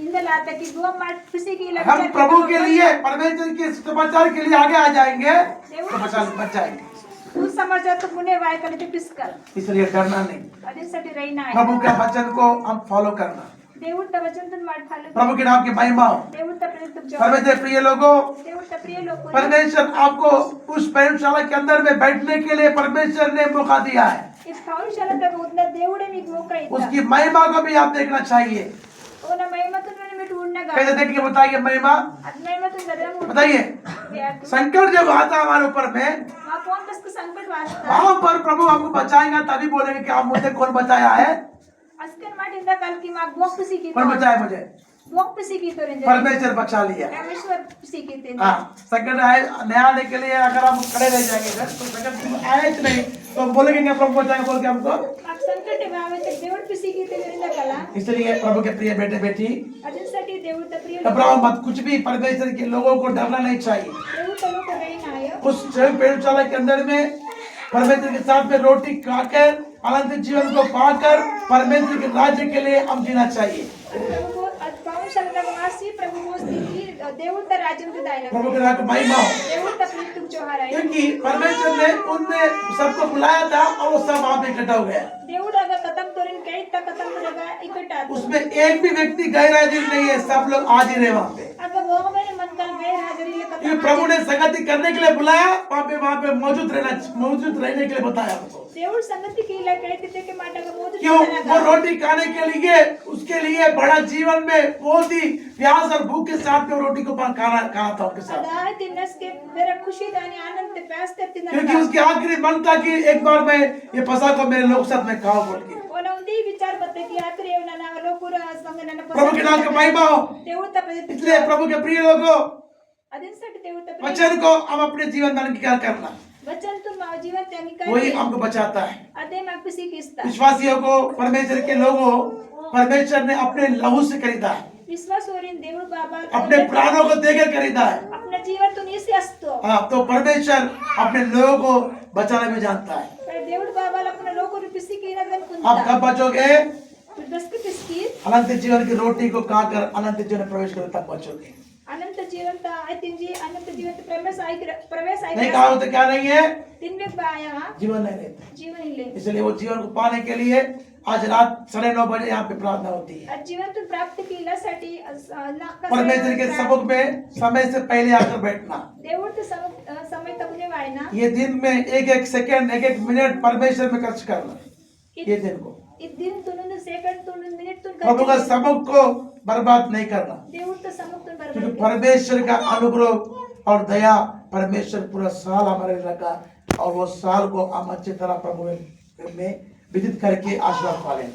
इंदल आता कि दो मार्ट किसी की हम प्रभु के लिए परमेश्वर के समाचार के लिए आगे आ जाएंगे तो बच जाएंगे। सुसमाचार तो पुणे वाय करते पिस्कल इसलिए डरना नहीं, अदिसाठी रहिना आहे प्रभु के वचन को हम फॉलो करना। देवू तब वचन तुम मार्ट फालो प्रभु के नाम की महिमा हो। देवू तब तुम जो परमेश्वर प्रिय लोगों, देवू तब प्रिय लोग परमेश्वर आपको उस प्रयोगशाला के अंदर में बैठने के लिए परमेश्वर ने मौका दिया है। इस पाऊशाला तब उतना देवड़े में मौका इतना उसकी महिमा को भी आप देखना चाहिए। ओ ना महिमातून में ढूंढना गा कैसे देखिए बताइए महिमा, महिमातून गदरा बताइए। संकट जब आता है हमारे ऊपर में, वहाँ कौन कसं संकट वाचता वहां पर प्रभु हमको बचाएंगे, तभी बोलेंगे कि आप मुझे कौन बचाया है? अस्कर माटिंदा काल की माग बोक पिसी की कौन बचाया मुझे? बोक पिसी की तो रेंजे परमेश्वर बचा लिया। परमेश्वर पिसी की ते हाँ, संकट आए नया आने के लिए अगर हम खड़े रह जाएंगे इधर, तो संकट आए ही नहीं तो हम बोलेंगे कि प्रभु बचाएंगे बोल के हमको। आप संकट में आवे ते देवड़ पिसी की ते रेंजा काला इसलिए प्रभु के प्रिय बेटे बेटी, अजनसाठी देवड़ त प्रिय घबराओ मत। कुछ भी परमेश्वर के लोगों को डरना नहीं चाहिए। देवड़ तो लोग रहिना आयो उस प्रयोगशाला के अंदर में परमेश्वर के साथ में रोटी खाकर अनंत जीवन को पाकर परमेश्वर के राज्य के लिए हम जीना चाहिए। प्रभु को पाऊशाला वासी प्रभु को स्थिति देवड़ त राज्य में दायना प्रभु के नाम की महिमा हो। देवड़ त प्रिय तुम जो हराए क्योंकि परमेश्वर ने उनने सबको बुलाया था और वो सब वहां पे इकट्ठा हो गया। देवड़ अगर खत्म तोरिन कई तक खत्म करेगा इकट्ठा उसमें एक भी व्यक्ति गैर हाजिर नहीं है, सब लोग हाजिर है वहाँ पे। अगर वो मैंने मन कल गए हाजिरी ले क्योंकि खत्म प्रभु ने संगति करने के लिए बुलाया, वहाँ पे मौजूद रहने के लिए बताया हमको। देवड़ संगति की ला कहते थे कि माटा का मौजूद क्यों? वो रोटी खाने के लिए, उसके लिए बड़ा जीवन में बहुत ही प्यास और भूख के साथ में रोटी को खाना था उनके साथ। अदाह तिन्नस के मेरा खुशी दानी आनंद ते प्यास ते तिन्नस क्योंकि उसके आखिरी मन था कि एक बार मैं ये फसा को मेरे लोग साथ में खाओ बोल के। ओना उंदी विचार बते कि आखिरी ना ना लोकुरा संग ना प्रभु के नाम की महिमा हो। देवड़ त इसलिए प्रभु के प्रिय लोगों, अदिनसाठी देवड़ त वचन को हम अपने जीवन में अंगीकार करना, वचन तुम माव जीवन ते अंगीकार वही हमको बचाता है। अदे माग पिसी किस्ता विश्वासियों को, परमेश्वर के लोगों, परमेश्वर ने अपने लहू से खरीदा है, विश्वास ओरिन देवड़ बाबा अपने प्राणों को देकर खरीदा है। अपना जीवन तुम इसे असतो हाँ, तो परमेश्वर अपने लोगों को बचाने में जानता है। पर देवड़ बाबा अपना लोगों री पिसी की नगन आप कुंता कब बचोगे? दस के पिसकी अनंत जीवन की रोटी को खाकर अनंत जीवन में प्रवेश करो तब बचोगे। अनंत जीवंत आय तिंजी अनंत जीवंत प्रवेश नहीं आय कहा होता क्या नहीं है, तीन वेग आया वहाँ जीवन नहीं रहता। जीवन हिले इसलिए वो जीवन को पाने के लिए आज रात 9:30 बजे यहाँ पे प्रार्थना होती है। जीवन प्राप्त केल्यासाठी परमेश्वर के सबक में समय से पहले आकर बैठना। देवूळ समय तकने वायना ये दिन में एक एक सेकंड, एक एक मिनट परमेश्वर में खर्च करना, ये दिन को दिन तुन सेकंड तुन मिनिट तुन प्रभु का सबक को बर्बाद नहीं करना, देवूळ तो समक तुन क्योंकि बरोबर परमेश्वर का अनुग्रह और दया परमेश्वर पूरा साल हमारे लगा और वो साल को हम अच्छी तरह प्रभु में व्यतीत करके आशीर्वाद पालें।